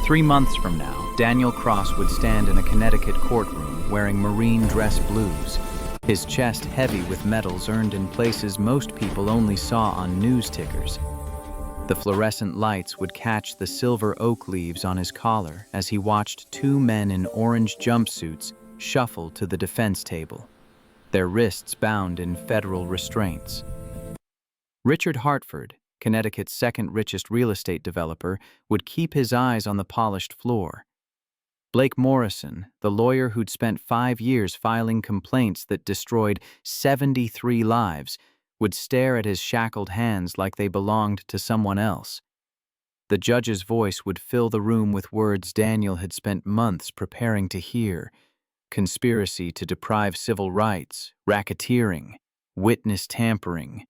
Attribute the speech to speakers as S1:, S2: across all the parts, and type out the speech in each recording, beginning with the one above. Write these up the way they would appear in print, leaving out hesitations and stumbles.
S1: 3 months from now, Daniel Cross would stand in a Connecticut courtroom wearing marine dress blues, his chest heavy with medals earned in places most people only saw on news tickers. The fluorescent lights would catch the silver oak leaves on his collar as he watched two men in orange jumpsuits shuffle to the defense table, their wrists bound in federal restraints. Richard Hartford, Connecticut's second richest real estate developer, would keep his eyes on the polished floor. Blake Morrison, the lawyer who'd spent 5 years filing complaints that destroyed 73 lives, would stare at his shackled hands like they belonged to someone else. The judge's voice would fill the room with words Daniel had spent months preparing to hear: conspiracy to deprive civil rights, racketeering, witness tampering,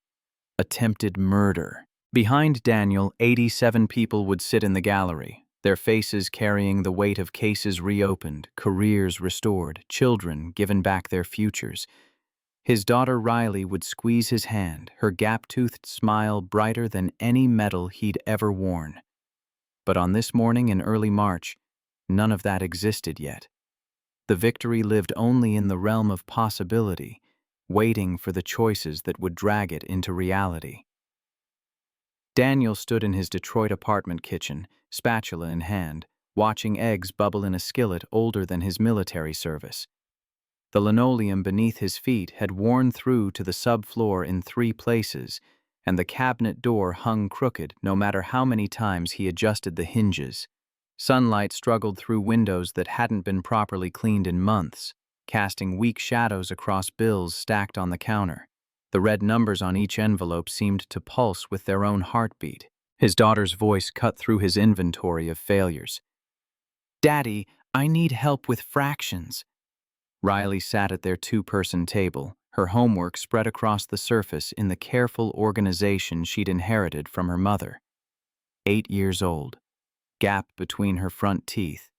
S1: attempted murder. Behind Daniel, 87 people would sit in the gallery, their faces carrying the weight of cases reopened, careers restored, children given back their futures. His daughter Riley would squeeze his hand, her gap-toothed smile brighter than any medal he'd ever worn. But on this morning in early March, none of that existed yet. The victory lived only in the realm of possibility, waiting for the choices that would drag it into reality. Daniel stood in his Detroit apartment kitchen, spatula in hand, watching eggs bubble in a skillet older than his military service. The linoleum beneath his feet had worn through to the subfloor in 3 places, and the cabinet door hung crooked no matter how many times he adjusted the hinges. Sunlight struggled through windows that hadn't been properly cleaned in months, casting weak shadows across bills stacked on the counter. The red numbers on each envelope seemed to pulse with their own heartbeat. His daughter's voice cut through his inventory of failures. "Daddy, I need help with fractions." Riley sat at their 2-person table, her homework spread across the surface in the careful organization she'd inherited from her mother. 8 years old, gap between her front teeth,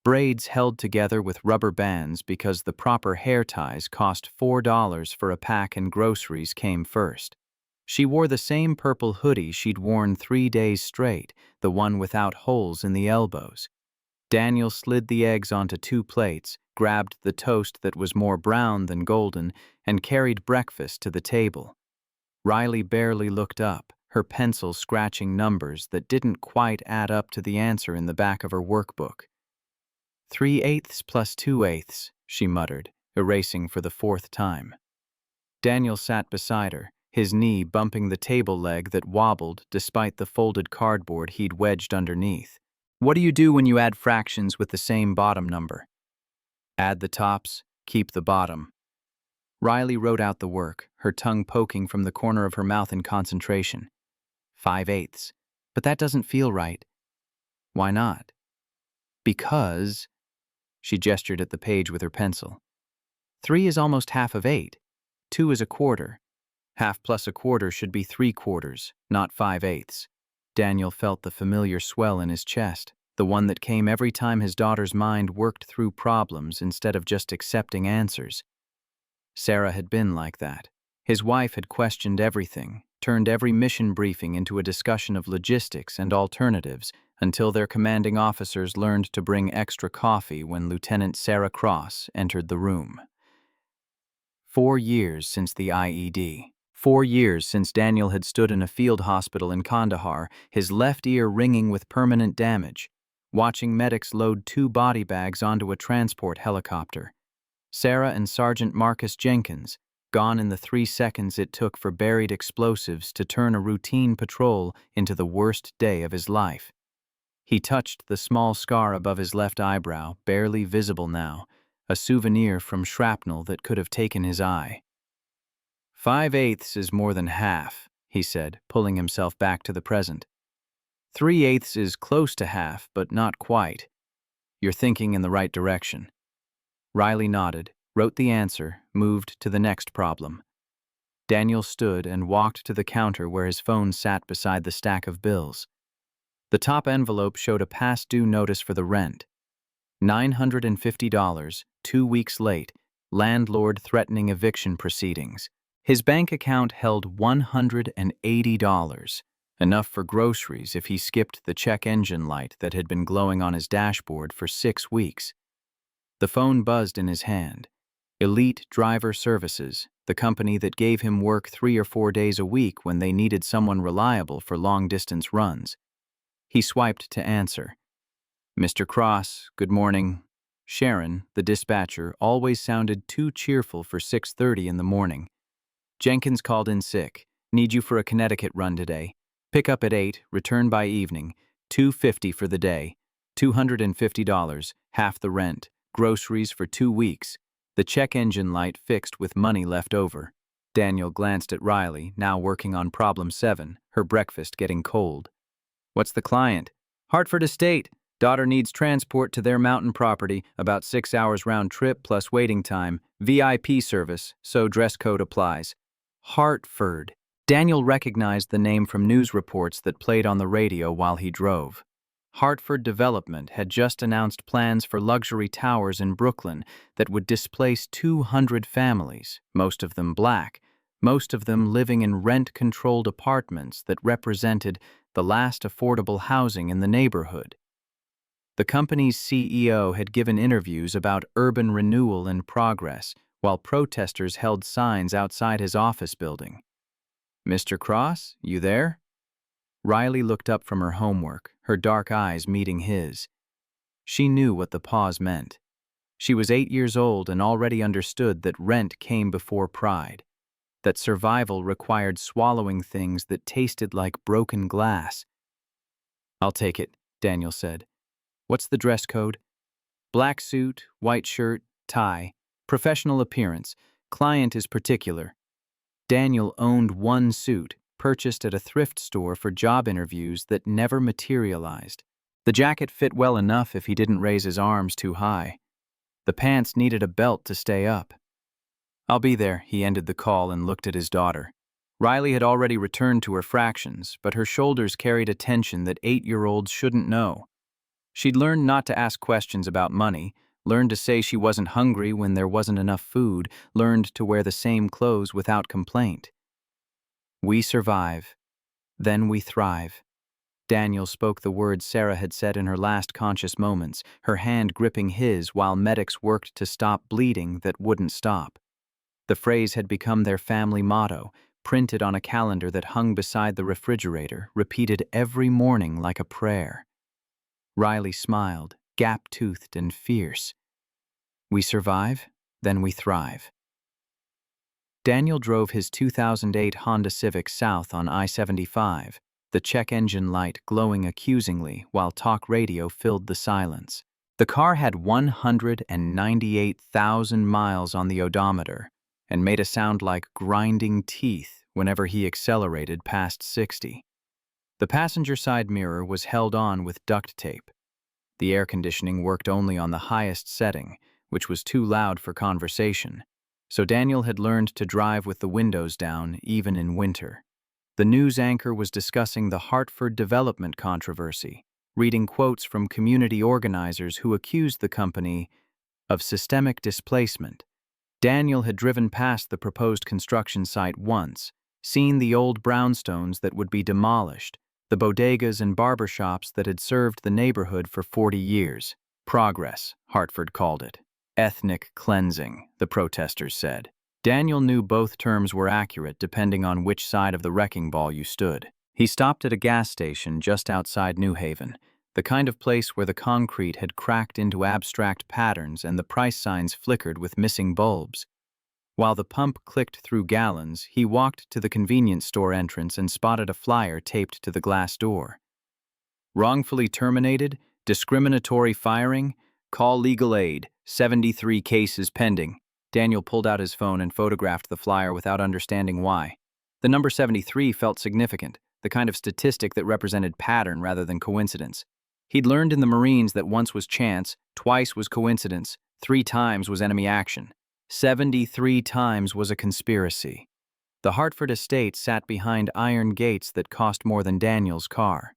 S1: braids held together with rubber bands because the proper hair ties cost $4 for a pack and groceries came first. She wore the same purple hoodie she'd worn 3 days straight, the one without holes in the elbows. Daniel slid the eggs onto 2 plates, grabbed the toast that was more brown than golden, and carried breakfast to the table. Riley barely looked up, her pencil scratching numbers that didn't quite add up to the answer in the back of her workbook. 3/8 plus 2/8, she muttered, erasing for the 4th time. Daniel sat beside her, his knee bumping the table leg that wobbled despite the folded cardboard he'd wedged underneath. "What do you do when you add fractions with the same bottom number?" "Add the tops, keep the bottom." Riley wrote out the work, her tongue poking from the corner of her mouth in concentration. 5/8. But that doesn't feel right. "Why not?" "Because..." She gestured at the page with her pencil. 3 is almost half of 8. 2 is a quarter. Half plus a quarter should be 3/4, not 5/8. Daniel felt the familiar swell in his chest, the one that came every time his daughter's mind worked through problems instead of just accepting answers. Sarah had been like that. His wife had questioned everything, turned every mission briefing into a discussion of logistics and alternatives, until their commanding officers learned to bring extra coffee when Lieutenant Sarah Cross entered the room. 4 years since the IED. 4 years since Daniel had stood in a field hospital in Kandahar, his left ear ringing with permanent damage, watching medics load 2 body bags onto a transport helicopter. Sarah and Sergeant Marcus Jenkins, gone in the 3 seconds it took for buried explosives to turn a routine patrol into the worst day of his life. He touched the small scar above his left eyebrow, barely visible now, a souvenir from shrapnel that could have taken his eye. 5/8 is more than half, he said, pulling himself back to the present. 3/8 is close to half, but not quite. You're thinking in the right direction. Riley nodded, wrote the answer, moved to the next problem. Daniel stood and walked to the counter where his phone sat beside the stack of bills. The top envelope showed a past due notice for the rent. $950, 2 weeks late, landlord threatening eviction proceedings. His bank account held $180. enough for groceries if he skipped the check engine light that had been glowing on his dashboard for 6 weeks. The phone buzzed in his hand. Elite Driver Services, the company that gave him work 3 or 4 days a week when they needed someone reliable for long-distance runs. He swiped to answer. "Mr. Cross, good morning." Sharon, the dispatcher, always sounded too cheerful for 6:30 in the morning. "Jenkins called in sick. Need you for a Connecticut run today. Pick up at 8, return by evening. $250 for the day. $250, half the rent. Groceries for 2 weeks. The check engine light fixed with money left over." Daniel glanced at Riley, now working on problem 7, her breakfast getting cold. "What's the client?" "Hartford Estate. Daughter needs transport to their mountain property, about 6 hours round trip plus waiting time. VIP service, so dress code applies." Hartford. Daniel recognized the name from news reports that played on the radio while he drove. Hartford Development had just announced plans for luxury towers in Brooklyn that would displace 200 families, most of them black, most of them living in rent-controlled apartments that represented the last affordable housing in the neighborhood. The company's CEO had given interviews about urban renewal in progress, while protesters held signs outside his office building. "Mr. Cross, you there?" Riley looked up from her homework, her dark eyes meeting his. She knew what the pause meant. She was 8 years old and already understood that rent came before pride, that survival required swallowing things that tasted like broken glass. "I'll take it," Daniel said. "What's the dress code?" "Black suit, white shirt, tie. Professional appearance. Client is particular." Daniel owned one suit, purchased at a thrift store for job interviews that never materialized. The jacket fit well enough if he didn't raise his arms too high. The pants needed a belt to stay up. "I'll be there," he ended the call and looked at his daughter. Riley had already returned to her fractions, but her shoulders carried a tension that 8-year-olds shouldn't know. She'd learned not to ask questions about money, learned to say she wasn't hungry when there wasn't enough food, learned to wear the same clothes without complaint. "We survive. Then we thrive." Daniel spoke the words Sarah had said in her last conscious moments, her hand gripping his while medics worked to stop bleeding that wouldn't stop. The phrase had become their family motto, printed on a calendar that hung beside the refrigerator, repeated every morning like a prayer. Riley smiled, gap-toothed and fierce. "We survive, then we thrive." Daniel drove his 2008 Honda Civic south on I-75, the check engine light glowing accusingly while talk radio filled the silence. The car had 198,000 miles on the odometer and made a sound like grinding teeth whenever he accelerated past 60. The passenger side mirror was held on with duct tape. The air conditioning worked only on the highest setting, which was too loud for conversation, so Daniel had learned to drive with the windows down even in winter. The news anchor was discussing the Hartford Development controversy, reading quotes from community organizers who accused the company of systemic displacement. Daniel had driven past the proposed construction site once, seen the old brownstones that would be demolished, the bodegas and barbershops that had served the neighborhood for 40 years. Progress, Hartford called it. Ethnic cleansing, the protesters said. Daniel knew both terms were accurate depending on which side of the wrecking ball you stood. He stopped at a gas station just outside New Haven, the kind of place where the concrete had cracked into abstract patterns and the price signs flickered with missing bulbs. While the pump clicked through gallons, he walked to the convenience store entrance and spotted a flyer taped to the glass door. "Wrongfully terminated, discriminatory firing, call legal aid, 73 cases pending." Daniel pulled out his phone and photographed the flyer without understanding why. The number 73 felt significant, the kind of statistic that represented pattern rather than coincidence. He'd learned in the Marines that once was chance, twice was coincidence, 3 times was enemy action. 73 times was a conspiracy. The Hartford estate sat behind iron gates that cost more than Daniel's car.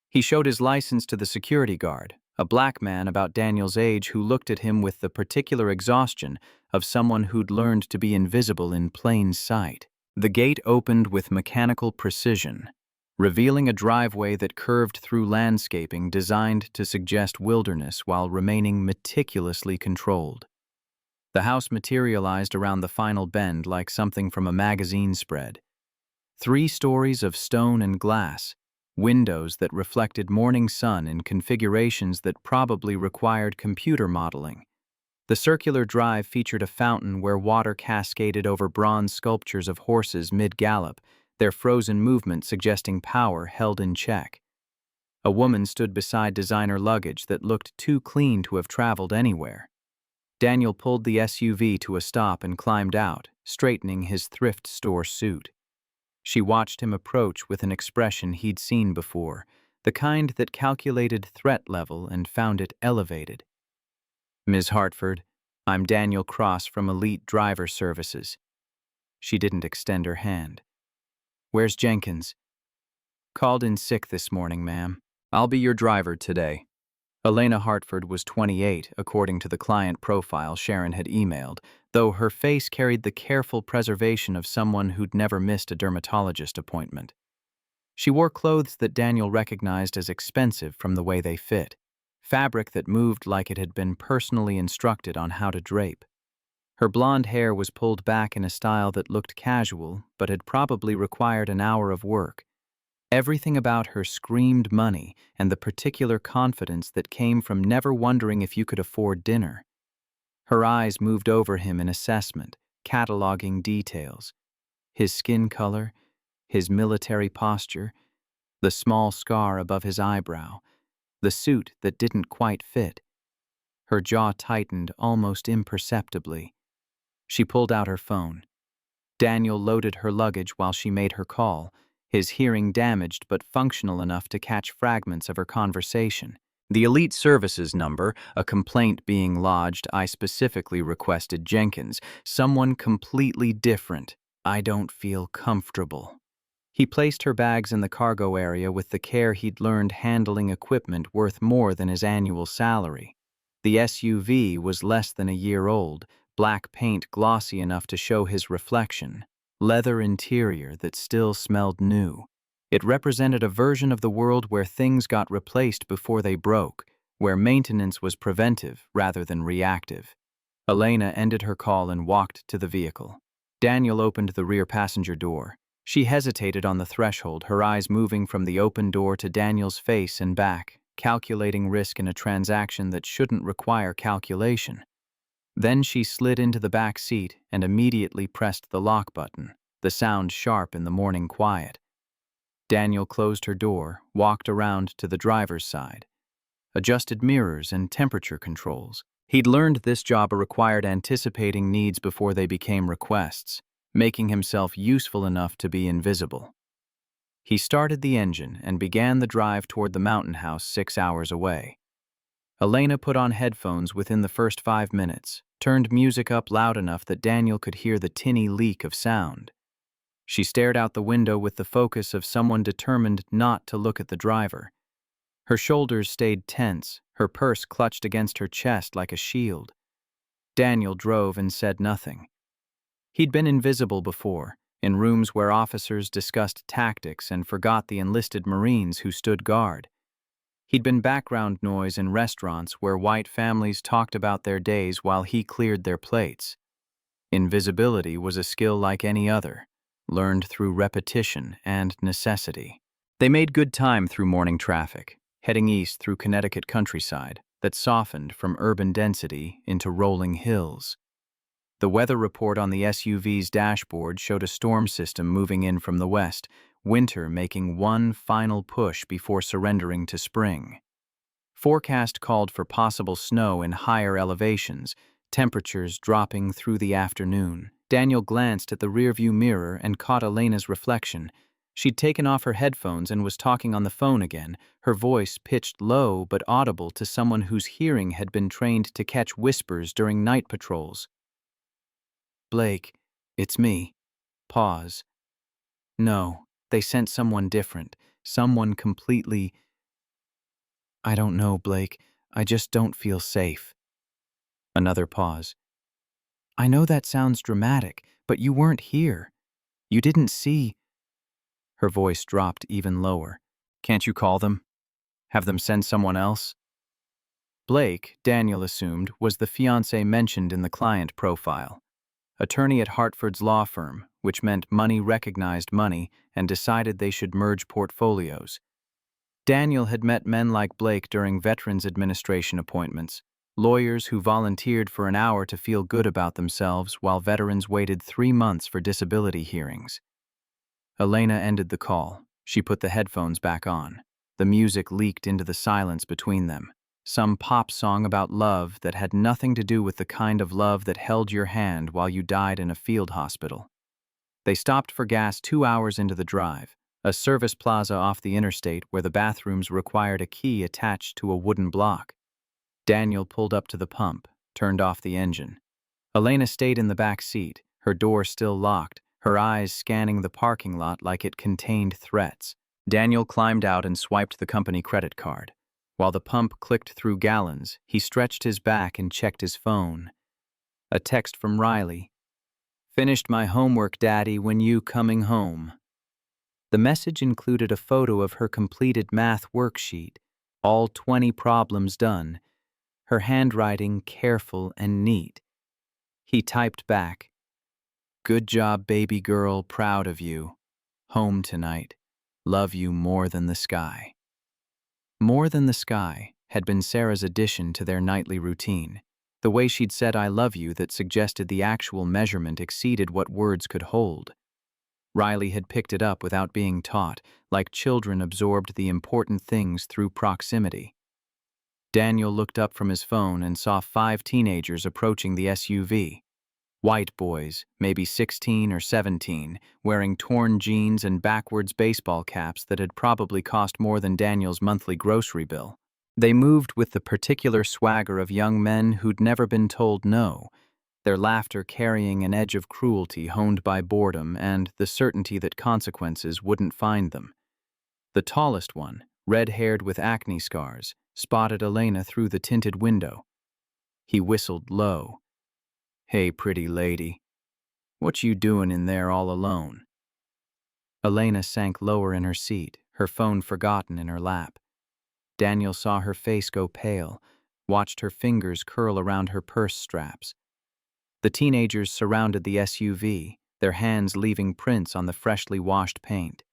S1: He showed his license to the security guard, a black man about Daniel's age who looked at him with the particular exhaustion of someone who'd learned to be invisible in plain sight. The gate opened with mechanical precision. revealing a driveway that curved through landscaping designed to suggest wilderness while remaining meticulously controlled. The house materialized around the final bend like something from a magazine spread. 3 stories of stone and glass, windows that reflected morning sun in configurations that probably required computer modeling. The circular drive featured a fountain where water cascaded over bronze sculptures of horses mid-gallop, their frozen movement suggesting power held in check. A woman stood beside designer luggage that looked too clean to have traveled anywhere. Daniel pulled the SUV to a stop and climbed out, straightening his thrift store suit. She watched him approach with an expression he'd seen before, the kind that calculated threat level and found it elevated. "Ms. Hartford, I'm Daniel Cross from Elite Driver Services." She didn't extend her hand. "Where's Jenkins?" "Called in sick this morning, ma'am. I'll be your driver today." Elena Hartford was 28, according to the client profile Sharon had emailed, though her face carried the careful preservation of someone who'd never missed a dermatologist appointment. She wore clothes that Daniel recognized as expensive from the way they fit, fabric that moved like it had been personally instructed on how to drape. Her blonde hair was pulled back in a style that looked casual but had probably required an hour of work. Everything about her screamed money and the particular confidence that came from never wondering if you could afford dinner. Her eyes moved over him in assessment, cataloging details. His skin color, his military posture, the small scar above his eyebrow, the suit that didn't quite fit. Her jaw tightened almost imperceptibly. She pulled out her phone. Daniel loaded her luggage while she made her call, his hearing damaged but functional enough to catch fragments of her conversation. "The Elite Services number, a complaint being lodged. I specifically requested Jenkins, someone completely different. I don't feel comfortable." He placed her bags in the cargo area with the care he'd learned handling equipment worth more than his annual salary. The SUV was less than a year old, black paint glossy enough to show his reflection, leather interior that still smelled new. It represented a version of the world where things got replaced before they broke, where maintenance was preventive rather than reactive. Elena ended her call and walked to the vehicle. Daniel opened the rear passenger door. She hesitated on the threshold, her eyes moving from the open door to Daniel's face and back, calculating risk in a transaction that shouldn't require calculation. Then she slid into the back seat and immediately pressed the lock button, the sound sharp in the morning quiet. Daniel closed her door, walked around to the driver's side, adjusted mirrors and temperature controls. He'd learned this job required anticipating needs before they became requests, making himself useful enough to be invisible. He started the engine and began the drive toward the mountain house 6 hours away. Elena put on headphones within the first 5 minutes, turned music up loud enough that Daniel could hear the tinny leak of sound. She stared out the window with the focus of someone determined not to look at the driver. Her shoulders stayed tense, her purse clutched against her chest like a shield. Daniel drove and said nothing. He'd been invisible before, in rooms where officers discussed tactics and forgot the enlisted Marines who stood guard. He'd been background noise in restaurants where white families talked about their days while he cleared their plates. Invisibility was a skill like any other, learned through repetition and necessity. They made good time through morning traffic, heading east through Connecticut countryside that softened from urban density into rolling hills. The weather report on the SUV's dashboard showed a storm system moving in from the west, winter making one final push before surrendering to spring. Forecast called for possible snow in higher elevations, temperatures dropping through the afternoon. Daniel glanced at the rearview mirror and caught Elena's reflection. She'd taken off her headphones and was talking on the phone again, her voice pitched low but audible to someone whose hearing had been trained to catch whispers during night patrols. "Blake, it's me." Pause. "No, they sent someone different, someone completely—" "I don't know, Blake. I just don't feel safe." Another pause. "I know that sounds dramatic, but you weren't here. You didn't see—" Her voice dropped even lower. Can't you call them? Have them send someone else? Blake, Daniel assumed, was the fiancé mentioned in the client profile. Attorney at Hartford's law firm, which meant money recognized money and decided they should merge portfolios. Daniel had met men like Blake during Veterans Administration appointments, lawyers who volunteered for an hour to feel good about themselves while veterans waited 3 months for disability hearings. Elena ended the call. She put the headphones back on. The music leaked into the silence between them. Some pop song about love that had nothing to do with the kind of love that held your hand while you died in a field hospital. They stopped for gas 2 hours into the drive, a service plaza off the interstate where the bathrooms required a key attached to a wooden block. Daniel pulled up to the pump, turned off the engine. Elena stayed in the back seat, her door still locked, her eyes scanning the parking lot like it contained threats. Daniel climbed out and swiped the company credit card. While the pump clicked through gallons, he stretched his back and checked his phone. A text from Riley. Finished my homework, Daddy, when you coming home? The message included a photo of her completed math worksheet, all 20 problems done, her handwriting careful and neat. He typed back, Good job, baby girl, proud of you. Home tonight. Love you more than the sky. More than the sky had been Sarah's addition to their nightly routine. The way she'd said I love you that suggested the actual measurement exceeded what words could hold. Riley had picked it up without being taught, like children absorbed the important things through proximity. Daniel looked up from his phone and saw 5 teenagers approaching the SUV. White boys, maybe 16 or 17, wearing torn jeans and backwards baseball caps that had probably cost more than Daniel's monthly grocery bill. They moved with the particular swagger of young men who'd never been told no, their laughter carrying an edge of cruelty honed by boredom and the certainty that consequences wouldn't find them. The tallest one, red-haired with acne scars, spotted Elena through the tinted window. He whistled low. Hey, pretty lady. What you doing in there all alone? Elena sank lower in her seat, her phone forgotten in her lap. Daniel saw her face go pale, watched her fingers curl around her purse straps. The teenagers surrounded the SUV, their hands leaving prints on the freshly washed paint.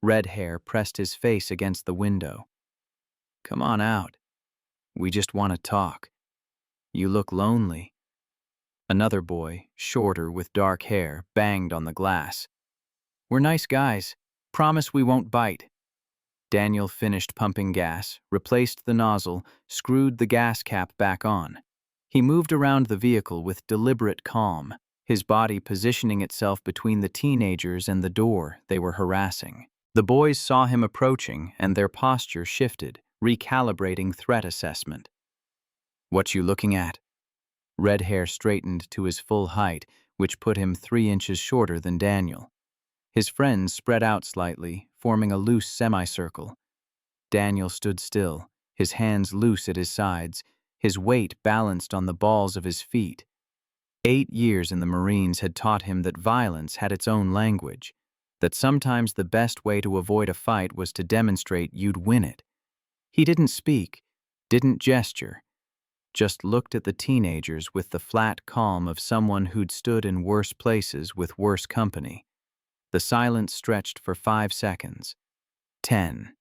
S1: Red hair pressed his face against the window. Come on out. We just want to talk. You look lonely. Another boy, shorter with dark hair, banged on the glass. We're nice guys. Promise we won't bite. Daniel finished pumping gas, replaced the nozzle, screwed the gas cap back on. He moved around the vehicle with deliberate calm, his body positioning itself between the teenagers and the door they were harassing. The boys saw him approaching, and their posture shifted, recalibrating threat assessment. What you looking at? Red hair straightened to his full height, which put him 3 inches shorter than Daniel. His friends spread out slightly, forming a loose semicircle. Daniel stood still, his hands loose at his sides, his weight balanced on the balls of his feet. 8 years in the Marines had taught him that violence had its own language, that sometimes the best way to avoid a fight was to demonstrate you'd win it. He didn't speak, didn't gesture, just looked at the teenagers with the flat calm of someone who'd stood in worse places with worse company. The silence stretched for 5 seconds. 10.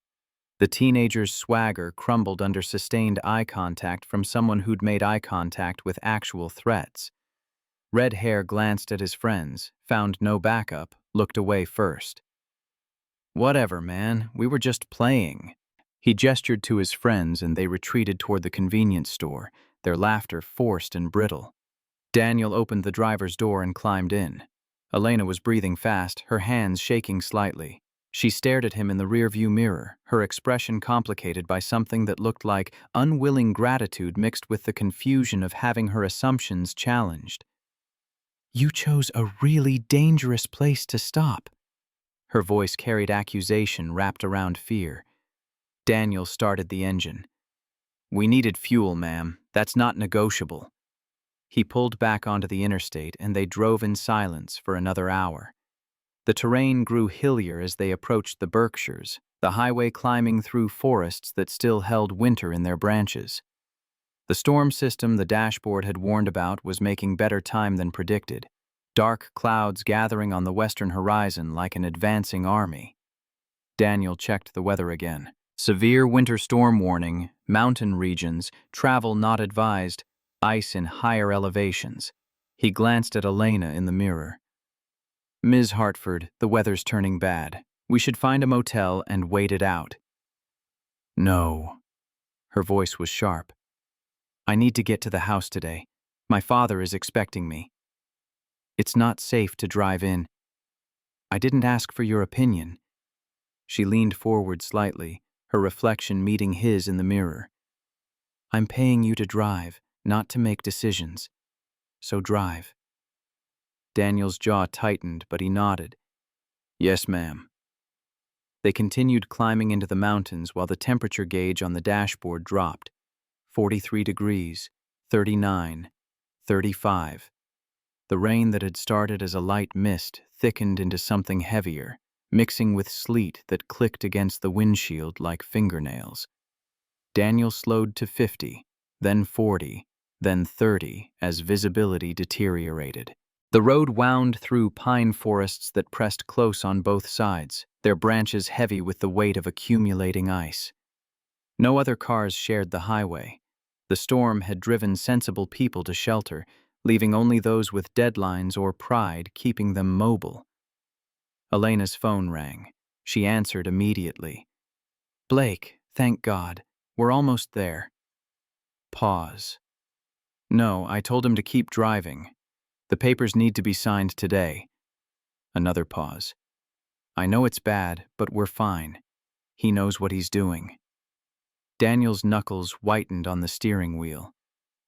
S1: The teenager's swagger crumbled under sustained eye contact from someone who'd made eye contact with actual threats. Red hair glanced at his friends, found no backup, looked away first. Whatever, man, we were just playing. He gestured to his friends and they retreated toward the convenience store, their laughter forced and brittle. Daniel opened the driver's door and climbed in. Elena was breathing fast, her hands shaking slightly. She stared at him in the rearview mirror, her expression complicated by something that looked like unwilling gratitude mixed with the confusion of having her assumptions challenged. You chose a really dangerous place to stop. Her voice carried accusation wrapped around fear. Daniel started the engine. We needed fuel, ma'am. That's not negotiable. He pulled back onto the interstate and they drove in silence for another hour. The terrain grew hillier as they approached the Berkshires, the highway climbing through forests that still held winter in their branches. The storm system the dashboard had warned about was making better time than predicted, dark clouds gathering on the western horizon like an advancing army. Daniel checked the weather again. Severe winter storm warning, mountain regions, travel not advised, ice in higher elevations. He glanced at Elena in the mirror. "Ms. Hartford, the weather's turning bad. We should find a motel and wait it out." "No." Her voice was sharp. "I need to get to the house today. My father is expecting me. It's not safe to drive in. I didn't ask for your opinion." She leaned forward slightly, her reflection meeting his in the mirror. "I'm paying you to drive, not to make decisions. So drive." Daniel's jaw tightened, but he nodded. "Yes, ma'am." They continued climbing into the mountains while the temperature gauge on the dashboard dropped. 43 degrees, 39, 35. The rain that had started as a light mist thickened into something heavier, mixing with sleet that clicked against the windshield like fingernails. Daniel slowed to 50, then 40, then 30 as visibility deteriorated. The road wound through pine forests that pressed close on both sides, their branches heavy with the weight of accumulating ice. No other cars shared the highway. The storm had driven sensible people to shelter, leaving only those with deadlines or pride keeping them mobile. Elena's phone rang. She answered immediately. "Blake, thank God. We're almost there." Pause. "No, I told him to keep driving. The papers need to be signed today." Another pause. "I know it's bad, but we're fine. He knows what he's doing." Daniel's knuckles whitened on the steering wheel.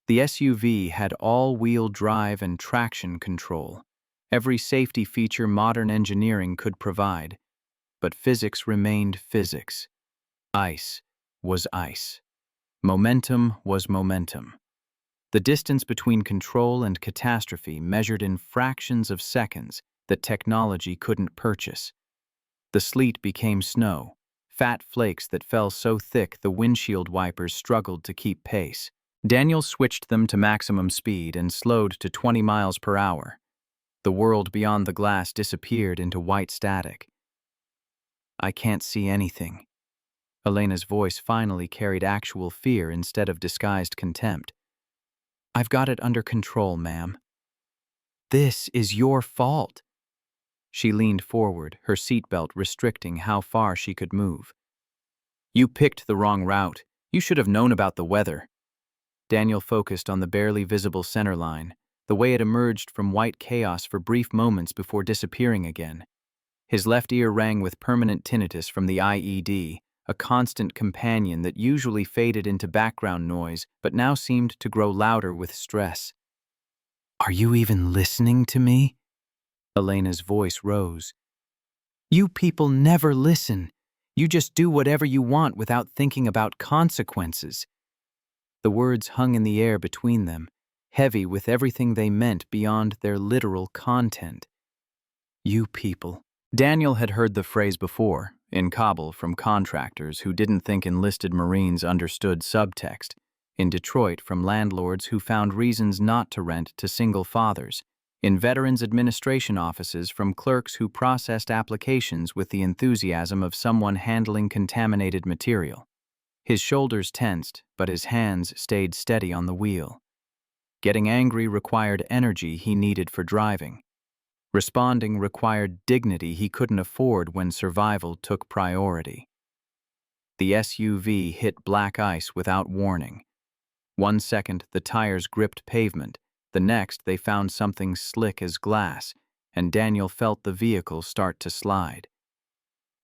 S1: The SUV had all-wheel drive and traction control, every safety feature modern engineering could provide. But physics remained physics. Ice was ice. Momentum was momentum. The distance between control and catastrophe measured in fractions of seconds that technology couldn't purchase. The sleet became snow, fat flakes that fell so thick the windshield wipers struggled to keep pace. Daniel switched them to maximum speed and slowed to 20 miles per hour. The world beyond the glass disappeared into white static. "I can't see anything." Elena's voice finally carried actual fear instead of disguised contempt. "I've got it under control, ma'am." "This is your fault." She leaned forward, her seatbelt restricting how far she could move. "You picked the wrong route. You should have known about the weather." Daniel focused on the barely visible center line, the way it emerged from white chaos for brief moments before disappearing again. His left ear rang with permanent tinnitus from the IED, a constant companion that usually faded into background noise but now seemed to grow louder with stress. "Are you even listening to me?" Elena's voice rose. "You people never listen. You just do whatever you want without thinking about consequences." The words hung in the air between them, heavy with everything they meant beyond their literal content. "You people." Daniel had heard the phrase before, in Kabul from contractors who didn't think enlisted Marines understood subtext, in Detroit from landlords who found reasons not to rent to single fathers, in Veterans Administration offices from clerks who processed applications with the enthusiasm of someone handling contaminated material. His shoulders tensed, but his hands stayed steady on the wheel. Getting angry required energy he needed for driving. Responding required dignity he couldn't afford when survival took priority. The SUV hit black ice without warning. 1 second, the tires gripped pavement. The next, they found something slick as glass, and Daniel felt the vehicle start to slide.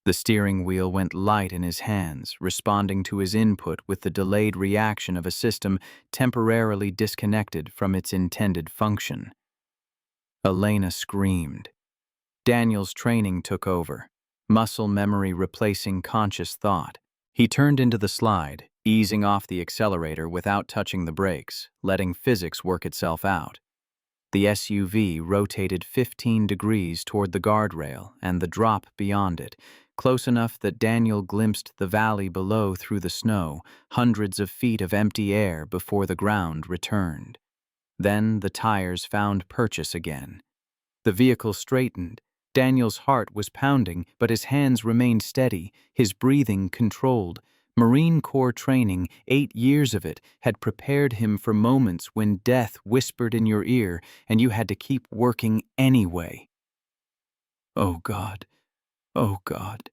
S1: The steering wheel went light in his hands, responding to his input with the delayed reaction of a system temporarily disconnected from its intended function. Elena screamed. Daniel's training took over, muscle memory replacing conscious thought. He turned into the slide, easing off the accelerator without touching the brakes, letting physics work itself out. The SUV rotated 15 degrees toward the guardrail and the drop beyond it, close enough that Daniel glimpsed the valley below through the snow, hundreds of feet of empty air before the ground returned. Then the tires found purchase again. The vehicle straightened. Daniel's heart was pounding, but his hands remained steady, his breathing controlled. Marine Corps training, 8 years of it, had prepared him for moments when death whispered in your ear and you had to keep working anyway. Oh God, oh God,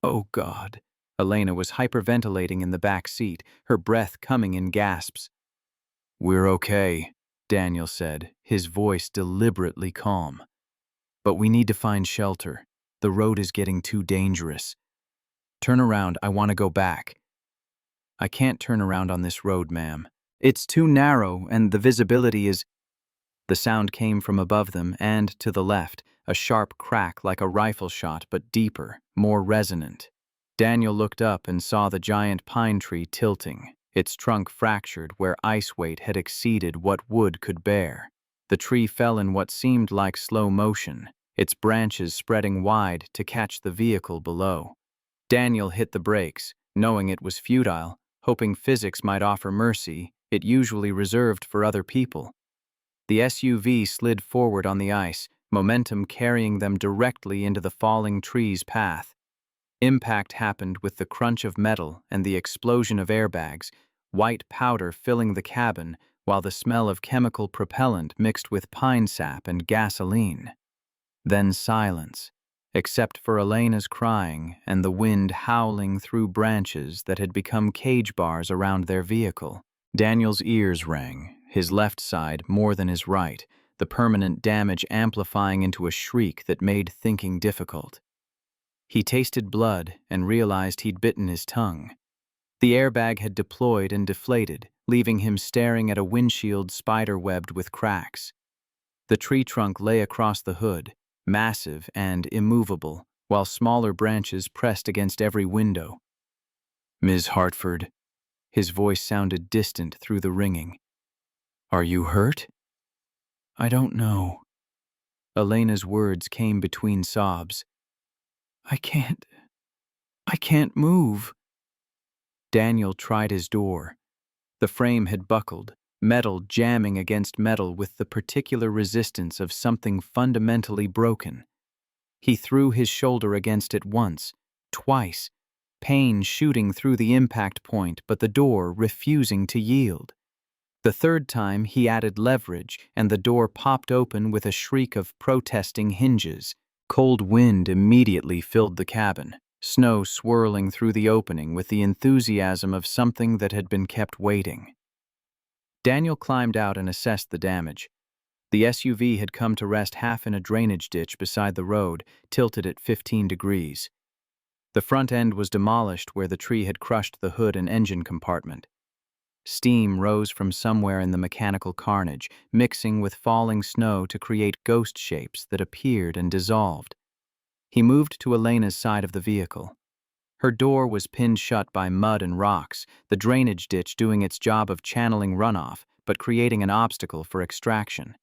S1: oh God. Elena was hyperventilating in the back seat, her breath coming in gasps. "We're okay," Daniel said, his voice deliberately calm. "But we need to find shelter. The road is getting too dangerous. Turn around, I want to go back." "I can't turn around on this road, ma'am. It's too narrow and the visibility is—" The sound came from above them and to the left, a sharp crack like a rifle shot but deeper, more resonant. Daniel looked up and saw the giant pine tree tilting, its trunk fractured where ice weight had exceeded what wood could bear. The tree fell in what seemed like slow motion, its branches spreading wide to catch the vehicle below. Daniel hit the brakes, knowing it was futile, hoping physics might offer mercy, it usually reserved for other people. The SUV slid forward on the ice, momentum carrying them directly into the falling tree's path. Impact happened with the crunch of metal and the explosion of airbags, white powder filling the cabin while the smell of chemical propellant mixed with pine sap and gasoline. Then silence, except for Elena's crying and the wind howling through branches that had become cage bars around their vehicle. Daniel's ears rang, his left side more than his right, the permanent damage amplifying into a shriek that made thinking difficult. He tasted blood and realized he'd bitten his tongue. The airbag had deployed and deflated, leaving him staring at a windshield spider-webbed with cracks. The tree trunk lay across the hood, massive and immovable, while smaller branches pressed against every window. "Ms. Hartford," his voice sounded distant through the ringing. "Are you hurt?" "I don't know." Elena's words came between sobs. I can't move." Daniel tried his door. The frame had buckled, metal jamming against metal with the particular resistance of something fundamentally broken. He threw his shoulder against it once, twice, pain shooting through the impact point but the door refusing to yield. The third time he added leverage and the door popped open with a shriek of protesting hinges. Cold wind immediately filled the cabin, snow swirling through the opening with the enthusiasm of something that had been kept waiting. Daniel climbed out and assessed the damage. The SUV had come to rest half in a drainage ditch beside the road, tilted at 15 degrees. The front end was demolished where the tree had crushed the hood and engine compartment. Steam rose from somewhere in the mechanical carnage, mixing with falling snow to create ghost shapes that appeared and dissolved. He moved to Elena's side of the vehicle. Her door was pinned shut by mud and rocks, the drainage ditch doing its job of channeling runoff, but creating an obstacle for extraction.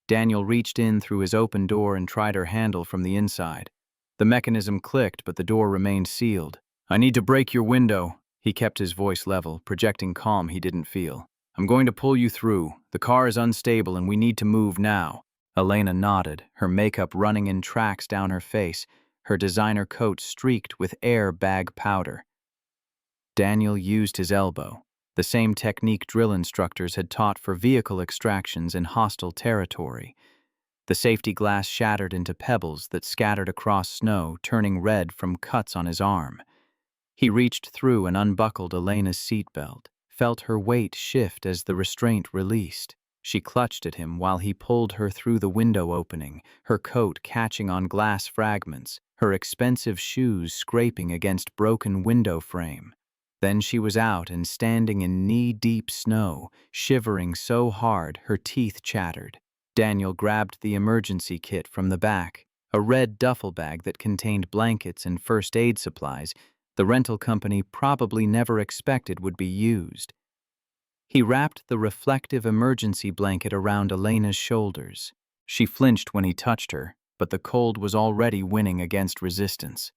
S1: Daniel reached in through his open door and tried her handle from the inside. The mechanism clicked, but the door remained sealed. "I need to break your window." He kept his voice level, projecting calm he didn't feel. "I'm going to pull you through. The car is unstable and we need to move now." Elena nodded, her makeup running in tracks down her face, her designer coat streaked with airbag powder. Daniel used his elbow, the same technique drill instructors had taught for vehicle extractions in hostile territory. The safety glass shattered into pebbles that scattered across snow, turning red from cuts on his arm. He reached through and unbuckled Elena's seatbelt, felt her weight shift as the restraint released. She clutched at him while he pulled her through the window opening, her coat catching on glass fragments, her expensive shoes scraping against broken window frame. Then she was out and standing in knee-deep snow, shivering so hard her teeth chattered. Daniel grabbed the emergency kit from the back, a red duffel bag that contained blankets and first aid supplies the rental company probably never expected would be used. He wrapped the reflective emergency blanket around Elena's shoulders. She flinched when he touched her, but the cold was already winning against resistance.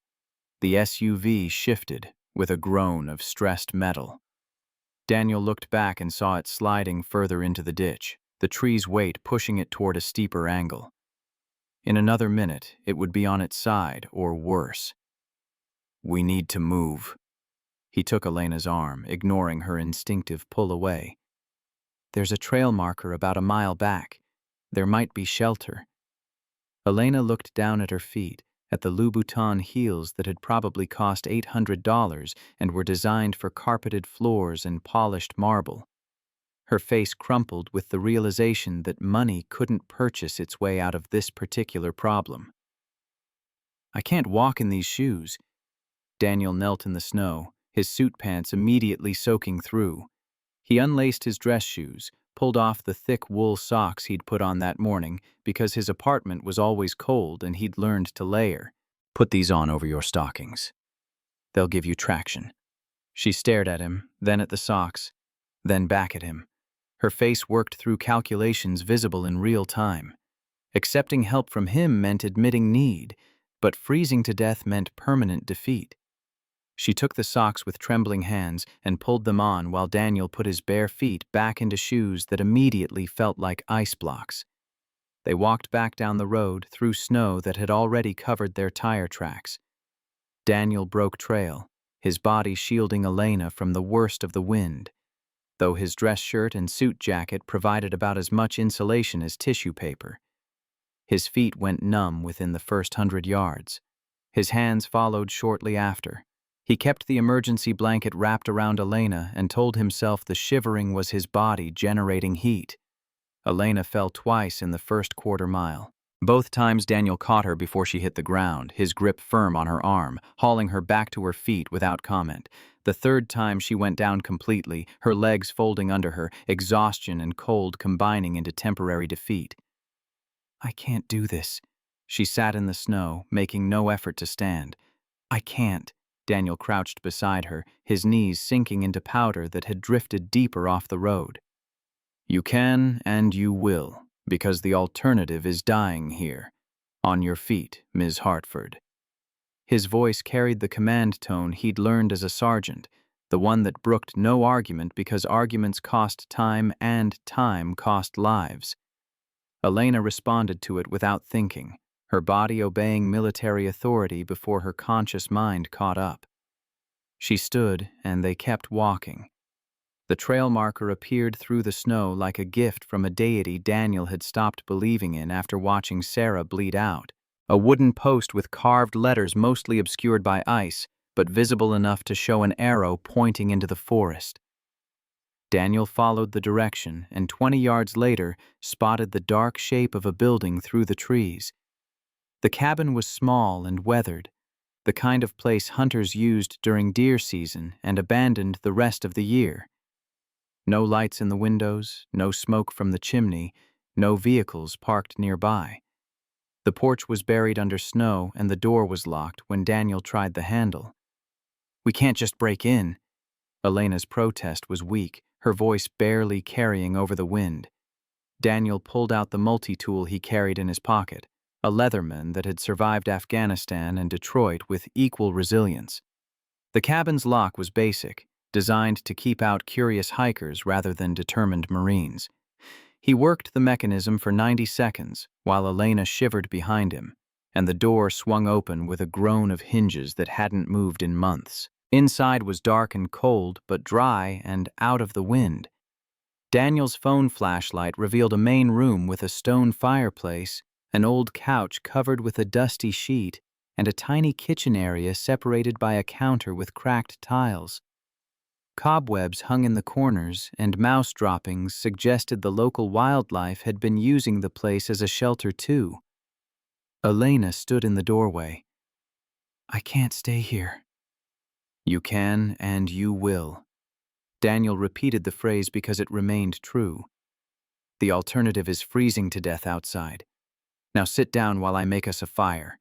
S1: The SUV shifted with a groan of stressed metal. Daniel looked back and saw it sliding further into the ditch, the tree's weight pushing it toward a steeper angle. In another minute, it would be on its side, or worse. "We need to move." He took Elena's arm, ignoring her instinctive pull away. "There's a trail marker about a mile back. There might be shelter." Elena looked down at her feet, at the Louboutin heels that had probably cost $800 and were designed for carpeted floors and polished marble. Her face crumpled with the realization that money couldn't purchase its way out of this particular problem. "I can't walk in these shoes." Daniel knelt in the snow, his suit pants immediately soaking through. He unlaced his dress shoes, pulled off the thick wool socks he'd put on that morning because his apartment was always cold and he'd learned to layer. "Put these on over your stockings. They'll give you traction." She stared at him, then at the socks, then back at him. Her face worked through calculations visible in real time. Accepting help from him meant admitting need, but freezing to death meant permanent defeat. She took the socks with trembling hands and pulled them on while Daniel put his bare feet back into shoes that immediately felt like ice blocks. They walked back down the road through snow that had already covered their tire tracks. Daniel broke trail, his body shielding Elena from the worst of the wind, though his dress shirt and suit jacket provided about as much insulation as tissue paper. His feet went numb within the first 100 yards. His hands followed shortly after. He kept the emergency blanket wrapped around Elena and told himself the shivering was his body generating heat. Elena fell twice in the first quarter mile. Both times Daniel caught her before she hit the ground, his grip firm on her arm, hauling her back to her feet without comment. The third time she went down completely, her legs folding under her, exhaustion and cold combining into temporary defeat. "I can't do this." She sat in the snow, making no effort to stand. "I can't." Daniel crouched beside her, his knees sinking into powder that had drifted deeper off the road. "You can and you will, because the alternative is dying here. On your feet, Ms. Hartford." His voice carried the command tone he'd learned as a sergeant, the one that brooked no argument because arguments cost time and time cost lives. Elena responded to it without thinking, her body obeying military authority before her conscious mind caught up. She stood, and they kept walking. The trail marker appeared through the snow like a gift from a deity Daniel had stopped believing in after watching Sarah bleed out. A wooden post with carved letters mostly obscured by ice, but visible enough to show an arrow pointing into the forest. Daniel followed the direction and 20 yards later spotted the dark shape of a building through the trees. The cabin was small and weathered, the kind of place hunters used during deer season and abandoned the rest of the year. No lights in the windows, no smoke from the chimney, no vehicles parked nearby. The porch was buried under snow and the door was locked when Daniel tried the handle. "We can't just break in." Elena's protest was weak, her voice barely carrying over the wind. Daniel pulled out the multi-tool he carried in his pocket, a Leatherman that had survived Afghanistan and Detroit with equal resilience. The cabin's lock was basic, designed to keep out curious hikers rather than determined Marines. He worked the mechanism for 90 seconds while Elena shivered behind him, and the door swung open with a groan of hinges that hadn't moved in months. Inside was dark and cold, but dry and out of the wind. Daniel's phone flashlight revealed a main room with a stone fireplace, an old couch covered with a dusty sheet, and a tiny kitchen area separated by a counter with cracked tiles. Cobwebs hung in the corners, and mouse droppings suggested the local wildlife had been using the place as a shelter too. Elena stood in the doorway. "I can't stay here." "You can and you will." Daniel repeated the phrase because it remained true. "The alternative is freezing to death outside. Now sit down while I make us a fire."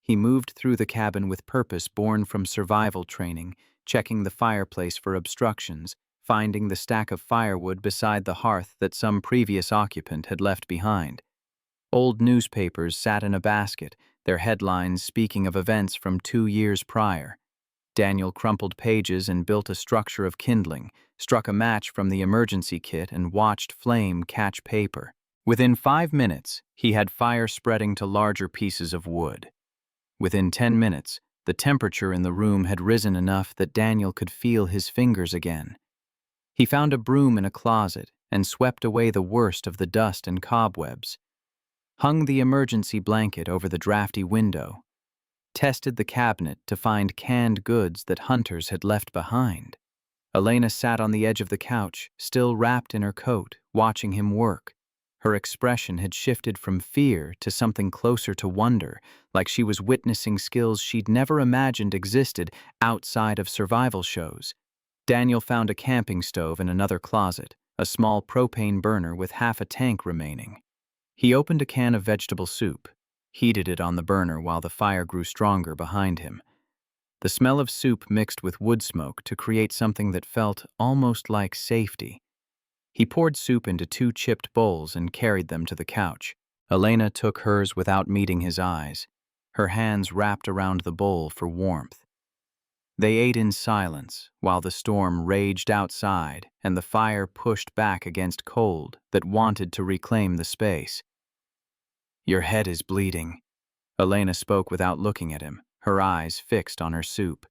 S1: He moved through the cabin with purpose born from survival training, checking the fireplace for obstructions, finding the stack of firewood beside the hearth that some previous occupant had left behind. Old newspapers sat in a basket, their headlines speaking of events from 2 years prior. Daniel crumpled pages and built a structure of kindling, struck a match from the emergency kit and watched flame catch paper. Within 5 minutes, he had fire spreading to larger pieces of wood. Within 10 minutes, the temperature in the room had risen enough that Daniel could feel his fingers again. He found a broom in a closet and swept away the worst of the dust and cobwebs, hung the emergency blanket over the drafty window, tested the cabinet to find canned goods that hunters had left behind. Elena sat on the edge of the couch, still wrapped in her coat, watching him work. Her expression had shifted from fear to something closer to wonder, like she was witnessing skills she'd never imagined existed outside of survival shows. Daniel found a camping stove in another closet, a small propane burner with half a tank remaining. He opened a can of vegetable soup, heated it on the burner while the fire grew stronger behind him. The smell of soup mixed with wood smoke to create something that felt almost like safety. He poured soup into 2 chipped bowls and carried them to the couch. Elena took hers without meeting his eyes, her hands wrapped around the bowl for warmth. They ate in silence while the storm raged outside and the fire pushed back against cold that wanted to reclaim the space. "Your head is bleeding," Elena spoke without looking at him, her eyes fixed on her soup.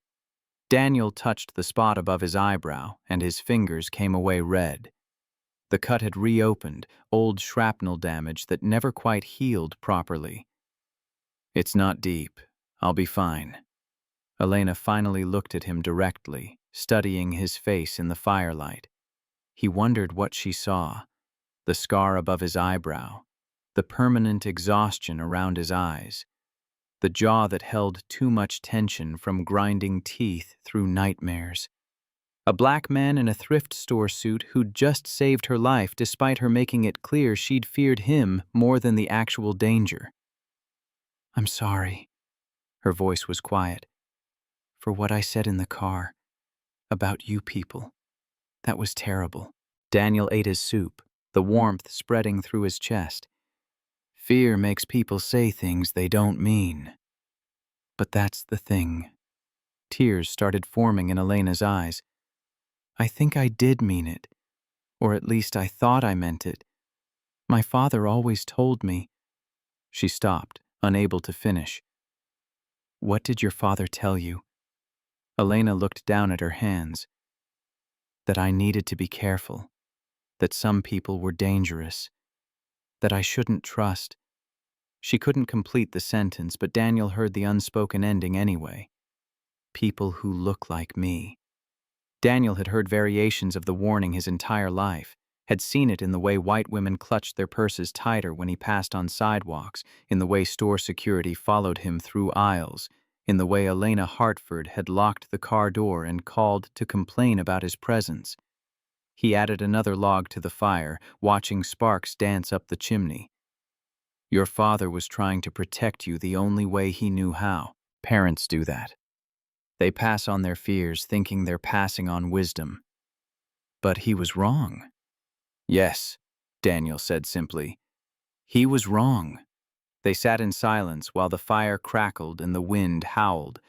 S1: Daniel touched the spot above his eyebrow, and his fingers came away red. The cut had reopened, old shrapnel damage that never quite healed properly. "It's not deep. I'll be fine." Elena finally looked at him directly, studying his face in the firelight. He wondered what she saw: the scar above his eyebrow, the permanent exhaustion around his eyes, the jaw that held too much tension from grinding teeth through nightmares. A black man in a thrift store suit who'd just saved her life despite her making it clear she'd feared him more than the actual danger. "I'm sorry." Her voice was quiet. "For what I said in the car. About you people. That was terrible." Daniel ate his soup, the warmth spreading through his chest. "Fear makes people say things they don't mean." "But that's the thing." Tears started forming in Elena's eyes. "I think I did mean it. Or at least I thought I meant it. My father always told me." She stopped, unable to finish. "What did your father tell you?" Elena looked down at her hands. "That I needed to be careful. That some people were dangerous. That I shouldn't trust." She couldn't complete the sentence, but Daniel heard the unspoken ending anyway. "People who look like me." Daniel had heard variations of the warning his entire life, had seen it in the way white women clutched their purses tighter when he passed on sidewalks, in the way store security followed him through aisles, in the way Elena Hartford had locked the car door and called to complain about his presence. He added another log to the fire, watching sparks dance up the chimney. "Your father was trying to protect you the only way he knew how. Parents do that. They pass on their fears, thinking they're passing on wisdom. But he was wrong." "Yes," Daniel said simply. "He was wrong." They sat in silence while the fire crackled and the wind howled.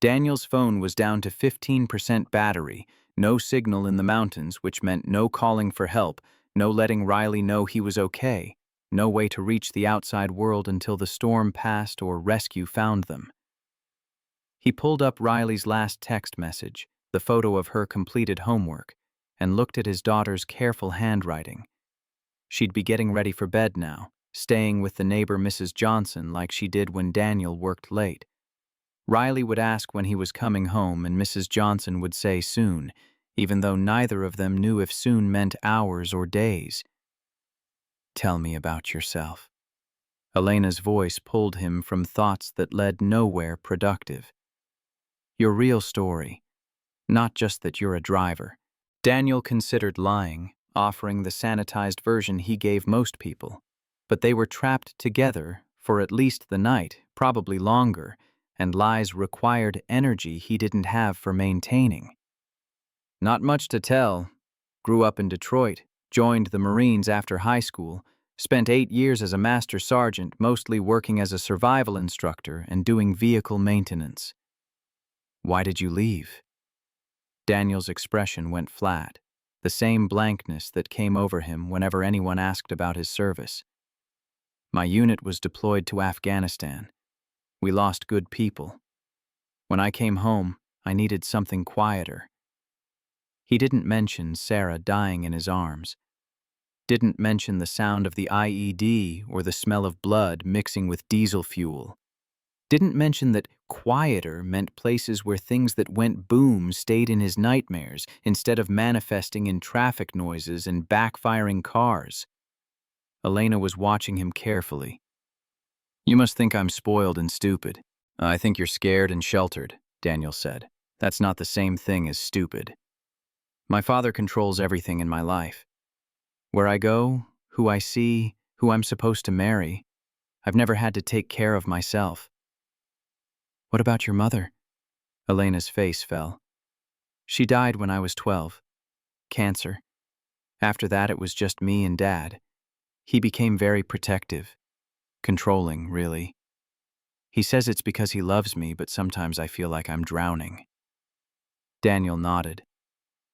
S1: Daniel's phone was down to 15% battery, no signal in the mountains, which meant no calling for help, no letting Riley know he was okay, no way to reach the outside world until the storm passed or rescue found them. He pulled up Riley's last text message, the photo of her completed homework, and looked at his daughter's careful handwriting. She'd be getting ready for bed now, staying with the neighbor Mrs. Johnson like she did when Daniel worked late. Riley would ask when he was coming home, and Mrs. Johnson would say soon, even though neither of them knew if soon meant hours or days. "Tell me about yourself." Elena's voice pulled him from thoughts that led nowhere productive. "Your real story, not just that you're a driver." Daniel considered lying, offering the sanitized version he gave most people, but they were trapped together for at least the night, probably longer, and lies required energy he didn't have for maintaining. "Not much to tell. Grew up in Detroit, joined the Marines after high school, spent 8 years as a master sergeant, mostly working as a survival instructor and doing vehicle maintenance. Why did you leave? Daniel's expression went flat, the same blankness that came over him whenever anyone asked about his service. My unit was deployed to Afghanistan. We lost good people. When I came home, I needed something quieter. He didn't mention Sarah dying in his arms. Didn't mention the sound of the IED or the smell of blood mixing with diesel fuel. Didn't mention that quieter meant places where things that went boom stayed in his nightmares instead of manifesting in traffic noises and backfiring cars. Elena was watching him carefully. You must think I'm spoiled and stupid. I think you're scared and sheltered, Daniel said. That's not the same thing as stupid. My father controls everything in my life. Where I go, who I see, who I'm supposed to marry. I've never had to take care of myself. What about your mother? Elena's face fell. She died when I was 12. Cancer. After that, it was just me and Dad. He became very protective. Controlling, really. He says it's because he loves me, but sometimes I feel like I'm drowning. Daniel nodded.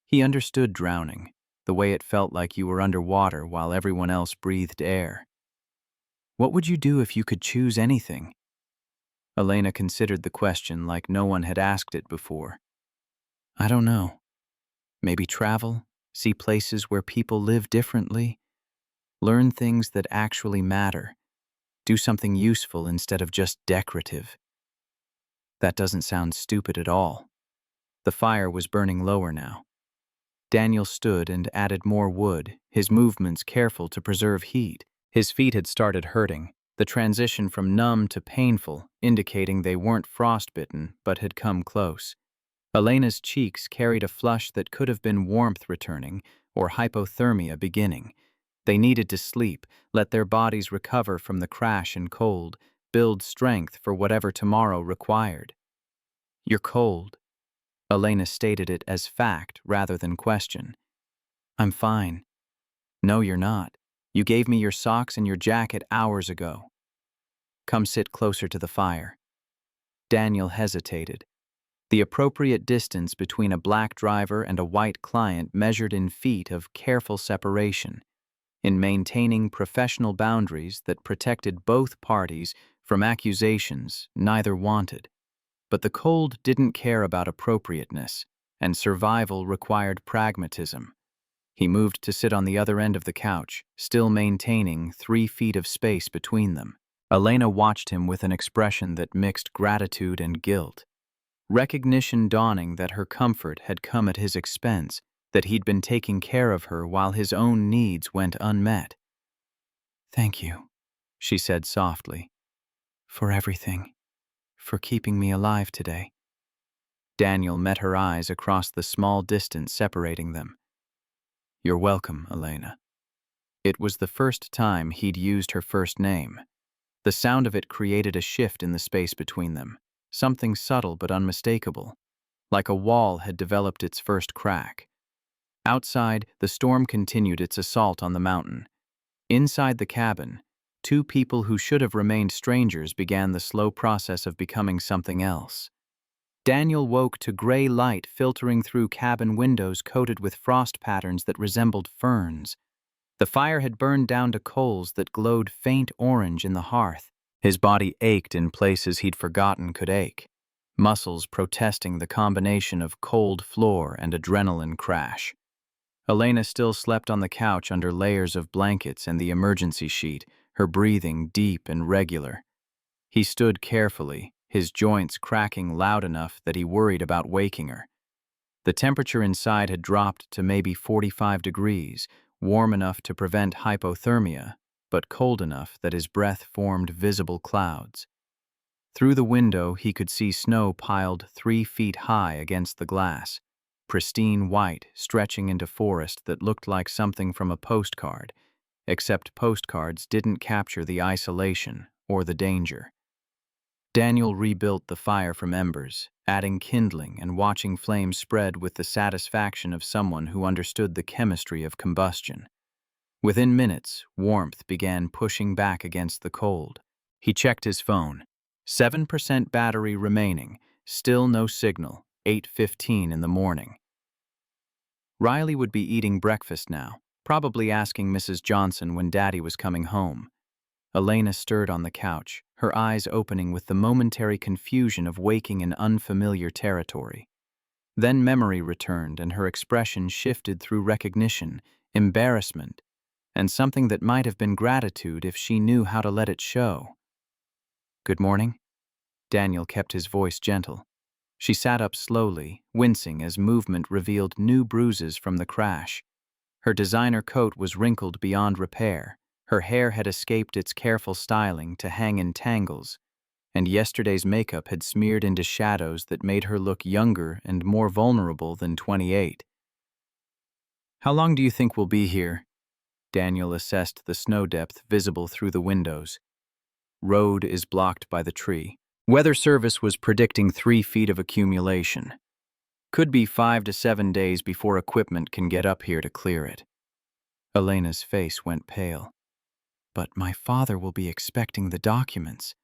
S1: He understood drowning, the way it felt like you were underwater while everyone else breathed air. What would you do if you could choose anything? Elena considered the question like no one had asked it before. I don't know. Maybe travel, see places where people live differently, learn things that actually matter, do something useful instead of just decorative. That doesn't sound stupid at all. The fire was burning lower now. Daniel stood and added more wood, his movements careful to preserve heat. His feet had started hurting, the transition from numb to painful, indicating they weren't frostbitten but had come close. Elena's cheeks carried a flush that could have been warmth returning or hypothermia beginning. They needed to sleep, let their bodies recover from the crash and cold, build strength for whatever tomorrow required. You're cold. Elena stated it as fact rather than question. I'm fine. No, you're not. You gave me your socks and your jacket hours ago. Come sit closer to the fire. Daniel hesitated. The appropriate distance between a black driver and a white client measured in feet of careful separation, in maintaining professional boundaries that protected both parties from accusations neither wanted. But the cold didn't care about appropriateness, and survival required pragmatism. He moved to sit on the other end of the couch, still maintaining 3 feet of space between them. Elena watched him with an expression that mixed gratitude and guilt. Recognition dawning that her comfort had come at his expense, that he'd been taking care of her while his own needs went unmet. Thank you, she said softly, for everything, for keeping me alive today. Daniel met her eyes across the small distance separating them. You're welcome, Elena. It was the first time he'd used her first name. The sound of it created a shift in the space between them, something subtle but unmistakable, like a wall had developed its first crack. Outside, the storm continued its assault on the mountain. Inside the cabin, 2 people who should have remained strangers began the slow process of becoming something else. Daniel woke to gray light filtering through cabin windows coated with frost patterns that resembled ferns. The fire had burned down to coals that glowed faint orange in the hearth. His body ached in places he'd forgotten could ache, muscles protesting the combination of cold floor and adrenaline crash. Elena still slept on the couch under layers of blankets and the emergency sheet, her breathing deep and regular. He stood carefully, his joints cracking loud enough that he worried about waking her. The temperature inside had dropped to maybe 45 degrees, warm enough to prevent hypothermia, but cold enough that his breath formed visible clouds. Through the window, he could see snow piled 3 feet high against the glass, pristine white stretching into forest that looked like something from a postcard, except postcards didn't capture the isolation or the danger. Daniel rebuilt the fire from embers, adding kindling and watching flames spread with the satisfaction of someone who understood the chemistry of combustion. Within minutes, warmth began pushing back against the cold. He checked his phone. 7% battery remaining, still no signal, 8:15 in the morning. Riley would be eating breakfast now, probably asking Mrs. Johnson when Daddy was coming home. Elena stirred on the couch, her eyes opening with the momentary confusion of waking in unfamiliar territory. Then memory returned and her expression shifted through recognition, embarrassment, and something that might have been gratitude if she knew how to let it show. "Good morning." Daniel kept his voice gentle. She sat up slowly, wincing as movement revealed new bruises from the crash. Her designer coat was wrinkled beyond repair, her hair had escaped its careful styling to hang in tangles, and yesterday's makeup had smeared into shadows that made her look younger and more vulnerable than 28. "How long do you think we'll be here?" Daniel assessed the snow depth visible through the windows. "Road is blocked by the tree. Weather Service was predicting 3 feet of accumulation. Could be 5 to 7 days before equipment can get up here to clear it." Elena's face went pale. "But my father will be expecting the documents.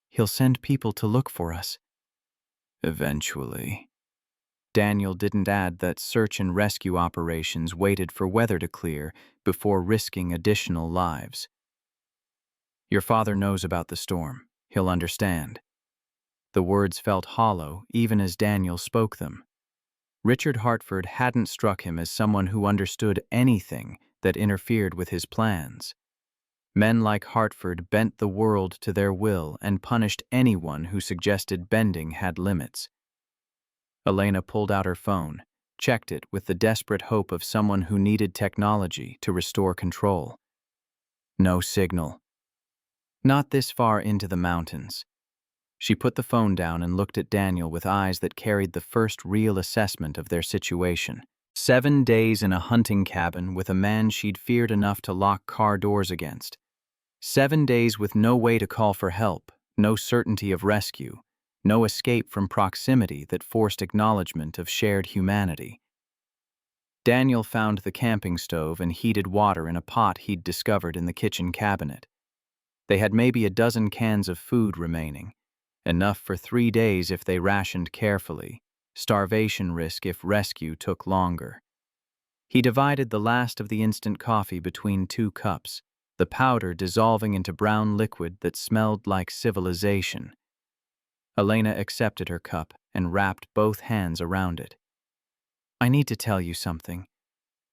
S1: He'll send people to look for us." "Eventually." Daniel didn't add that search and rescue operations waited for weather to clear before risking additional lives. "Your father knows about the storm. He'll understand." The words felt hollow even as Daniel spoke them. Richard Hartford hadn't struck him as someone who understood anything that interfered with his plans. Men like Hartford bent the world to their will and punished anyone who suggested bending had limits. Elena pulled out her phone, checked it with the desperate hope of someone who needed technology to restore control. No signal. Not this far into the mountains. She put the phone down and looked at Daniel with eyes that carried the first real assessment of their situation. 7 days in a hunting cabin with a man she'd feared enough to lock car doors against. 7 days with no way to call for help, no certainty of rescue, no escape from proximity that forced acknowledgement of shared humanity. Daniel found the camping stove and heated water in a pot he'd discovered in the kitchen cabinet. They had maybe a dozen cans of food remaining, enough for 3 days if they rationed carefully, starvation risk if rescue took longer. He divided the last of the instant coffee between 2 cups, the powder dissolving into brown liquid that smelled like civilization. Elena accepted her cup and wrapped both hands around it. "I need to tell you something.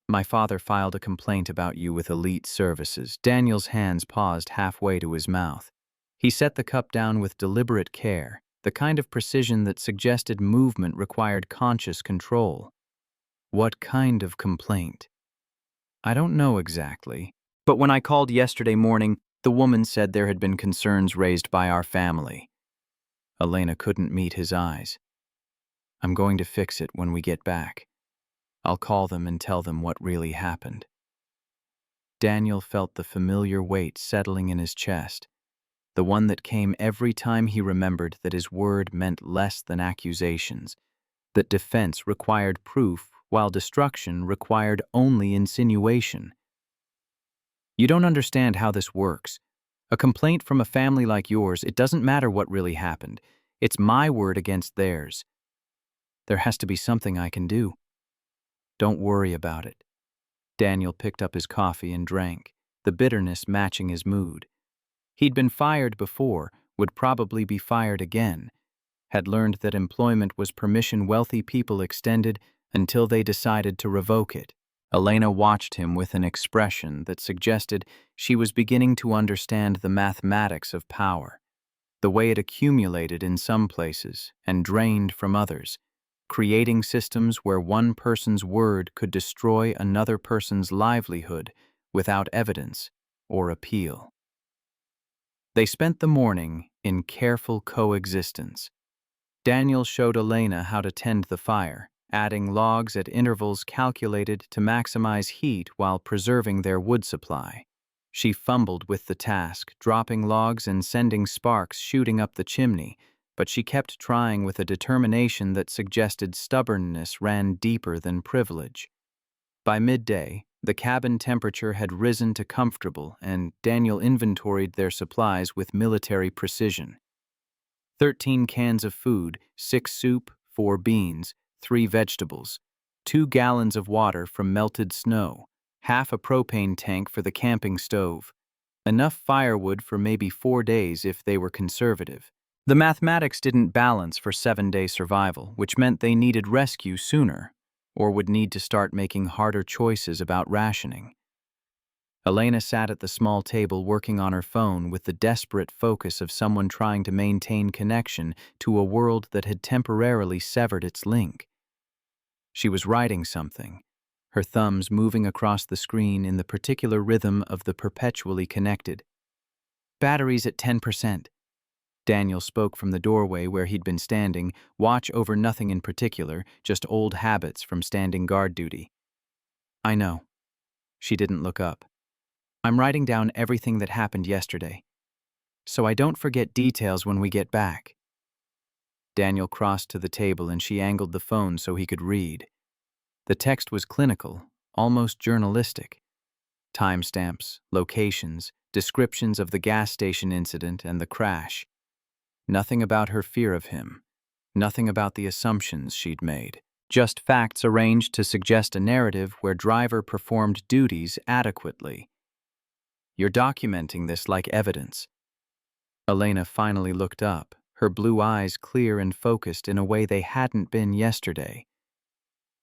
S1: My father filed a complaint about you with Elite Services." Daniel's hands paused halfway to his mouth. He set the cup down with deliberate care, the kind of precision that suggested movement required conscious control. "What kind of complaint?" "I don't know exactly, but when I called yesterday morning, the woman said there had been concerns raised by our family." Elena couldn't meet his eyes. "I'm going to fix it when we get back. I'll call them and tell them what really happened." Daniel felt the familiar weight settling in his chest, the one that came every time he remembered that his word meant less than accusations, that defense required proof while destruction required only insinuation. "You don't understand how this works. A complaint from a family like yours, it doesn't matter what really happened. It's my word against theirs. There has to be something I can do." "Don't worry about it." Daniel picked up his coffee and drank, the bitterness matching his mood. He'd been fired before, would probably be fired again, had learned that employment was permission wealthy people extended until they decided to revoke it. Elena watched him with an expression that suggested she was beginning to understand the mathematics of power, the way it accumulated in some places and drained from others, creating systems where one person's word could destroy another person's livelihood without evidence or appeal. They spent the morning in careful coexistence. Daniel showed Elena how to tend the fire, adding logs at intervals calculated to maximize heat while preserving their wood supply. She fumbled with the task, dropping logs and sending sparks shooting up the chimney, but she kept trying with a determination that suggested stubbornness ran deeper than privilege. By midday, the cabin temperature had risen to comfortable, and Daniel inventoried their supplies with military precision. 13 cans of food, 6 soup, 4 beans, 3 vegetables, 2 gallons of water from melted snow, half a propane tank for the camping stove, enough firewood for maybe 4 days if they were conservative. The mathematics didn't balance for 7-day survival, which meant they needed rescue sooner, or would need to start making harder choices about rationing. Elena sat at the small table working on her phone with the desperate focus of someone trying to maintain connection to a world that had temporarily severed its link. She was writing something, her thumbs moving across the screen in the particular rhythm of the perpetually connected. "Batteries at 10%. Daniel spoke from the doorway where he'd been standing, watch over nothing in particular, just old habits from standing guard duty. "I know." She didn't look up. "I'm writing down everything that happened yesterday, so I don't forget details when we get back." Daniel crossed to the table and she angled the phone so he could read. The text was clinical, almost journalistic. Timestamps, locations, descriptions of the gas station incident and the crash. Nothing about her fear of him. Nothing about the assumptions she'd made. Just facts arranged to suggest a narrative where Driver performed duties adequately. "You're documenting this like evidence." Elena finally looked up, her blue eyes clear and focused in a way they hadn't been yesterday.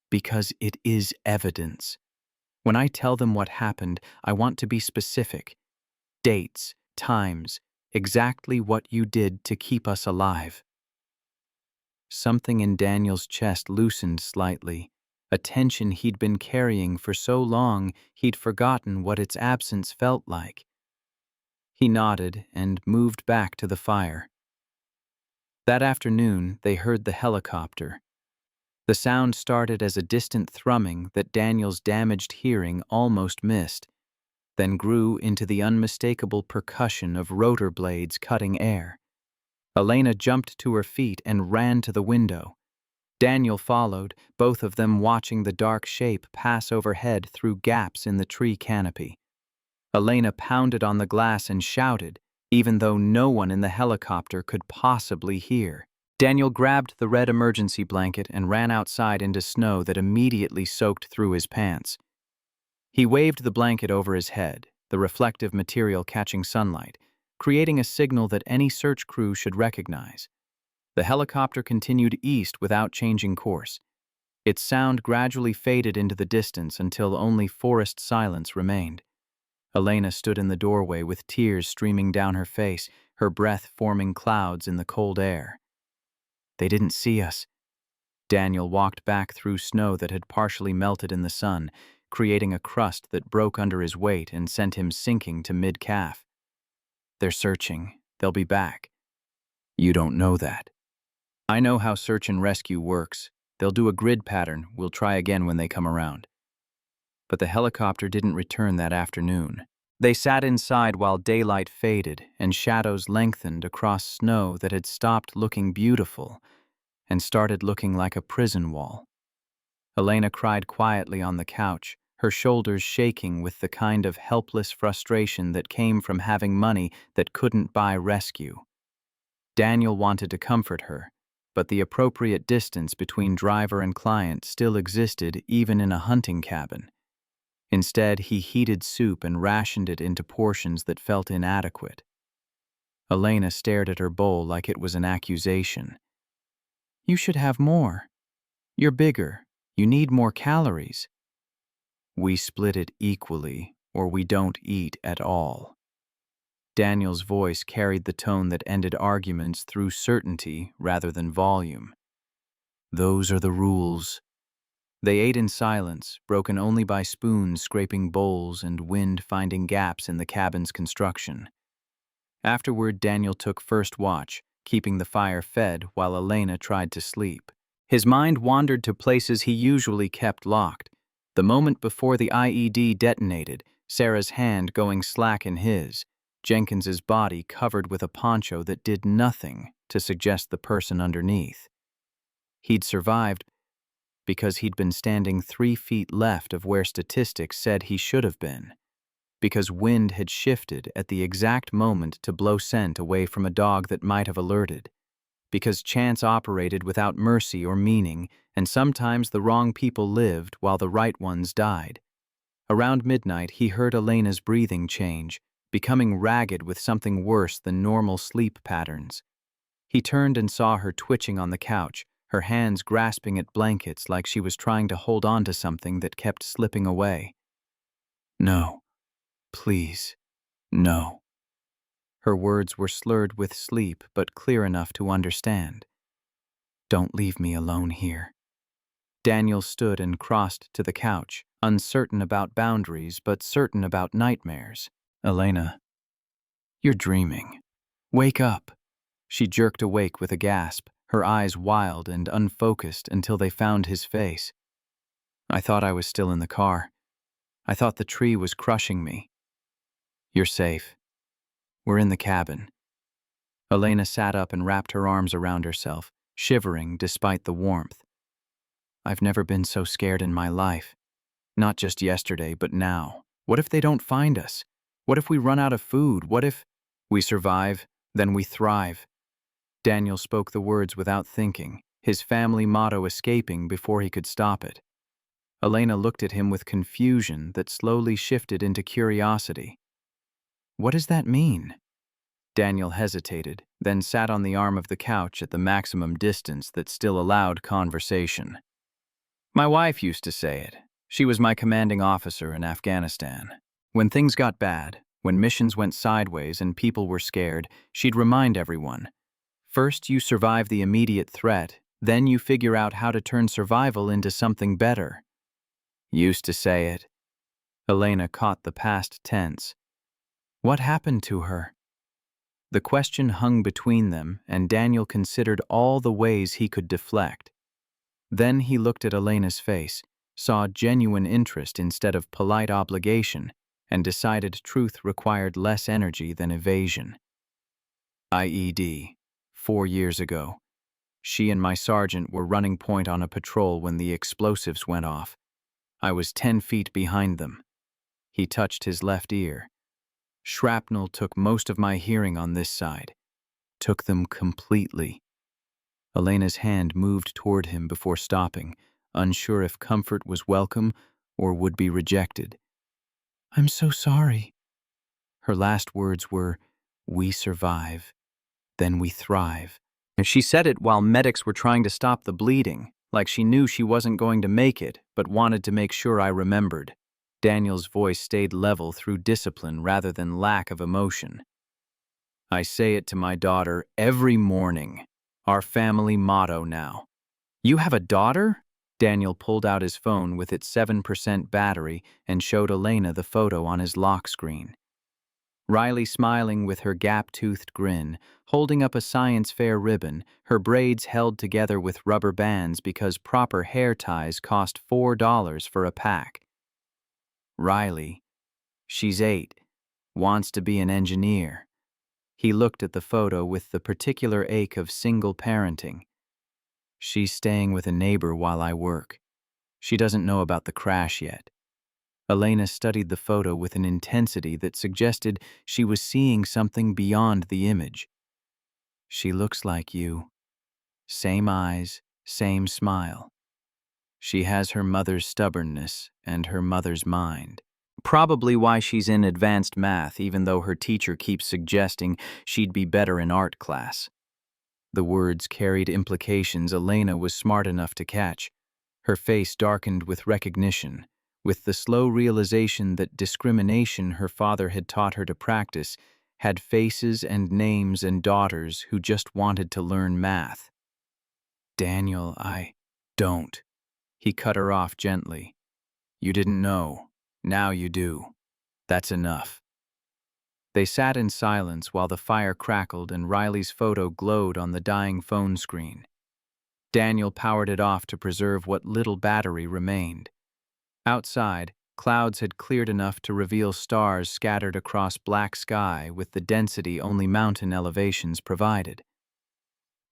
S1: "Because it is evidence. When I tell them what happened, I want to be specific. Dates, times, exactly what you did to keep us alive." Something in Daniel's chest loosened slightly, a tension he'd been carrying for so long he'd forgotten what its absence felt like. He nodded and moved back to the fire. That afternoon, they heard the helicopter. The sound started as a distant thrumming that Daniel's damaged hearing almost missed, then grew into the unmistakable percussion of rotor blades cutting air. Elena jumped to her feet and ran to the window. Daniel followed, both of them watching the dark shape pass overhead through gaps in the tree canopy. Elena pounded on the glass and shouted, even though no one in the helicopter could possibly hear. Daniel grabbed the red emergency blanket and ran outside into snow that immediately soaked through his pants. He waved the blanket over his head, the reflective material catching sunlight, creating a signal that any search crew should recognize. The helicopter continued east without changing course. Its sound gradually faded into the distance until only forest silence remained. Elena stood in the doorway with tears streaming down her face, her breath forming clouds in the cold air. "They didn't see us." Daniel walked back through snow that had partially melted in the sun, creating a crust that broke under his weight and sent him sinking to mid-calf. "They're searching. They'll be back." "You don't know that." "I know how search and rescue works. They'll do a grid pattern. We'll try again when they come around." But the helicopter didn't return that afternoon. They sat inside while daylight faded and shadows lengthened across snow that had stopped looking beautiful and started looking like a prison wall. Elena cried quietly on the couch, her shoulders shaking with the kind of helpless frustration that came from having money that couldn't buy rescue. Daniel wanted to comfort her, but the appropriate distance between driver and client still existed even in a hunting cabin. Instead, he heated soup and rationed it into portions that felt inadequate. Elena stared at her bowl like it was an accusation. "You should have more. You're bigger. You need more calories." "We split it equally, or we don't eat at all." Daniel's voice carried the tone that ended arguments through certainty rather than volume. "Those are the rules." They ate in silence, broken only by spoons scraping bowls and wind finding gaps in the cabin's construction. Afterward, Daniel took first watch, keeping the fire fed while Elena tried to sleep. His mind wandered to places he usually kept locked. The moment before the IED detonated, Sarah's hand going slack in his, Jenkins's body covered with a poncho that did nothing to suggest the person underneath. He'd survived because he'd been standing 3 feet left of where statistics said he should have been, because wind had shifted at the exact moment to blow scent away from a dog that might have alerted, because chance operated without mercy or meaning, and sometimes the wrong people lived while the right ones died. Around midnight, he heard Elena's breathing change, becoming ragged with something worse than normal sleep patterns. He turned and saw her twitching on the couch, her hands grasping at blankets like she was trying to hold on to something that kept slipping away. "No. Please. No." Her words were slurred with sleep but clear enough to understand. "Don't leave me alone here." Daniel stood and crossed to the couch, uncertain about boundaries but certain about nightmares. "Elena, you're dreaming. Wake up." She jerked awake with a gasp, her eyes wild and unfocused until they found his face. "I thought I was still in the car. I thought the tree was crushing me." "You're safe. We're in the cabin." Elena sat up and wrapped her arms around herself, shivering despite the warmth. "I've never been so scared in my life. Not just yesterday, but now. What if they don't find us? What if we run out of food? What if we survive, then we thrive?" Daniel spoke the words without thinking, his family motto escaping before he could stop it. Elena looked at him with confusion that slowly shifted into curiosity. "What does that mean?" Daniel hesitated, then sat on the arm of the couch at the maximum distance that still allowed conversation. "My wife used to say it. She was my commanding officer in Afghanistan. When things got bad, when missions went sideways and people were scared, she'd remind everyone, first you survive the immediate threat, then you figure out how to turn survival into something better." "Used to say it." Elena caught the past tense. "What happened to her?" The question hung between them, and Daniel considered all the ways he could deflect. Then he looked at Elena's face, saw genuine interest instead of polite obligation, and decided truth required less energy than evasion. "IED. 4 years ago. She and my sergeant were running point on a patrol when the explosives went off. I was 10 feet behind them." He touched his left ear. "Shrapnel took most of my hearing on this side. Took them completely." Elena's hand moved toward him before stopping, unsure if comfort was welcome or would be rejected. "I'm so sorry." Her last words were, "We survive, then we thrive." And she said it while medics were trying to stop the bleeding, like she knew she wasn't going to make it, but wanted to make sure I remembered. Daniel's voice stayed level through discipline rather than lack of emotion. "I say it to my daughter every morning. Our family motto now." "You have a daughter?" Daniel pulled out his phone with its 7% battery and showed Elena the photo on his lock screen. Riley smiling with her gap-toothed grin, holding up a science fair ribbon, her braids held together with rubber bands because proper hair ties cost $4 for a pack. "Riley. She's 8. Wants to be an engineer." He looked at the photo with the particular ache of single parenting. "She's staying with a neighbor while I work. She doesn't know about the crash yet." Elena studied the photo with an intensity that suggested she was seeing something beyond the image. "She looks like you. Same eyes, same smile. She has her mother's stubbornness and her mother's mind. Probably why she's in advanced math, even though her teacher keeps suggesting she'd be better in art class." The words carried implications Elena was smart enough to catch. Her face darkened with recognition, with the slow realization that discrimination her father had taught her to practice had faces and names and daughters who just wanted to learn math. "Daniel, I don't." He cut her off gently. "You didn't know. Now you do. That's enough." They sat in silence while the fire crackled and Riley's photo glowed on the dying phone screen. Daniel powered it off to preserve what little battery remained. Outside, Clouds had cleared enough to reveal stars scattered across black sky with the density only mountain elevations provided.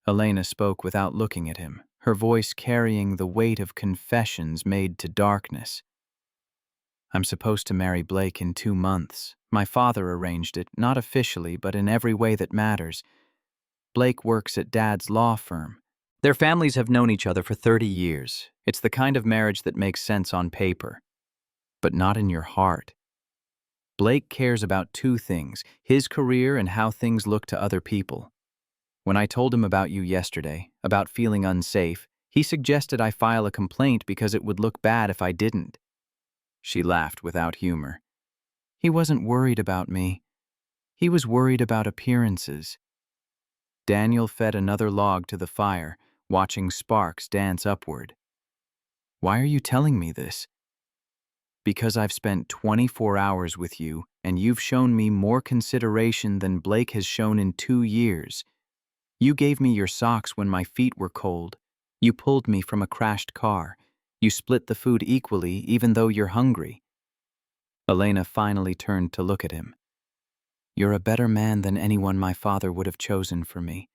S1: Elena spoke without looking at him, her voice carrying the weight of confessions made to darkness. I'm supposed to marry Blake in 2 months. My father arranged it, not officially, but in every way that matters. Blake works at Dad's law firm. Their families have known each other for 30 years. It's the kind of marriage that makes sense on paper, but not in your heart. Blake cares about 2 things, his career and how things look to other people. When I told him about you yesterday, about feeling unsafe, he suggested I file a complaint because it would look bad if I didn't. She laughed without humor. He wasn't worried about me. He was worried about appearances. Daniel fed another log to the fire, watching sparks dance upward. Why are you telling me this? Because I've spent 24 hours with you, and you've shown me more consideration than Blake has shown in 2 years. You gave me your socks when my feet were cold. You pulled me from a crashed car. You split the food equally, even though you're hungry. Elena finally turned to look at him. You're a better man than anyone my father would have chosen for me.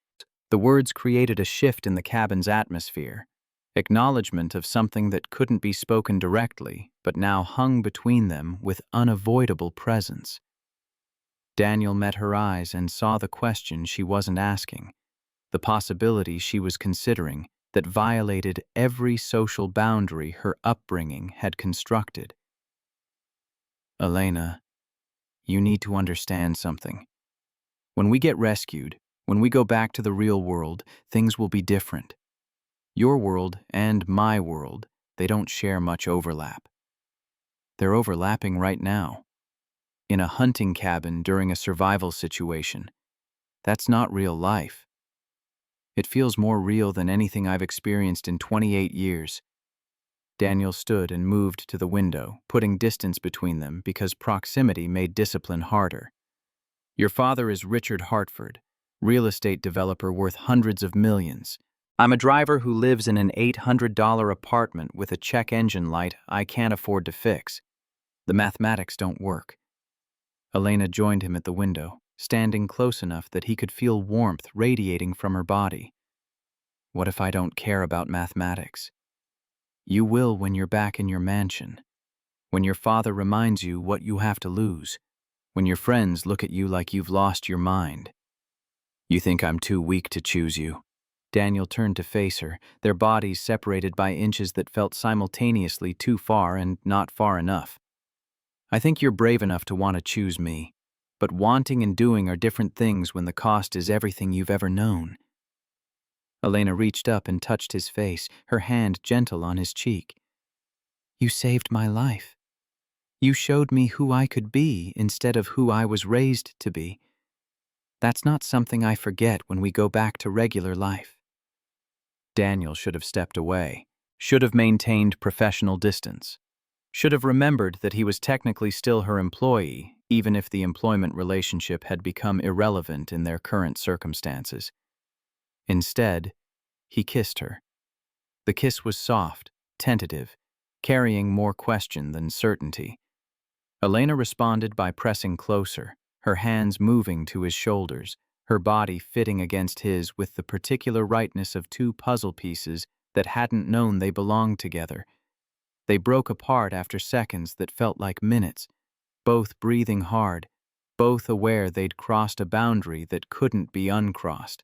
S1: The words created a shift in the cabin's atmosphere, acknowledgement of something that couldn't be spoken directly, but now hung between them with unavoidable presence. Daniel met her eyes and saw the question she wasn't asking, the possibility she was considering that violated every social boundary her upbringing had constructed. Elena, you need to understand something. When we get rescued, when we go back to the real world, things will be different. Your world and my world, they don't share much overlap. They're overlapping right now. In a hunting cabin during a survival situation. That's not real life. It feels more real than anything I've experienced in 28 years. Daniel stood and moved to the window, putting distance between them because proximity made discipline harder. Your father is Richard Hartford, real estate developer worth hundreds of millions. I'm a driver who lives in an $800 apartment with a check engine light I can't afford to fix. The mathematics don't work. Elena joined him at the window, standing close enough that he could feel warmth radiating from her body. What if I don't care about mathematics? You will when you're back in your mansion. When your father reminds you what you have to lose. When your friends look at you like you've lost your mind. You think I'm too weak to choose you? Daniel turned to face her, their bodies separated by inches that felt simultaneously too far and not far enough. I think you're brave enough to want to choose me, but wanting and doing are different things when the cost is everything you've ever known. Elena reached up and touched his face, her hand gentle on his cheek. You saved my life. You showed me who I could be instead of who I was raised to be. That's not something I forget when we go back to regular life. Daniel should have stepped away, should have maintained professional distance, should have remembered that he was technically still her employee, even if the employment relationship had become irrelevant in their current circumstances. Instead, he kissed her. The kiss was soft, tentative, carrying more question than certainty. Elena responded by pressing closer, her hands moving to his shoulders, her body fitting against his with the particular rightness of 2 puzzle pieces that hadn't known they belonged together. They broke apart after seconds that felt like minutes, both breathing hard, both aware they'd crossed a boundary that couldn't be uncrossed.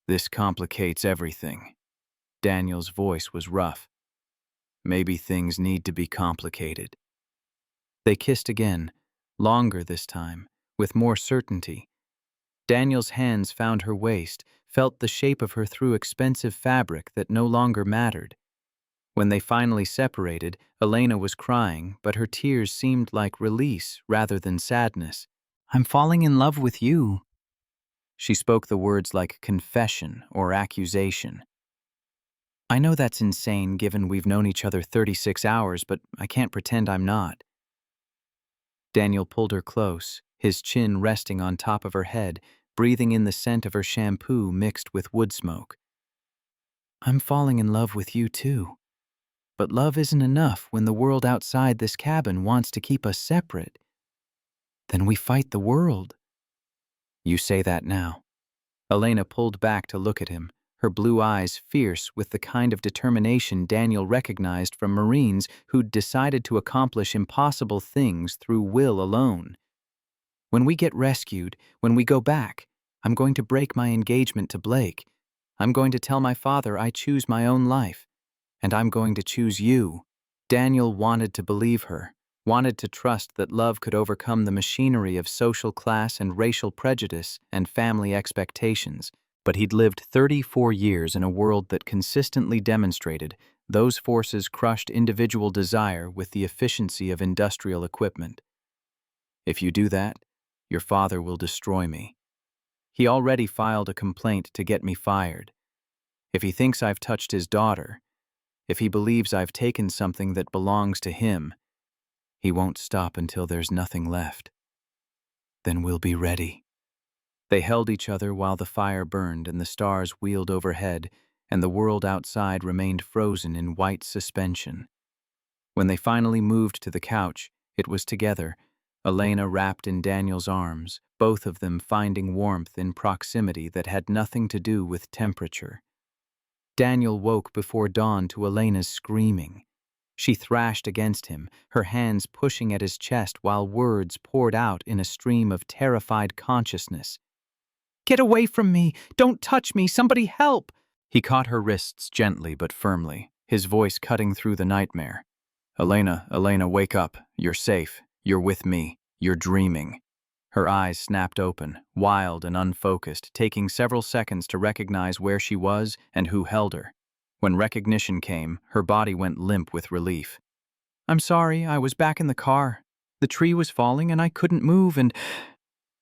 S1: This complicates everything. Daniel's voice was rough. Maybe things need to be complicated. They kissed again, longer this time, with more certainty. Daniel's hands found her waist, felt the shape of her through expensive fabric that no longer mattered. When they finally separated, Elena was crying, but her tears seemed like release rather than sadness. I'm falling in love with you. She spoke the words like confession or accusation. I know that's insane given we've known each other 36 hours, but I can't pretend I'm not. Daniel pulled her close, his chin resting on top of her head, breathing in the scent of her shampoo mixed with wood smoke. I'm falling in love with you too. But love isn't enough when the world outside this cabin wants to keep us separate. Then we fight the world. You say that now. Elena pulled back to look at him, her blue eyes fierce with the kind of determination Daniel recognized from Marines who'd decided to accomplish impossible things through will alone. When we get rescued, when we go back, I'm going to break my engagement to Blake. I'm going to tell my father I choose my own life. And I'm going to choose you. Daniel wanted to believe her, wanted to trust that love could overcome the machinery of social class and racial prejudice and family expectations. But he'd lived 34 years in a world that consistently demonstrated those forces crushed individual desire with the efficiency of industrial equipment. If you do that, your father will destroy me. He already filed a complaint to get me fired. If he thinks I've touched his daughter, if he believes I've taken something that belongs to him, he won't stop until there's nothing left. Then we'll be ready. They held each other while the fire burned and the stars wheeled overhead, and the world outside remained frozen in white suspension. When they finally moved to the couch, it was together, Elena wrapped in Daniel's arms, both of them finding warmth in proximity that had nothing to do with temperature. Daniel woke before dawn to Elena's screaming. She thrashed against him, her hands pushing at his chest while words poured out in a stream of terrified consciousness. "Get away from me! Don't touch me! Somebody help!" He caught her wrists gently but firmly, his voice cutting through the nightmare. Elena, wake up. You're safe. You're with me. You're dreaming." Her eyes snapped open, wild and unfocused, taking several seconds to recognize where she was and who held her. When recognition came, her body went limp with relief. "I'm sorry, I was back in the car. The tree was falling and I couldn't move and—"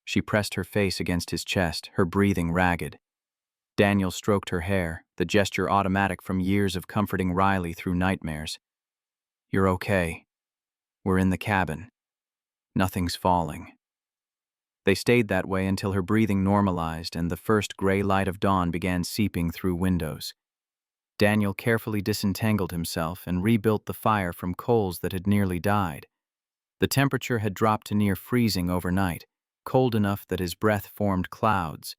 S1: She pressed her face against his chest, her breathing ragged. Daniel stroked her hair, the gesture automatic from years of comforting Riley through nightmares. "You're okay. We're in the cabin. Nothing's falling." They stayed that way until her breathing normalized and the first gray light of dawn began seeping through windows. Daniel carefully disentangled himself and rebuilt the fire from coals that had nearly died. The temperature had dropped to near freezing overnight, cold enough that his breath formed clouds,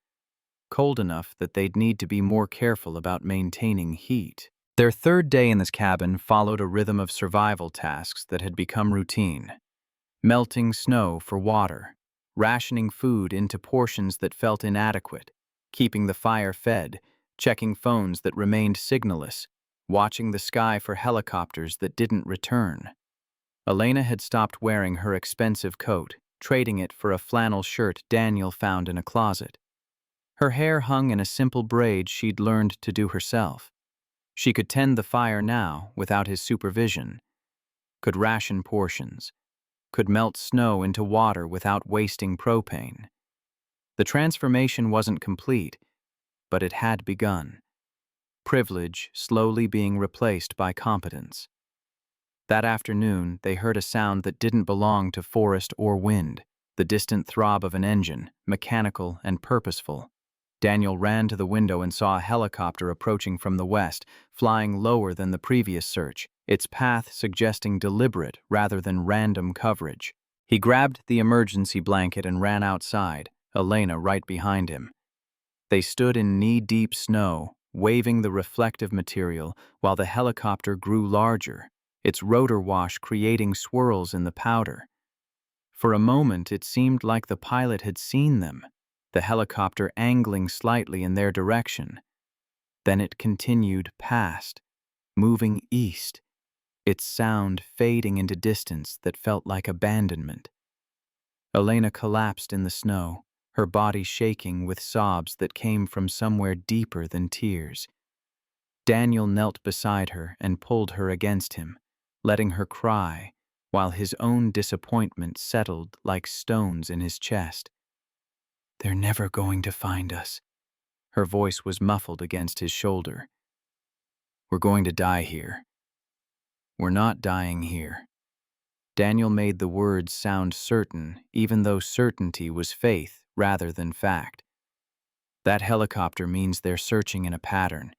S1: cold enough that they'd need to be more careful about maintaining heat. Their third day in this cabin followed a rhythm of survival tasks that had become routine. Melting snow for water, rationing food into portions that felt inadequate, keeping the fire fed, checking phones that remained signalless, watching the sky for helicopters that didn't return. Elena had stopped wearing her expensive coat, trading it for a flannel shirt Daniel found in a closet. Her hair hung in a simple braid she'd learned to do herself. She could tend the fire now without his supervision, could ration portions, could melt snow into water without wasting propane. The transformation wasn't complete, but it had begun. Privilege slowly being replaced by competence. That afternoon, they heard a sound that didn't belong to forest or wind, the distant throb of an engine, mechanical and purposeful. Daniel ran to the window and saw a helicopter approaching from the west, flying lower than the previous search, its path suggesting deliberate rather than random coverage. He grabbed the emergency blanket and ran outside, Elena right behind him. They stood in knee-deep snow, waving the reflective material while the helicopter grew larger, its rotor wash creating swirls in the powder. For a moment, it seemed like the pilot had seen them, the helicopter angling slightly in their direction. Then it continued past, moving east, its sound fading into distance that felt like abandonment. Elena collapsed in the snow, her body shaking with sobs that came from somewhere deeper than tears. Daniel knelt beside her and pulled her against him, letting her cry, while his own disappointment settled like stones in his chest. "They're never going to find us." Her voice was muffled against his shoulder. "We're going to die here." "We're not dying here." Daniel made the words sound certain, even though certainty was faith rather than fact. "That helicopter means they're searching in a pattern.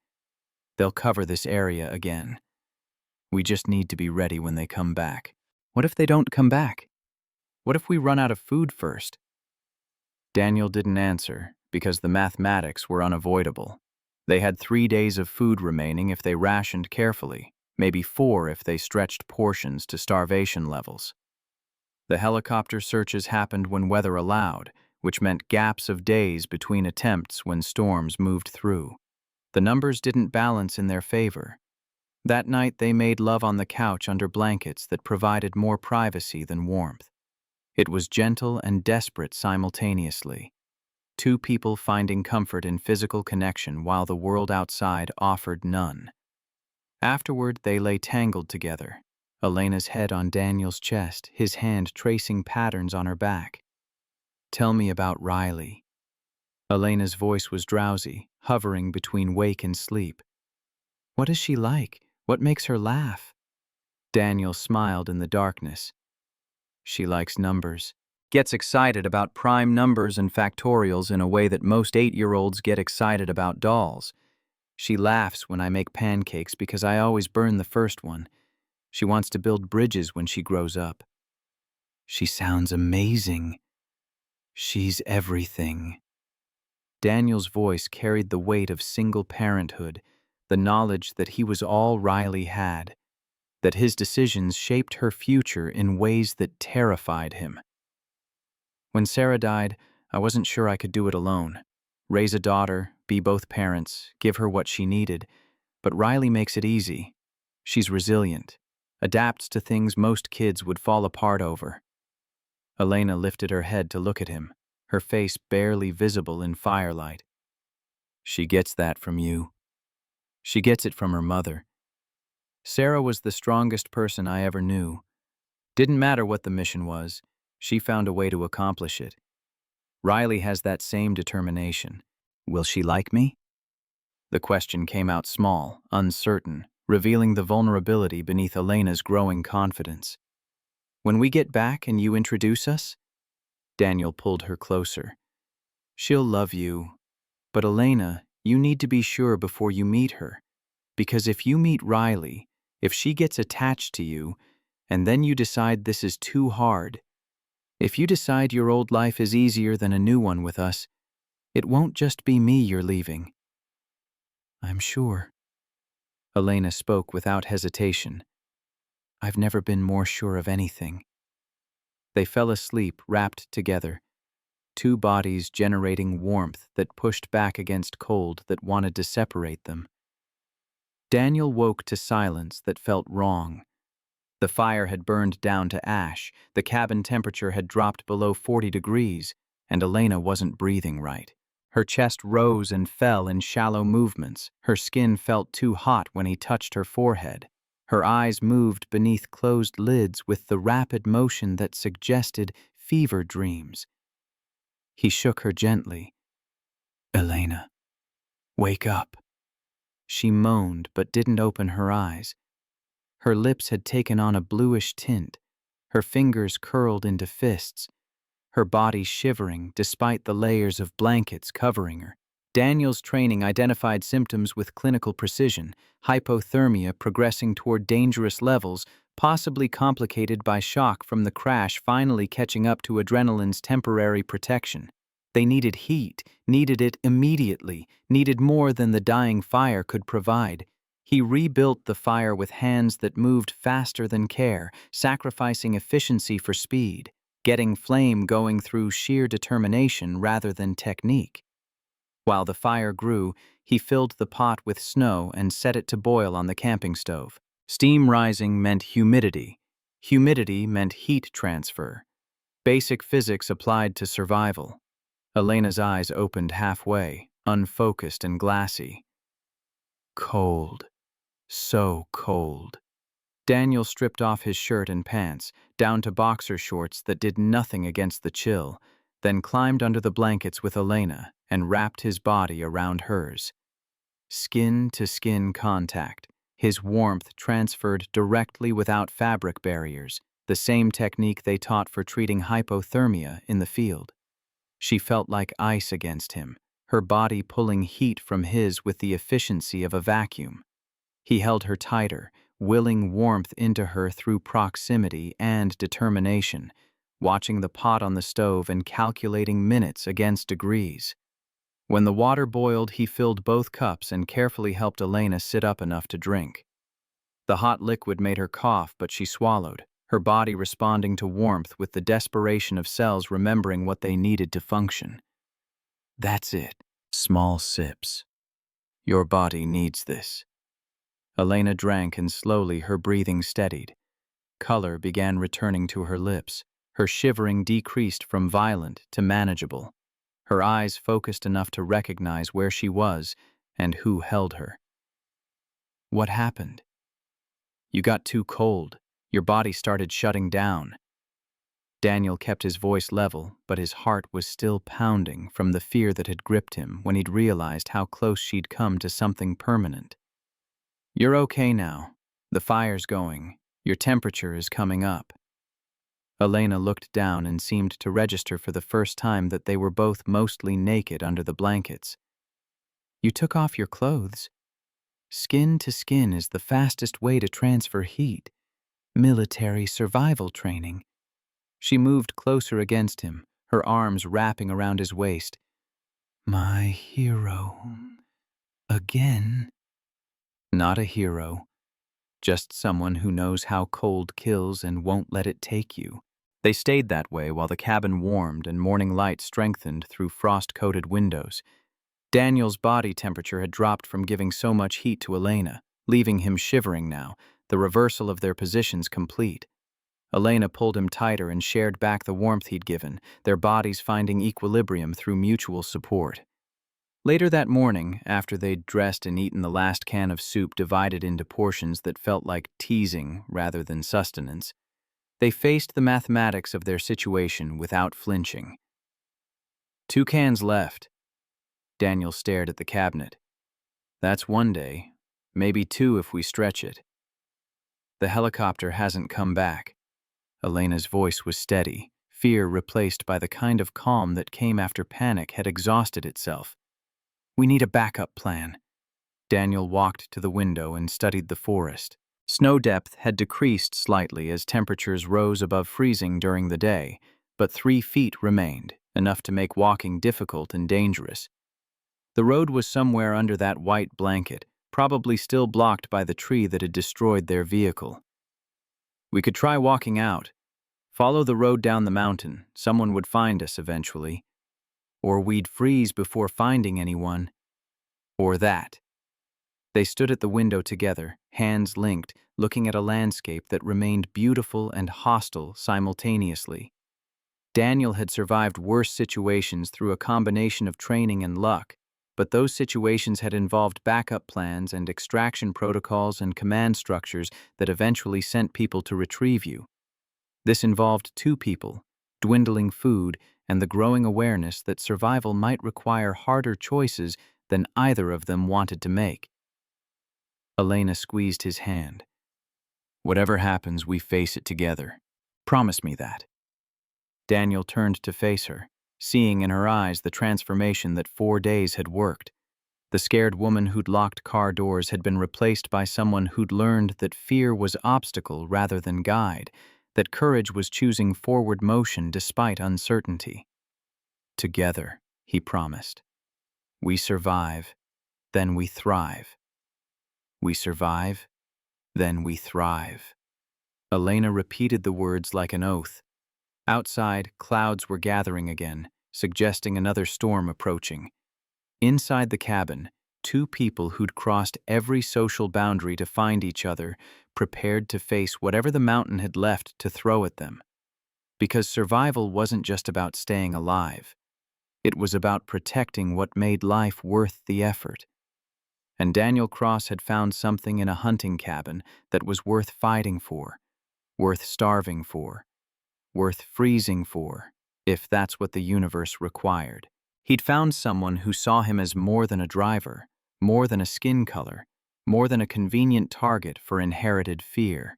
S1: They'll cover this area again. We just need to be ready when they come back. What if they don't come back? What if we run out of food first? Daniel didn't answer because the mathematics were unavoidable. They had 3 days of food remaining if they rationed carefully, maybe 4 if they stretched portions to starvation levels. The helicopter searches happened when weather allowed, which meant gaps of days between attempts when storms moved through. The numbers didn't balance in their favor. That night they made love on the couch under blankets that provided more privacy than warmth. It was gentle and desperate simultaneously. 2 people finding comfort in physical connection while the world outside offered none. Afterward, they lay tangled together, Elena's head on Daniel's chest, his hand tracing patterns on her back. "Tell me about Riley." Elena's voice was drowsy, hovering between wake and sleep. "What is she like? What makes her laugh?" Daniel smiled in the darkness. "She likes numbers. Gets excited about prime numbers and factorials in a way that most 8-year-olds get excited about dolls. She laughs when I make pancakes because I always burn the first one. She wants to build bridges when she grows up." "She sounds amazing." "She's everything." Daniel's voice carried the weight of single parenthood, the knowledge that he was all Riley had, that his decisions shaped her future in ways that terrified him. "When Sarah died, I wasn't sure I could do it alone. Raise a daughter, be both parents, give her what she needed. But Riley makes it easy. She's resilient, adapts to things most kids would fall apart over." Elena lifted her head to look at him, her face barely visible in firelight. "She gets that from you. She gets it from her mother. Sarah was the strongest person I ever knew. Didn't matter what the mission was, she found a way to accomplish it. Riley has that same determination. Will she like me?" The question came out small, uncertain, revealing the vulnerability beneath Elena's growing confidence. "When we get back and you introduce us?" Daniel pulled her closer. "She'll love you. But Elena, you need to be sure before you meet her. Because if you meet Riley, if she gets attached to you, and then you decide this is too hard, if you decide your old life is easier than a new one with us, it won't just be me you're leaving." "I'm sure." Elena spoke without hesitation. "I've never been more sure of anything." They fell asleep, wrapped together, 2 bodies generating warmth that pushed back against cold that wanted to separate them. Daniel woke to silence that felt wrong. The fire had burned down to ash, the cabin temperature had dropped below 40 degrees, and Elena wasn't breathing right. Her chest rose and fell in shallow movements. Her skin felt too hot when he touched her forehead. Her eyes moved beneath closed lids with the rapid motion that suggested fever dreams. He shook her gently. "Elena, wake up." She moaned but didn't open her eyes. Her lips had taken on a bluish tint, her fingers curled into fists, her body shivering despite the layers of blankets covering her. Daniel's training identified symptoms with clinical precision, hypothermia progressing toward dangerous levels, possibly complicated by shock from the crash finally catching up to adrenaline's temporary protection. They needed heat, needed it immediately, needed more than the dying fire could provide. He rebuilt the fire with hands that moved faster than care, sacrificing efficiency for speed, getting flame going through sheer determination rather than technique. While the fire grew, he filled the pot with snow and set it to boil on the camping stove. Steam rising meant humidity. Humidity meant heat transfer. Basic physics applied to survival. Elena's eyes opened halfway, unfocused and glassy. Cold. So cold. Daniel stripped off his shirt and pants, down to boxer shorts that did nothing against the chill, then climbed under the blankets with Elena and wrapped his body around hers. Skin-to-skin contact, his warmth transferred directly without fabric barriers, the same technique they taught for treating hypothermia in the field. She felt like ice against him, her body pulling heat from his with the efficiency of a vacuum. He held her tighter, willing warmth into her through proximity and determination, watching the pot on the stove and calculating minutes against degrees. When the water boiled, he filled both cups and carefully helped Elena sit up enough to drink. The hot liquid made her cough, but she swallowed, her body responding to warmth with the desperation of cells remembering what they needed to function. That's it. Small sips. Your body needs this. Elena drank and slowly her breathing steadied. Color began returning to her lips. Her shivering decreased from violent to manageable. Her eyes focused enough to recognize where she was and who held her. What happened? You got too cold. Your body started shutting down. Daniel kept his voice level, but his heart was still pounding from the fear that had gripped him when he'd realized how close she'd come to something permanent. You're okay now. The fire's going. Your temperature is coming up. Elena looked down and seemed to register for the first time that they were both mostly naked under the blankets. You took off your clothes. Skin to skin is the fastest way to transfer heat. Military survival training. She moved closer against him, her arms wrapping around his waist. My hero. Again. Not a hero. Just someone who knows how cold kills and won't let it take you. They stayed that way while the cabin warmed and morning light strengthened through frost-coated windows. Daniel's body temperature had dropped from giving so much heat to Elena, leaving him shivering now, the reversal of their positions complete. Elena pulled him tighter and shared back the warmth he'd given, their bodies finding equilibrium through mutual support. Later that morning, after they'd dressed and eaten the last can of soup divided into portions that felt like teasing rather than sustenance, they faced the mathematics of their situation without flinching. 2 cans left. Daniel stared at the cabinet. That's 1 day, maybe 2 if we stretch it. The helicopter hasn't come back. Elena's voice was steady, fear replaced by the kind of calm that came after panic had exhausted itself. We need a backup plan. Daniel walked to the window and studied the forest. Snow depth had decreased slightly as temperatures rose above freezing during the day, but 3 feet remained, enough to make walking difficult and dangerous. The road was somewhere under that white blanket, probably still blocked by the tree that had destroyed their vehicle. We could try walking out. Follow the road down the mountain. Someone would find us eventually. Or we'd freeze before finding anyone. Or that. They stood at the window together, hands linked, looking at a landscape that remained beautiful and hostile simultaneously. Daniel had survived worse situations through a combination of training and luck, but those situations had involved backup plans and extraction protocols and command structures that eventually sent people to retrieve you. This involved 2 people, dwindling food, and the growing awareness that survival might require harder choices than either of them wanted to make. Elena squeezed his hand. Whatever happens, we face it together. Promise me that. Daniel turned to face her, seeing in her eyes the transformation that 4 days had worked. The scared woman who'd locked car doors had been replaced by someone who'd learned that fear was obstacle rather than guide, that courage was choosing forward motion despite uncertainty. Together, he promised. We survive, then we thrive. We survive, then we thrive. Elena repeated the words like an oath. Outside, clouds were gathering again, suggesting another storm approaching. Inside the cabin, 2 people who'd crossed every social boundary to find each other, prepared to face whatever the mountain had left to throw at them. Because survival wasn't just about staying alive. It was about protecting what made life worth the effort. And Daniel Cross had found something in a hunting cabin that was worth fighting for, worth starving for, worth freezing for, if that's what the universe required. He'd found someone who saw him as more than a driver, more than a skin color, more than a convenient target for inherited fear.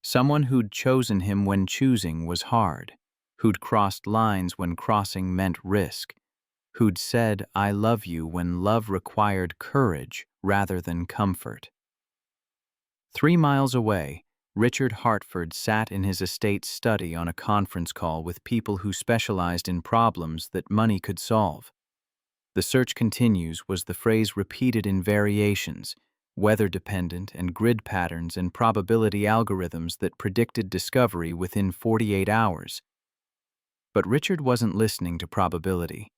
S1: Someone who'd chosen him when choosing was hard, who'd crossed lines when crossing meant risk, who'd said, I love you when love required courage rather than comfort. 3 miles away, Richard Hartford sat in his estate's study on a conference call with people who specialized in problems that money could solve. "The search continues" was the phrase repeated in variations, weather-dependent and grid patterns and probability algorithms that predicted discovery within 48 hours. But Richard wasn't listening to probability.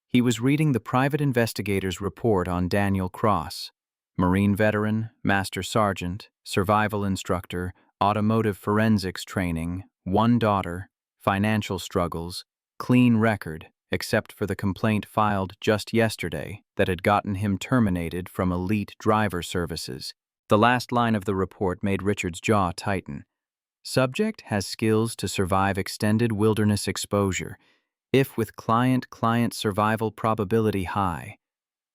S1: He was reading the private investigator's report on Daniel Cross, Marine veteran, Master Sergeant, survival instructor, automotive forensics training, 1 daughter, financial struggles, clean record, except for the complaint filed just yesterday that had gotten him terminated from elite driver services. The last line of the report made Richard's jaw tighten. Subject has skills to survive extended wilderness exposure, if with client survival probability high,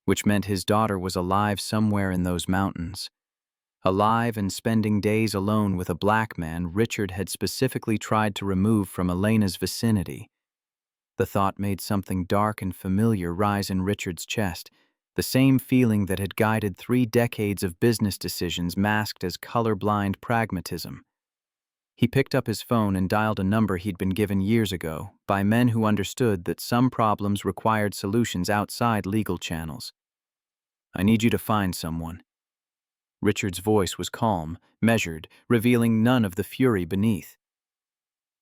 S1: which meant his daughter was alive somewhere in those mountains. Alive and spending days alone with a black man Richard had specifically tried to remove from Elena's vicinity. The thought made something dark and familiar rise in Richard's chest, the same feeling that had guided 3 decades of business decisions masked as colorblind pragmatism. He picked up his phone and dialed a number he'd been given years ago by men who understood that some problems required solutions outside legal channels. "I need you to find someone." Richard's voice was calm, measured, revealing none of the fury beneath.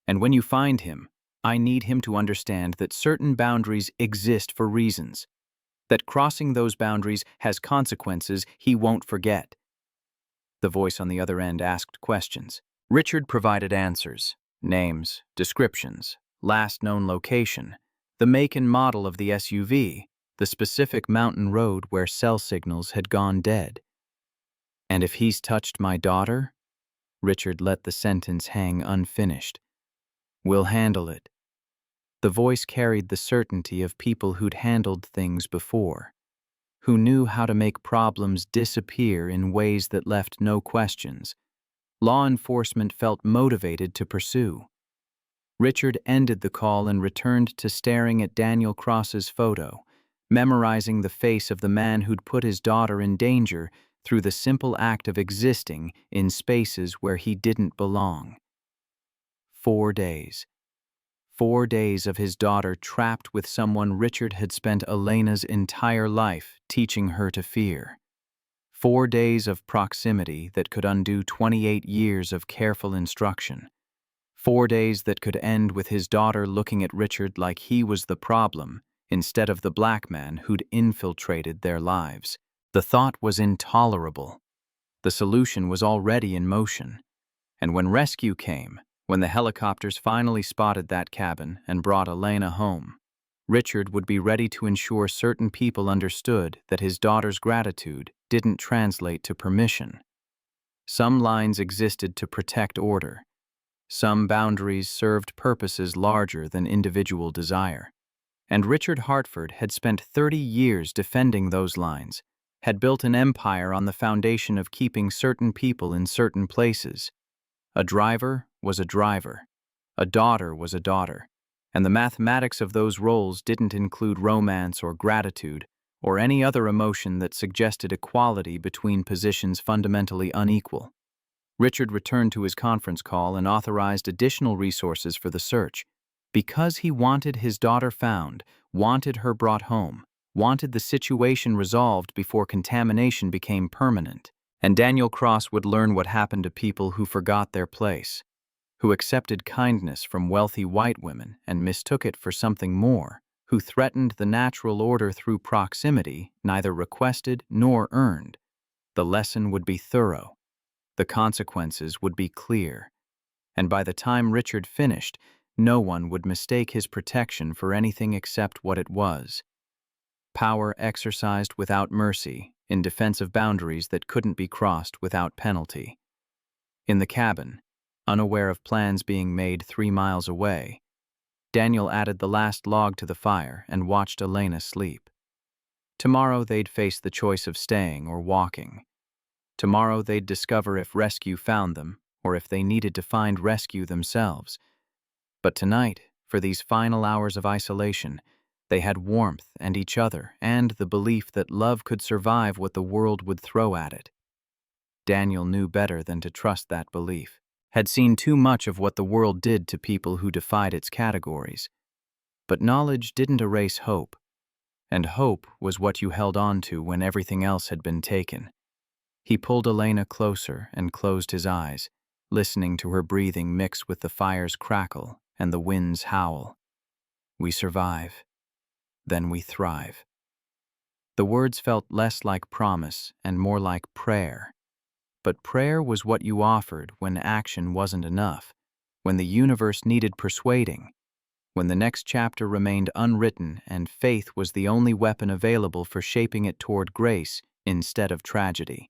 S1: "And when you find him, I need him to understand that certain boundaries exist for reasons, that crossing those boundaries has consequences he won't forget." The voice on the other end asked questions. Richard provided answers: names, descriptions, last known location, the make and model of the SUV, the specific mountain road where cell signals had gone dead. "And if he's touched my daughter?" Richard let the sentence hang unfinished. "We'll handle it." The voice carried the certainty of people who'd handled things before, who knew how to make problems disappear in ways that left no questions. Law enforcement felt motivated to pursue. Richard ended the call and returned to staring at Daniel Cross's photo, memorizing the face of the man who'd put his daughter in danger through the simple act of existing in spaces where he didn't belong. 4 days. 4 days of his daughter trapped with someone Richard had spent Elena's entire life teaching her to fear. 4 days of proximity that could undo 28 years of careful instruction. 4 days that could end with his daughter looking at Richard like he was the problem instead of the black man who'd infiltrated their lives. The thought was intolerable. The solution was already in motion. And when rescue came, when the helicopters finally spotted that cabin and brought Elena home, Richard would be ready to ensure certain people understood that his daughter's gratitude didn't translate to permission. Some lines existed to protect order. Some boundaries served purposes larger than individual desire. And Richard Hartford had spent 30 years defending those lines, had built an empire on the foundation of keeping certain people in certain places. A driver was a driver. A daughter was a daughter. And the mathematics of those roles didn't include romance or gratitude or any other emotion that suggested equality between positions fundamentally unequal. Richard returned to his conference call and authorized additional resources for the search, because he wanted his daughter found, wanted her brought home, wanted the situation resolved before contamination became permanent. And Daniel Cross would learn what happened to people who forgot their place, who accepted kindness from wealthy white women and mistook it for something more, who threatened the natural order through proximity, neither requested nor earned. The lesson would be thorough. The consequences would be clear. And by the time Richard finished, no one would mistake his protection for anything except what it was: power exercised without mercy in defense of boundaries that couldn't be crossed without penalty. In the cabin, unaware of plans being made 3 miles away, Daniel added the last log to the fire and watched Elena sleep. Tomorrow they'd face the choice of staying or walking. Tomorrow they'd discover if rescue found them or if they needed to find rescue themselves. But tonight, for these final hours of isolation, they had warmth and each other and the belief that love could survive what the world would throw at it. Daniel knew better than to trust that belief, had seen too much of what the world did to people who defied its categories. But knowledge didn't erase hope, and hope was what you held on to when everything else had been taken. He pulled Elena closer and closed his eyes, listening to her breathing mix with the fire's crackle and the wind's howl. We survive, then we thrive. The words felt less like promise and more like prayer. But prayer was what you offered when action wasn't enough, when the universe needed persuading, when the next chapter remained unwritten and faith was the only weapon available for shaping it toward grace instead of tragedy.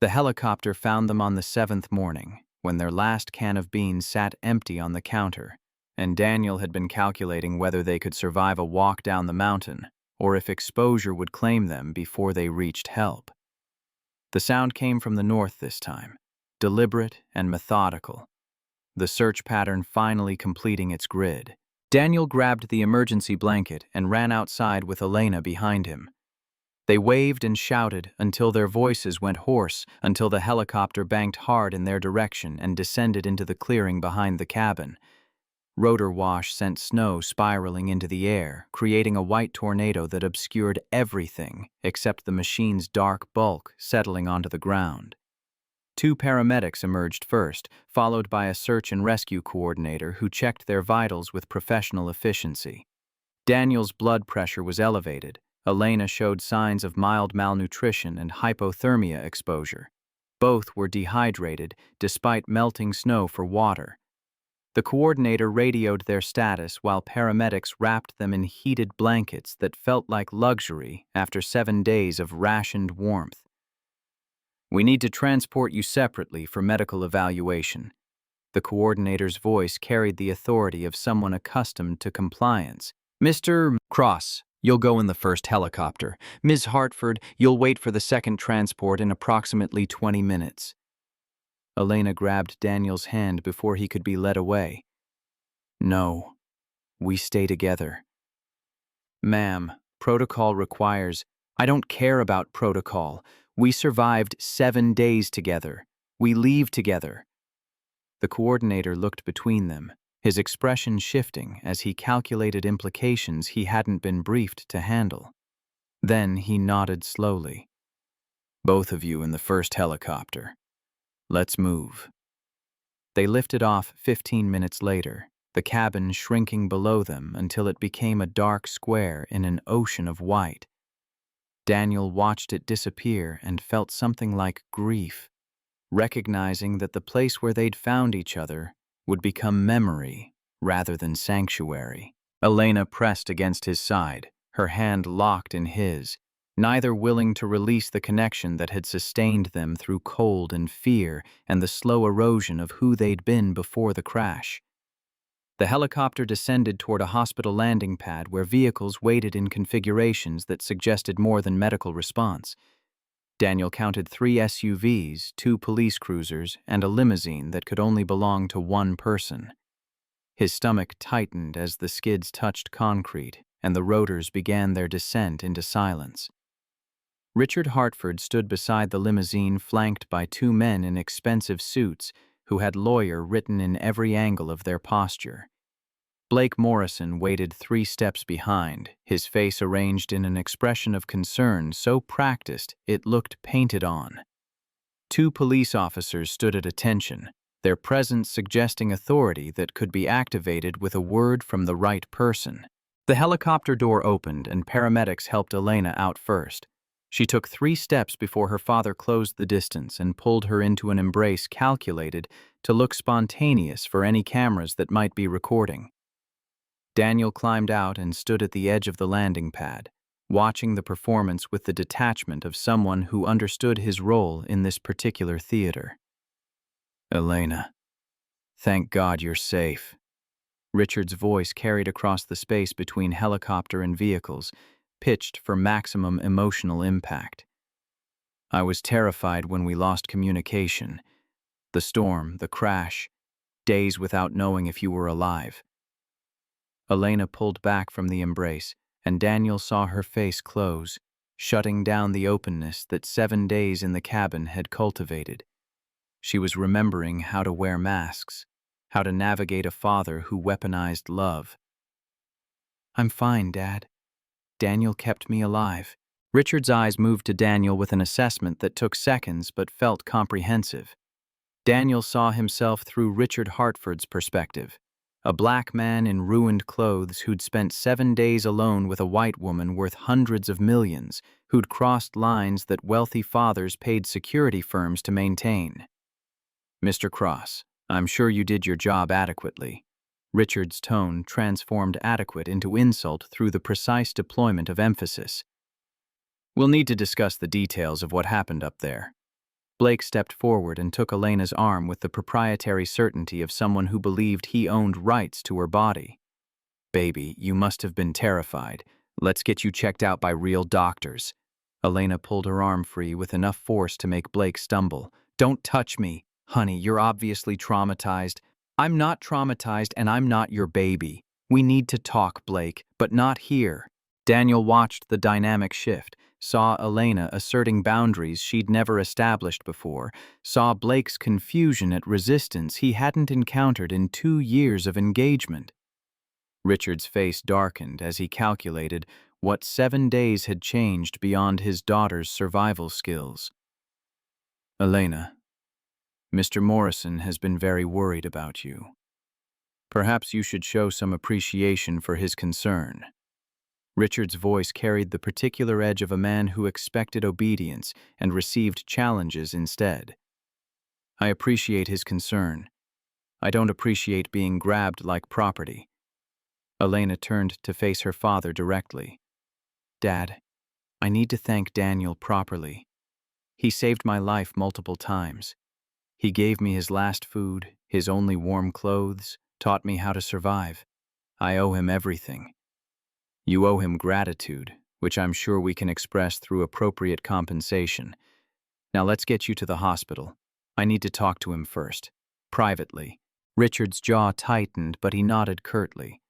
S1: The helicopter found them on the 7th morning, when their last can of beans sat empty on the counter, and Daniel had been calculating whether they could survive a walk down the mountain, or if exposure would claim them before they reached help. The sound came from the north this time, deliberate and methodical, the search pattern finally completing its grid. Daniel grabbed the emergency blanket and ran outside with Elena behind him. They waved and shouted until their voices went hoarse, until the helicopter banked hard in their direction and descended into the clearing behind the cabin. Rotor wash sent snow spiraling into the air, creating a white tornado that obscured everything except the machine's dark bulk settling onto the ground. 2 paramedics emerged first, followed by a search and rescue coordinator who checked their vitals with professional efficiency. Daniel's blood pressure was elevated. Elena showed signs of mild malnutrition and hypothermia exposure. Both were dehydrated, despite melting snow for water. The coordinator radioed their status while paramedics wrapped them in heated blankets that felt like luxury after 7 days of rationed warmth. "We need to transport you separately for medical evaluation." The coordinator's voice carried the authority of someone accustomed to compliance. "Mr. Cross, you'll go in the first helicopter. Ms. Hartford, you'll wait for the second transport in approximately 20 minutes. Elena grabbed Daniel's hand before he could be led away. "No, we stay together." "Ma'am, protocol requires—" "I don't care about protocol. We survived 7 days together. We leave together." The coordinator looked between them, his expression shifting as he calculated implications he hadn't been briefed to handle. Then he nodded slowly. "Both of you in the first helicopter. Let's move." They lifted off 15 minutes later, the cabin shrinking below them until it became a dark square in an ocean of white. Daniel watched it disappear and felt something like grief, recognizing that the place where they'd found each other would become memory rather than sanctuary. Elena pressed against his side, her hand locked in his, neither willing to release the connection that had sustained them through cold and fear and the slow erosion of who they'd been before the crash. The helicopter descended toward a hospital landing pad where vehicles waited in configurations that suggested more than medical response. Daniel counted 3 SUVs, 2 police cruisers, and a limousine that could only belong to one person. His stomach tightened as the skids touched concrete and the rotors began their descent into silence. Richard Hartford stood beside the limousine, flanked by 2 men in expensive suits who had lawyer written in every angle of their posture. Blake Morrison waited 3 steps behind, his face arranged in an expression of concern so practiced it looked painted on. 2 police officers stood at attention, their presence suggesting authority that could be activated with a word from the right person. The helicopter door opened and paramedics helped Elena out first. She took 3 steps before her father closed the distance and pulled her into an embrace calculated to look spontaneous for any cameras that might be recording. Daniel climbed out and stood at the edge of the landing pad, watching the performance with the detachment of someone who understood his role in this particular theater. "Elena, thank God you're safe." Richard's voice carried across the space between helicopter and vehicles, pitched for maximum emotional impact. "I was terrified when we lost communication. The storm, the crash, days without knowing if you were alive." Elena pulled back from the embrace, and Daniel saw her face close, shutting down the openness that 7 days in the cabin had cultivated. She was remembering how to wear masks, how to navigate a father who weaponized love. "I'm fine, Dad. Daniel kept me alive." Richard's eyes moved to Daniel with an assessment that took seconds but felt comprehensive. Daniel saw himself through Richard Hartford's perspective, a black man in ruined clothes who'd spent 7 days alone with a white woman worth hundreds of millions, who'd crossed lines that wealthy fathers paid security firms to maintain. "Mr. Cross, I'm sure you did your job adequately." Richard's tone transformed adequate into insult through the precise deployment of emphasis. "We'll need to discuss the details of what happened up there." Blake stepped forward and took Elena's arm with the proprietary certainty of someone who believed he owned rights to her body. "Baby, you must have been terrified. Let's get you checked out by real doctors." Elena pulled her arm free with enough force to make Blake stumble. "Don't touch me. Honey, you're obviously traumatized." "I'm not traumatized and I'm not your baby. We need to talk, Blake, but not here." Daniel watched the dynamic shift, saw Elena asserting boundaries she'd never established before, saw Blake's confusion at resistance he hadn't encountered in 2 years of engagement. Richard's face darkened as he calculated what 7 days had changed beyond his daughter's survival skills. "Elena, Mr. Morrison has been very worried about you. Perhaps you should show some appreciation for his concern." Richard's voice carried the particular edge of a man who expected obedience and received challenges instead. "I appreciate his concern. I don't appreciate being grabbed like property." Elena turned to face her father directly. "Dad, I need to thank Daniel properly. He saved my life multiple times. He gave me his last food, his only warm clothes, taught me how to survive. I owe him everything." "You owe him gratitude, which I'm sure we can express through appropriate compensation. Now let's get you to the hospital. I need to talk to him first, privately." Richard's jaw tightened, but he nodded curtly.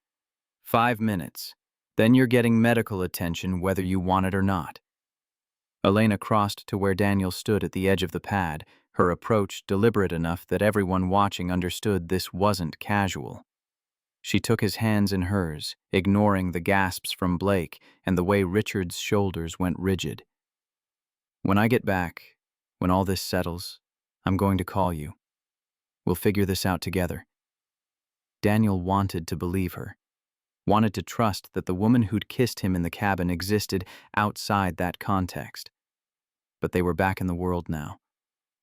S1: 5 minutes. Then you're getting medical attention whether you want it or not." Elena crossed to where Daniel stood at the edge of the pad, her approach deliberate enough that everyone watching understood this wasn't casual. She took his hands in hers, ignoring the gasps from Blake and the way Richard's shoulders went rigid. "When I get back, when all this settles, I'm going to call you. We'll figure this out together." Daniel wanted to believe her, wanted to trust that the woman who'd kissed him in the cabin existed outside that context. But they were back in the world now.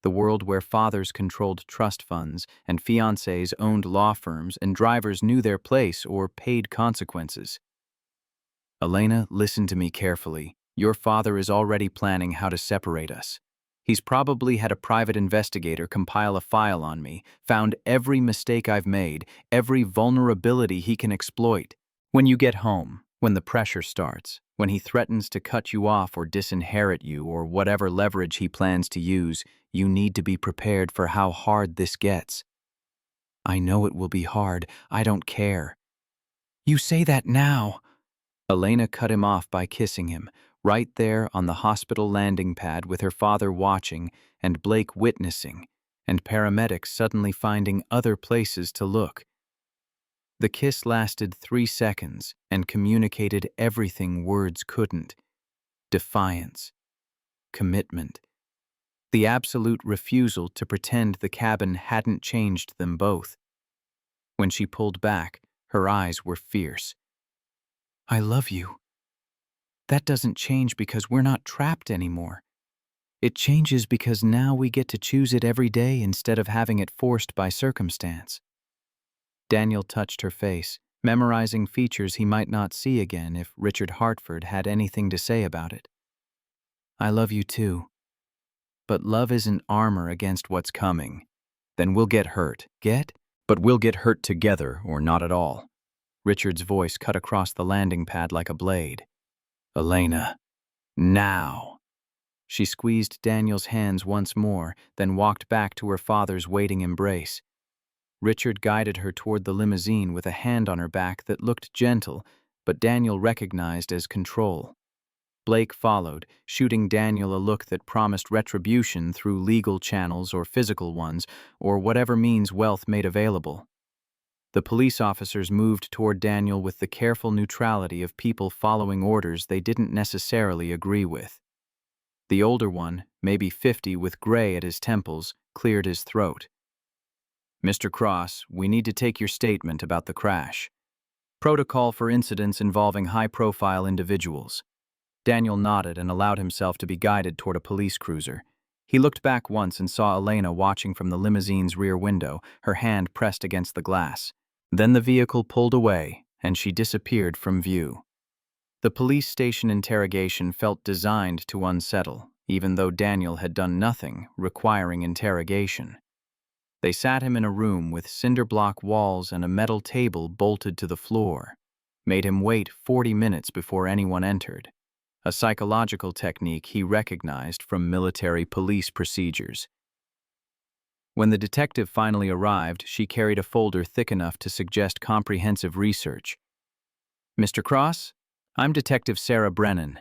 S1: The world where fathers controlled trust funds and fiancés owned law firms and drivers knew their place or paid consequences. "Elena, listen to me carefully. Your father is already planning how to separate us. He's probably had a private investigator compile a file on me, found every mistake I've made, every vulnerability he can exploit. When you get home, when the pressure starts, when he threatens to cut you off or disinherit you or whatever leverage he plans to use, you need to be prepared for how hard this gets." "I know it will be hard. I don't care." "You say that now." Elena cut him off by kissing him, right there on the hospital landing pad with her father watching and Blake witnessing, and paramedics suddenly finding other places to look. The kiss lasted 3 seconds and communicated everything words couldn't. Defiance. Commitment. The absolute refusal to pretend the cabin hadn't changed them both. When she pulled back, her eyes were fierce. "I love you. That doesn't change because we're not trapped anymore. It changes because now we get to choose it every day instead of having it forced by circumstance." Daniel touched her face, memorizing features he might not see again if Richard Hartford had anything to say about it. "I love you too. But love isn't armor against what's coming. Then we'll get hurt. Get? But we'll get hurt together or not at all." Richard's voice cut across the landing pad like a blade. "Elena, now." She squeezed Daniel's hands once more, then walked back to her father's waiting embrace. Richard guided her toward the limousine with a hand on her back that looked gentle, but Daniel recognized as control. Blake followed, shooting Daniel a look that promised retribution through legal channels or physical ones, or whatever means wealth made available. The police officers moved toward Daniel with the careful neutrality of people following orders they didn't necessarily agree with. The older one, maybe 50 with gray at his temples, cleared his throat. "Mr. Cross, we need to take your statement about the crash. Protocol for incidents involving high-profile individuals." Daniel nodded and allowed himself to be guided toward a police cruiser. He looked back once and saw Elena watching from the limousine's rear window, her hand pressed against the glass. Then the vehicle pulled away, and she disappeared from view. The police station interrogation felt designed to unsettle, even though Daniel had done nothing requiring interrogation. They sat him in a room with cinder-block walls and a metal table bolted to the floor, made him wait 40 minutes before anyone entered, a psychological technique he recognized from military police procedures. When the detective finally arrived, she carried a folder thick enough to suggest comprehensive research. "Mr. Cross, I'm Detective Sarah Brennan."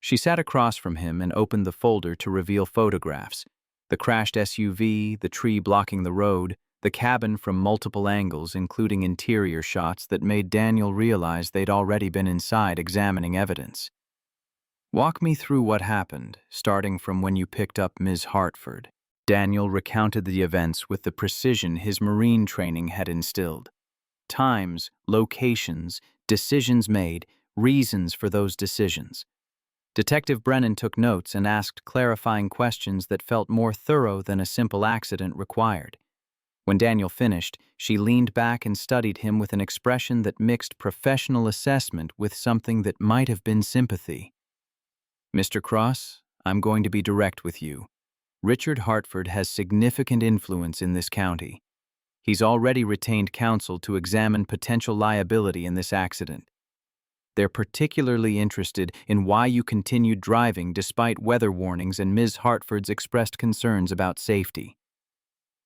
S1: She sat across from him and opened the folder to reveal photographs. The crashed SUV, the tree blocking the road, the cabin from multiple angles, including interior shots that made Daniel realize they'd already been inside examining evidence. "Walk me through what happened, starting from when you picked up Ms. Hartford." Daniel recounted the events with the precision his Marine training had instilled. Times, locations, decisions made, reasons for those decisions. Detective Brennan took notes and asked clarifying questions that felt more thorough than a simple accident required. When Daniel finished, she leaned back and studied him with an expression that mixed professional assessment with something that might have been sympathy. "Mr. Cross, I'm going to be direct with you. Richard Hartford has significant influence in this county. He's already retained counsel to examine potential liability in this accident. They're particularly interested in why you continued driving despite weather warnings and Ms. Hartford's expressed concerns about safety.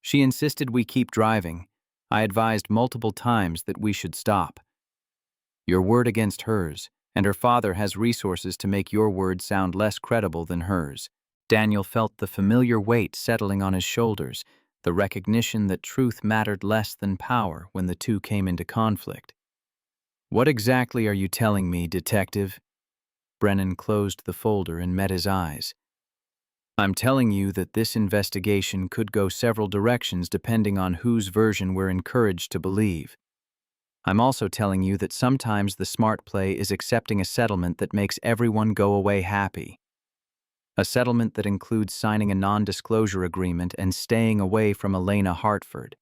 S1: She insisted we keep driving. I advised multiple times that we should stop. Your word against hers, and her father has resources to make your word sound less credible than hers." Daniel felt the familiar weight settling on his shoulders, the recognition that truth mattered less than power when the two came into conflict. "What exactly are you telling me, Detective?" Brennan closed the folder and met his eyes. "I'm telling you that this investigation could go several directions depending on whose version we're encouraged to believe. I'm also telling you that sometimes the smart play is accepting a settlement that makes everyone go away happy. A settlement that includes signing a non-disclosure agreement and staying away from Elena Hartford."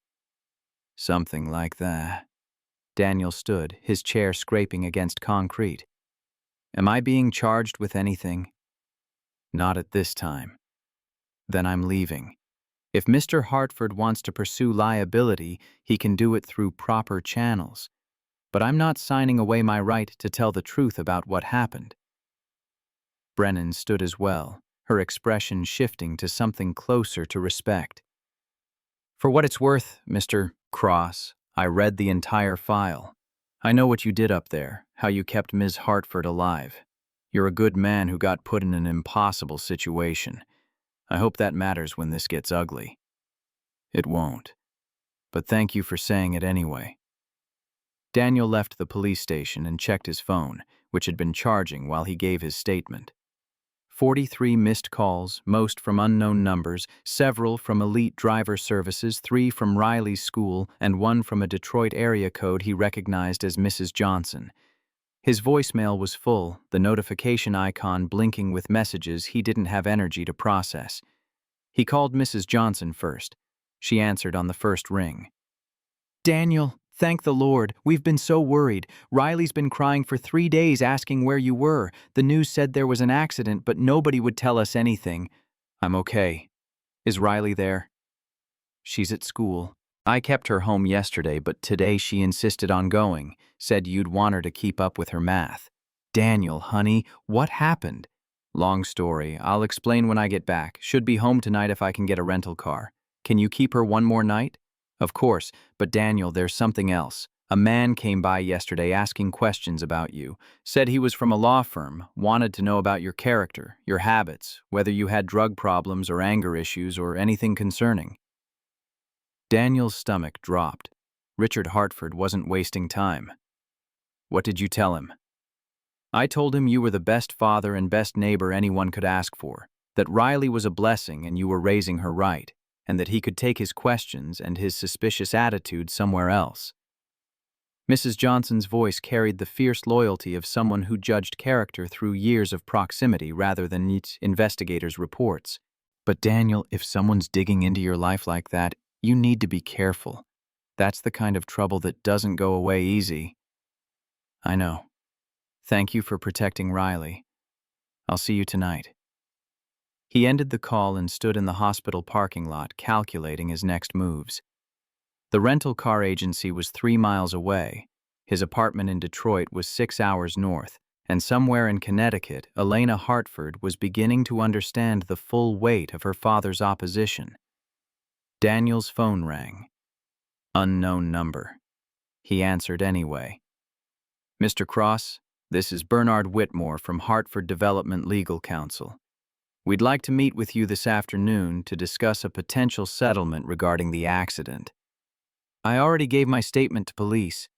S1: "Something like that." Daniel stood, his chair scraping against concrete. "Am I being charged with anything?" "Not at this time." "Then I'm leaving. If Mr. Hartford wants to pursue liability, he can do it through proper channels. But I'm not signing away my right to tell the truth about what happened." Brennan stood as well, her expression shifting to something closer to respect. "For what it's worth, Mr. Cross, I read the entire file. I know what you did up there, how you kept Ms. Hartford alive. You're a good man who got put in an impossible situation. I hope that matters when this gets ugly." "It won't. But thank you for saying it anyway." Daniel left the police station and checked his phone, which had been charging while he gave his statement. 43 missed calls, most from unknown numbers, several from Elite Driver Services, 3 from Riley's school, and 1 from a Detroit area code he recognized as Mrs. Johnson. His voicemail was full, the notification icon blinking with messages he didn't have energy to process. He called Mrs. Johnson first. She answered on the first ring. "Daniel, thank the Lord. We've been so worried. Riley's been crying for 3 days asking where you were. The news said there was an accident, but nobody would tell us anything." "I'm okay. Is Riley there?" "She's at school. I kept her home yesterday, but today she insisted on going, said you'd want her to keep up with her math." "Daniel, honey, what happened?" "Long story. I'll explain when I get back. Should be home tonight if I can get a rental car. Can you keep her one more night?" "Of course, but Daniel, there's something else. A man came by yesterday asking questions about you, said he was from a law firm, wanted to know about your character, your habits, whether you had drug problems or anger issues or anything concerning. Daniel's stomach dropped. Richard Hartford wasn't wasting time. What did you tell him? I told him you were the best father and best neighbor anyone could ask for, that Riley was a blessing and you were raising her right, and that he could take his questions and his suspicious attitude somewhere else. Mrs. Johnson's voice carried the fierce loyalty of someone who judged character through years of proximity rather than neat investigators' reports. But Daniel, if someone's digging into your life like that, you need to be careful. That's the kind of trouble that doesn't go away easy. I know. Thank you for protecting Riley. I'll see you tonight. He ended the call and stood in the hospital parking lot, calculating his next moves. The rental car agency was 3 miles away. His apartment in Detroit was 6 hours north, and somewhere in Connecticut, Elena Hartford was beginning to understand the full weight of her father's opposition. Daniel's phone rang. Unknown number. He answered anyway. Mr. Cross, this is Bernard Whitmore from Hartford Development Legal Counsel. We'd like to meet with you this afternoon to discuss a potential settlement regarding the accident. I already gave my statement to police.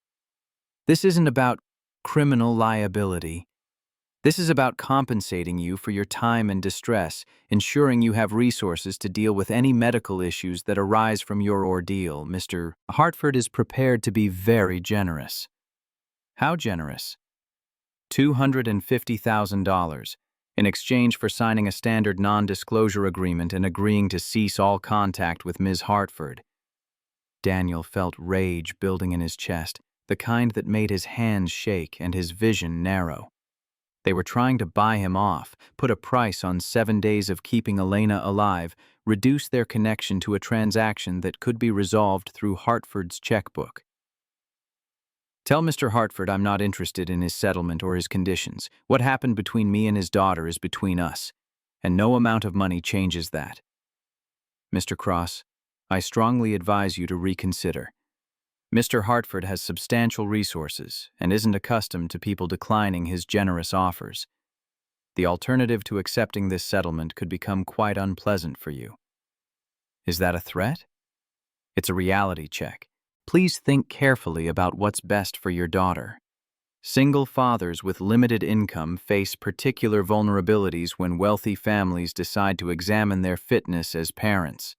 S1: This isn't about criminal liability. This is about compensating you for your time and distress, ensuring you have resources to deal with any medical issues that arise from your ordeal. Mr. Hartford is prepared to be very generous. How generous? $250,000 in exchange for signing a standard non-disclosure agreement and agreeing to cease all contact with Ms. Hartford. Daniel felt rage building in his chest, the kind that made his hands shake and his vision narrow. They were trying to buy him off, put a price on 7 days of keeping Elena alive, reduce their connection to a transaction that could be resolved through Hartford's checkbook. Tell Mr. Hartford I'm not interested in his settlement or his conditions. What happened between me and his daughter is between us, and no amount of money changes that. Mr. Cross, I strongly advise you to reconsider. Mr. Hartford has substantial resources and isn't accustomed to people declining his generous offers. The alternative to accepting this settlement could become quite unpleasant for you. Is that a threat? It's a reality check. Please think carefully about what's best for your daughter. Single fathers with limited income face particular vulnerabilities when wealthy families decide to examine their fitness as parents.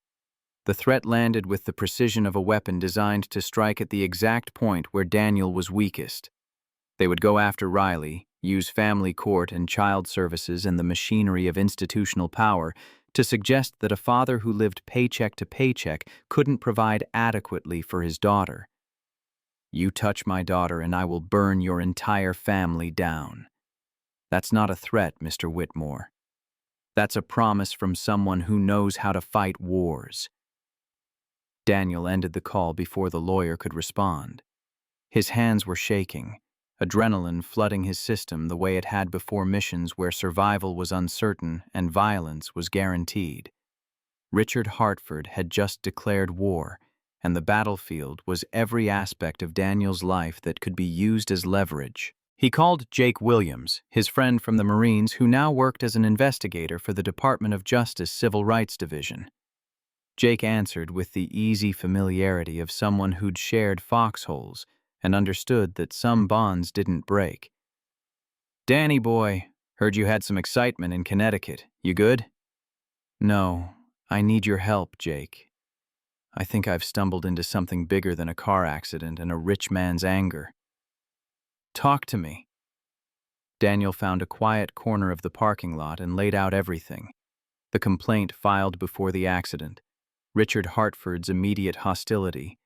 S1: The threat landed with the precision of a weapon designed to strike at the exact point where Daniel was weakest. They would go after Riley, use family court and child services and the machinery of institutional power to suggest that a father who lived paycheck to paycheck couldn't provide adequately for his daughter. You touch my daughter and I will burn your entire family down. That's not a threat, Mr. Whitmore. That's a promise from someone who knows how to fight wars. Daniel ended the call before the lawyer could respond. His hands were shaking, adrenaline flooding his system the way it had before missions where survival was uncertain and violence was guaranteed. Richard Hartford had just declared war, and the battlefield was every aspect of Daniel's life that could be used as leverage. He called Jake Williams, his friend from the Marines who now worked as an investigator for the Department of Justice Civil Rights Division. Jake answered with the easy familiarity of someone who'd shared foxholes and understood that some bonds didn't break. Danny boy, heard you had some excitement in Connecticut. You good? No, I need your help, Jake. I think I've stumbled into something bigger than a car accident and a rich man's anger. Talk to me. Daniel found a quiet corner of the parking lot and laid out everything. The complaint filed before the accident, Richard Hartford's immediate hostility,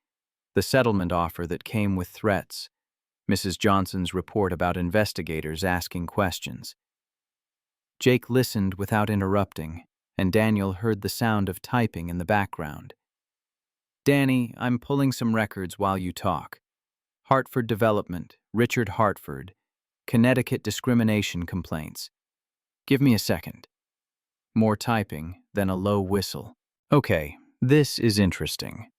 S1: the settlement offer that came with threats, Mrs. Johnson's report about investigators asking questions. Jake listened without interrupting, and Daniel heard the sound of typing in the background. Danny, I'm pulling some records while you talk. Hartford Development, Richard Hartford, Connecticut discrimination complaints. Give me a second. More typing, then a low whistle. Okay, this is interesting.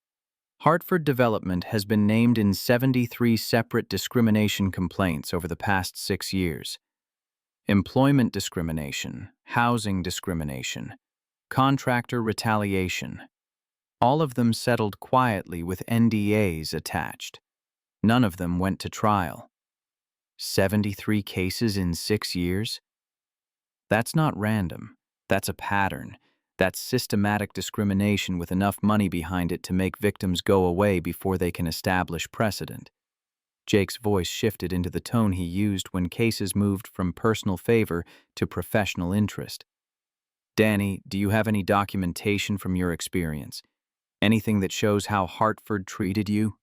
S1: Hartford Development has been named in 73 separate discrimination complaints over the past 6 years. Employment discrimination, housing discrimination, contractor retaliation. All of them settled quietly with NDAs attached. None of them went to trial. 73 cases in 6 years? That's not random. That's a pattern. That's systematic discrimination with enough money behind it to make victims go away before they can establish precedent. Jake's voice shifted into the tone he used when cases moved from personal favor to professional interest. Danny, do you have any documentation from your experience? Anything that shows how Hartford treated you?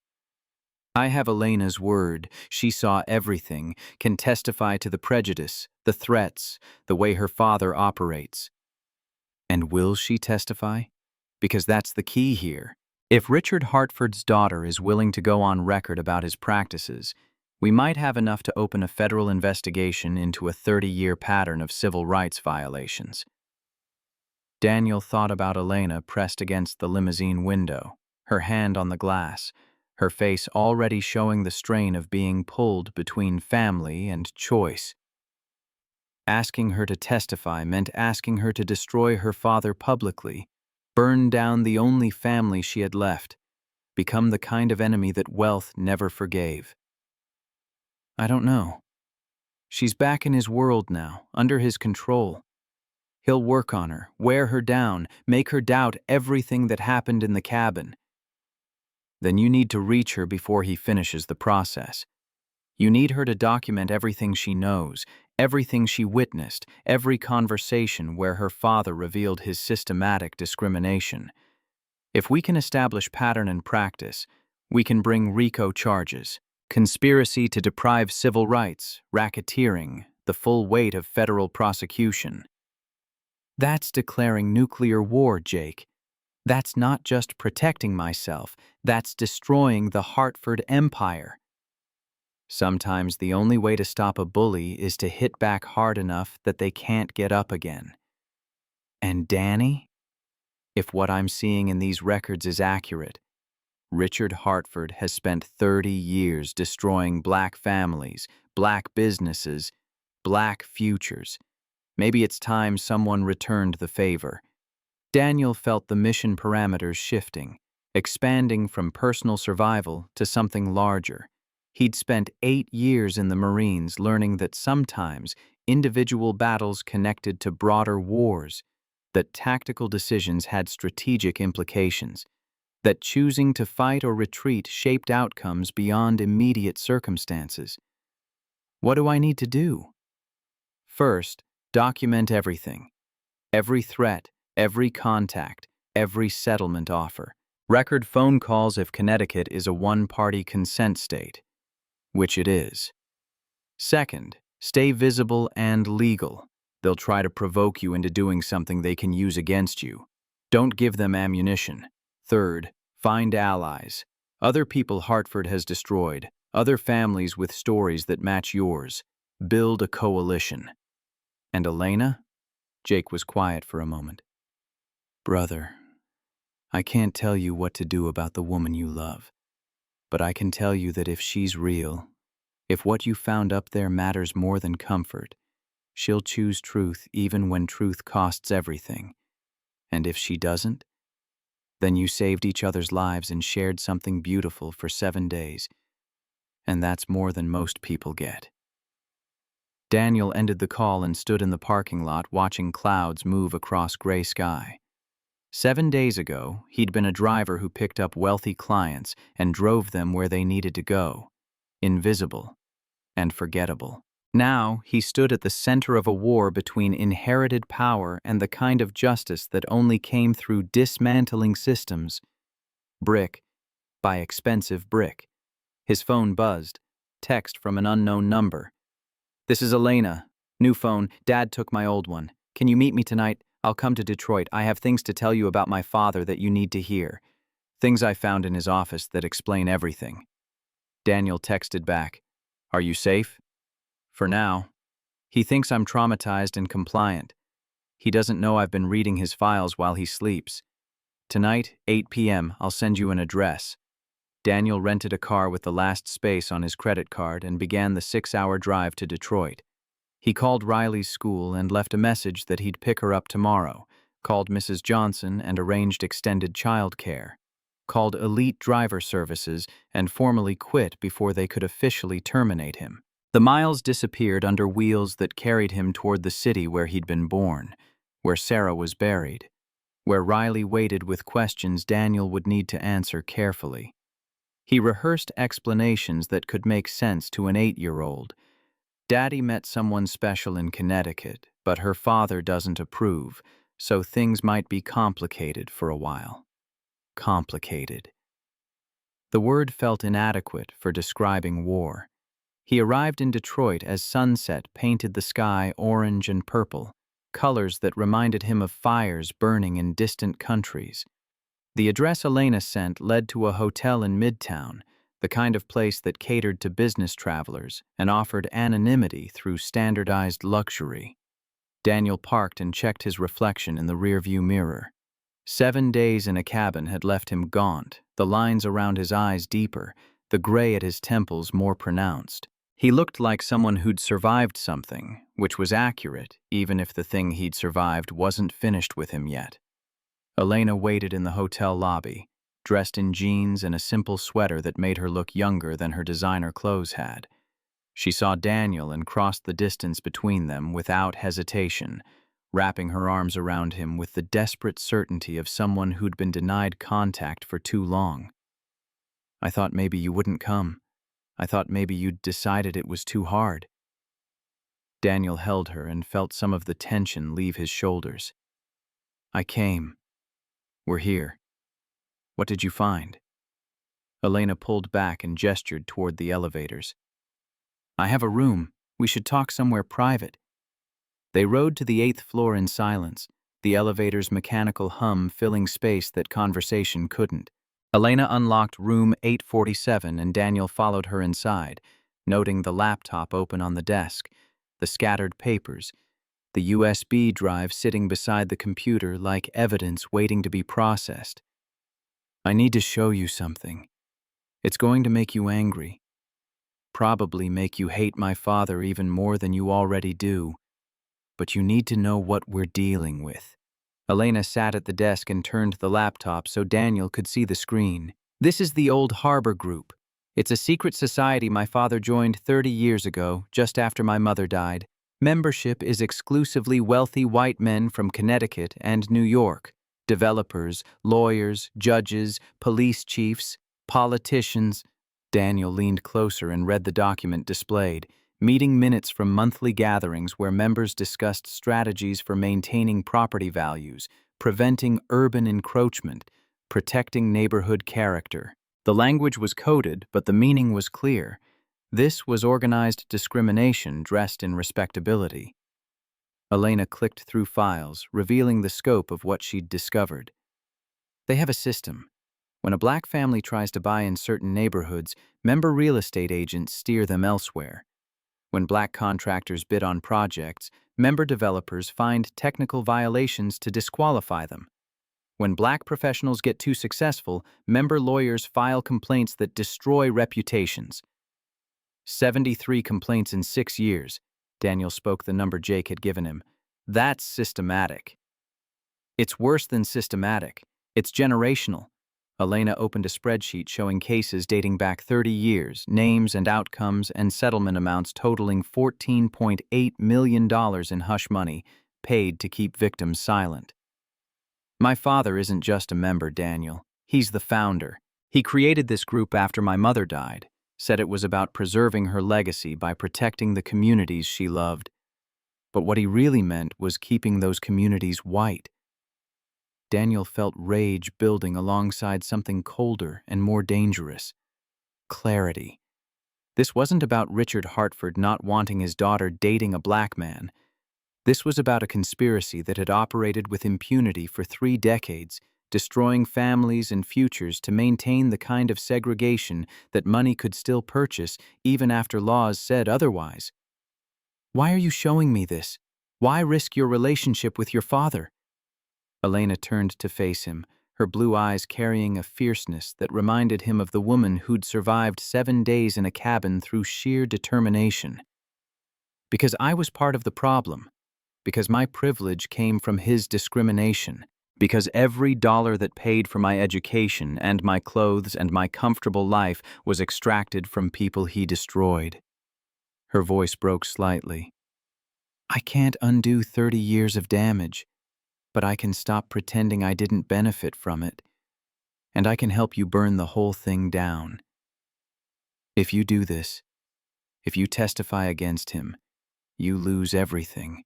S1: I have Elena's word. She saw everything, can testify to the prejudice, the threats, the way her father operates. And will she testify? Because that's the key here. If Richard Hartford's daughter is willing to go on record about his practices, we might have enough to open a federal investigation into a 30-year pattern of civil rights violations. Daniel thought about Elena pressed against the limousine window, her hand on the glass, her face already showing the strain of being pulled between family and choice. Asking her to testify meant asking her to destroy her father publicly, burn down the only family she had left, become the kind of enemy that wealth never forgave. I don't know. She's back in his world now, under his control. He'll work on her, wear her down, make her doubt everything that happened in the cabin. Then you need to reach her before he finishes the process. You need her to document everything she knows, everything she witnessed, every conversation where her father revealed his systematic discrimination. If we can establish pattern and practice, we can bring RICO charges, conspiracy to deprive civil rights, racketeering, the full weight of federal prosecution. That's declaring nuclear war, Jake. That's not just protecting myself, that's destroying the Hartford empire. Sometimes the only way to stop a bully is to hit back hard enough that they can't get up again. And Danny? If what I'm seeing in these records is accurate, Richard Hartford has spent 30 years destroying black families, black businesses, black futures. Maybe it's time someone returned the favor. Daniel felt the mission parameters shifting, expanding from personal survival to something larger. He'd spent 8 years in the Marines learning that sometimes individual battles connected to broader wars, that tactical decisions had strategic implications, that choosing to fight or retreat shaped outcomes beyond immediate circumstances. What do I need to do? First, document everything. Every threat, every contact, every settlement offer. Record phone calls if Connecticut is a one-party consent state, which it is. Second, stay visible and legal. They'll try to provoke you into doing something they can use against you. Don't give them ammunition. Third, find allies. Other people Hartford has destroyed, other families with stories that match yours. Build a coalition. And Elena? Jake was quiet for a moment. Brother, I can't tell you what to do about the woman you love, but I can tell you that if she's real, if what you found up there matters more than comfort, she'll choose truth even when truth costs everything. And if she doesn't, then you saved each other's lives and shared something beautiful for 7 days. And that's more than most people get. Daniel ended the call and stood in the parking lot watching clouds move across gray sky. 7 days ago, he'd been a driver who picked up wealthy clients and drove them where they needed to go, invisible and forgettable. Now, he stood at the center of a war between inherited power and the kind of justice that only came through dismantling systems. Brick by expensive brick. His phone buzzed. Text from an unknown number. This is Elena. New phone. Dad took my old one. Can you meet me tonight? I'll come to Detroit. I have things to tell you about my father that you need to hear. Things I found in his office that explain everything. Daniel texted back. Are you safe? For now. He thinks I'm traumatized and compliant. He doesn't know I've been reading his files while he sleeps. Tonight, 8 p.m., I'll send you an address. Daniel rented a car with the last space on his credit card and began the 6-hour drive to Detroit. He called Riley's school and left a message that he'd pick her up tomorrow, called Mrs. Johnson and arranged extended child care, called Elite Driver Services and formally quit before they could officially terminate him. The miles disappeared under wheels that carried him toward the city where he'd been born, where Sarah was buried, where Riley waited with questions Daniel would need to answer carefully. He rehearsed explanations that could make sense to an 8-year-old. Daddy met someone special in Connecticut, but her father doesn't approve, so things might be complicated for a while. Complicated. The word felt inadequate for describing war. He arrived in Detroit as sunset painted the sky orange and purple, colors that reminded him of fires burning in distant countries. The address Elena sent led to a hotel in Midtown, the kind of place that catered to business travelers and offered anonymity through standardized luxury. Daniel parked and checked his reflection in the rearview mirror. 7 days in a cabin had left him gaunt, the lines around his eyes deeper, the gray at his temples more pronounced. He looked like someone who'd survived something, which was accurate, even if the thing he'd survived wasn't finished with him yet. Elena waited in the hotel lobby, dressed in jeans and a simple sweater that made her look younger than her designer clothes had. She saw Daniel and crossed the distance between them without hesitation, wrapping her arms around him with the desperate certainty of someone who'd been denied contact for too long. "I thought maybe you wouldn't come. I thought maybe you'd decided it was too hard." Daniel held her and felt some of the tension leave his shoulders. "I came. We're here. What did you find?" Elena pulled back and gestured toward the elevators. "I have a room. We should talk somewhere private." They rode to the 8th floor in silence, the elevator's mechanical hum filling space that conversation couldn't. Elena unlocked room 847 and Daniel followed her inside, noting the laptop open on the desk, the scattered papers, the USB drive sitting beside the computer like evidence waiting to be processed. "I need to show you something. It's going to make you angry. Probably make you hate my father even more than you already do. But you need to know what we're dealing with." Elena sat at the desk and turned the laptop so Daniel could see the screen. "This is the Old Harbor Group. It's a secret society my father joined 30 years ago, just after my mother died. Membership is exclusively wealthy white men from Connecticut and New York. Developers, lawyers, judges, police chiefs, politicians." Daniel leaned closer and read the document displayed, meeting minutes from monthly gatherings where members discussed strategies for maintaining property values, preventing urban encroachment, protecting neighborhood character. The language was coded, but the meaning was clear. This was organized discrimination dressed in respectability. Elena clicked through files, revealing the scope of what she'd discovered. They have a system. When a black family tries to buy in certain neighborhoods, member real estate agents steer them elsewhere. When black contractors bid on projects, member developers find technical violations to disqualify them. When black professionals get too successful, member lawyers file complaints that destroy reputations. 73 complaints in 6 years. Daniel spoke the number Jake had given him. That's systematic. It's worse than systematic. It's generational. Elena opened a spreadsheet showing cases dating back 30 years, names and outcomes and settlement amounts totaling $14.8 million in hush money, paid to keep victims silent. "My father isn't just a member, Daniel. He's the founder. He created this group after my mother died, said it was about preserving her legacy by protecting the communities she loved. But what he really meant was keeping those communities white." Daniel felt rage building alongside something colder and more dangerous. Clarity. This wasn't about Richard Hartford not wanting his daughter dating a black man. This was about a conspiracy that had operated with impunity for 3 decades, destroying families and futures to maintain the kind of segregation that money could still purchase even after laws said otherwise. "Why are you showing me this? Why risk your relationship with your father?" Elena turned to face him, her blue eyes carrying a fierceness that reminded him of the woman who'd survived 7 days in a cabin through sheer determination. Because I was part of the problem, because my privilege came from his discrimination, because every dollar that paid for my education and my clothes and my comfortable life was extracted from people he destroyed. Her voice broke slightly. I can't undo 30 years of damage, but I can stop pretending I didn't benefit from it, and I can help you burn the whole thing down. If you do this, if you testify against him, you lose everything.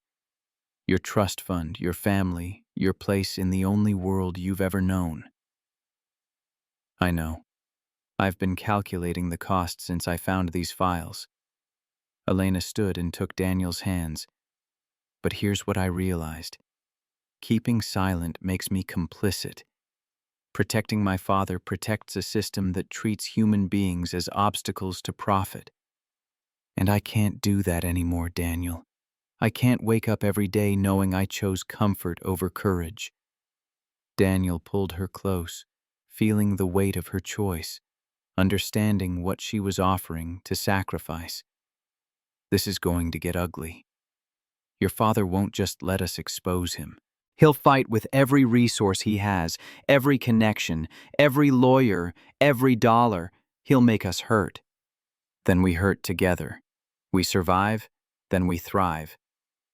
S1: Your trust fund, your family, your place in the only world you've ever known. I know. I've been calculating the cost since I found these files. Elena stood and took Daniel's hands. But here's what I realized. Keeping silent makes me complicit. Protecting my father protects a system that treats human beings as obstacles to profit. And I can't do that anymore, Daniel. I can't wake up every day knowing I chose comfort over courage. Daniel pulled her close, feeling the weight of her choice, understanding what she was offering to sacrifice. This is going to get ugly. Your father won't just let us expose him. He'll fight with every resource he has, every connection, every lawyer, every dollar. He'll make us hurt. Then we hurt together. We survive, then we thrive.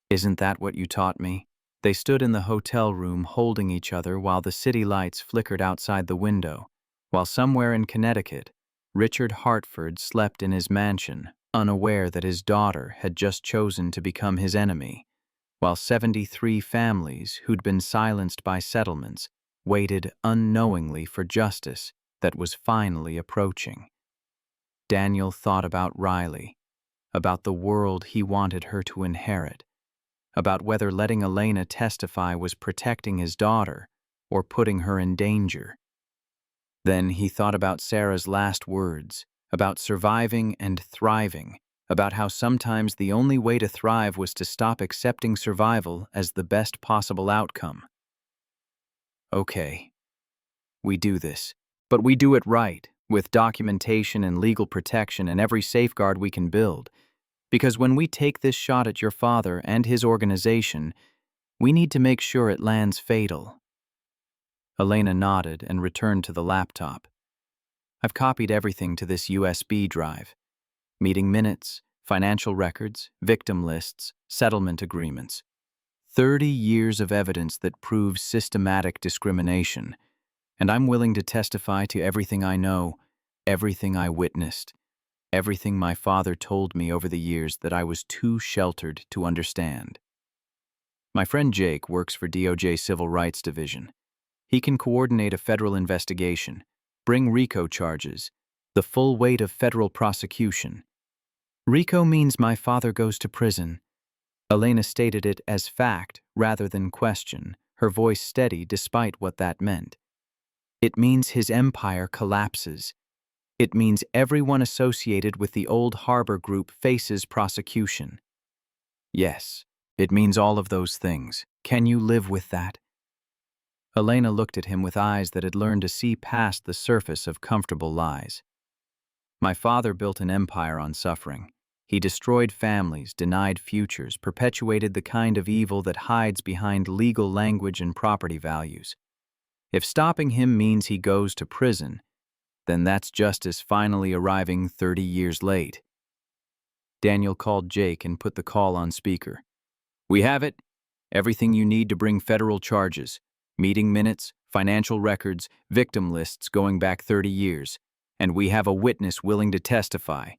S1: Isn't that what you taught me? They stood in the hotel room holding each other while the city lights flickered outside the window, while somewhere in Connecticut, Richard Hartford slept in his mansion, unaware that his daughter had just chosen to become his enemy, while 73 families who'd been silenced by settlements waited unknowingly for justice that was finally approaching. Daniel thought about Riley, about the world he wanted her to inherit, about whether letting Elena testify was protecting his daughter or putting her in danger. Then he thought about Sarah's last words, about surviving and thriving, about how sometimes the only way to thrive was to stop accepting survival as the best possible outcome. Okay, we do this, but we do it right, with documentation and legal protection and every safeguard we can build. Because when we take this shot at your father and his organization, we need to make sure it lands fatal. Elena nodded and returned to the laptop. I've copied everything to this USB drive. Meeting minutes, financial records, victim lists, settlement agreements. 30 years of evidence that proves systematic discrimination. And I'm willing to testify to everything I know, everything I witnessed. Everything my father told me over the years that I was too sheltered to understand. My friend Jake works for DOJ Civil Rights Division. He can coordinate a federal investigation, bring RICO charges, the full weight of federal prosecution. RICO means my father goes to prison. Elena stated it as fact rather than question, her voice steady despite what that meant. It means his empire collapses. It means everyone associated with the Old Harbor Group faces prosecution. Yes, it means all of those things. Can you live with that? Elena looked at him with eyes that had learned to see past the surface of comfortable lies. My father built an empire on suffering. He destroyed families, denied futures, perpetuated the kind of evil that hides behind legal language and property values. If stopping him means he goes to prison, then that's justice finally arriving 30 years late. Daniel called Jake and put the call on speaker. We have it. Everything you need to bring federal charges. Meeting minutes, financial records, victim lists going back 30 years. And we have a witness willing to testify.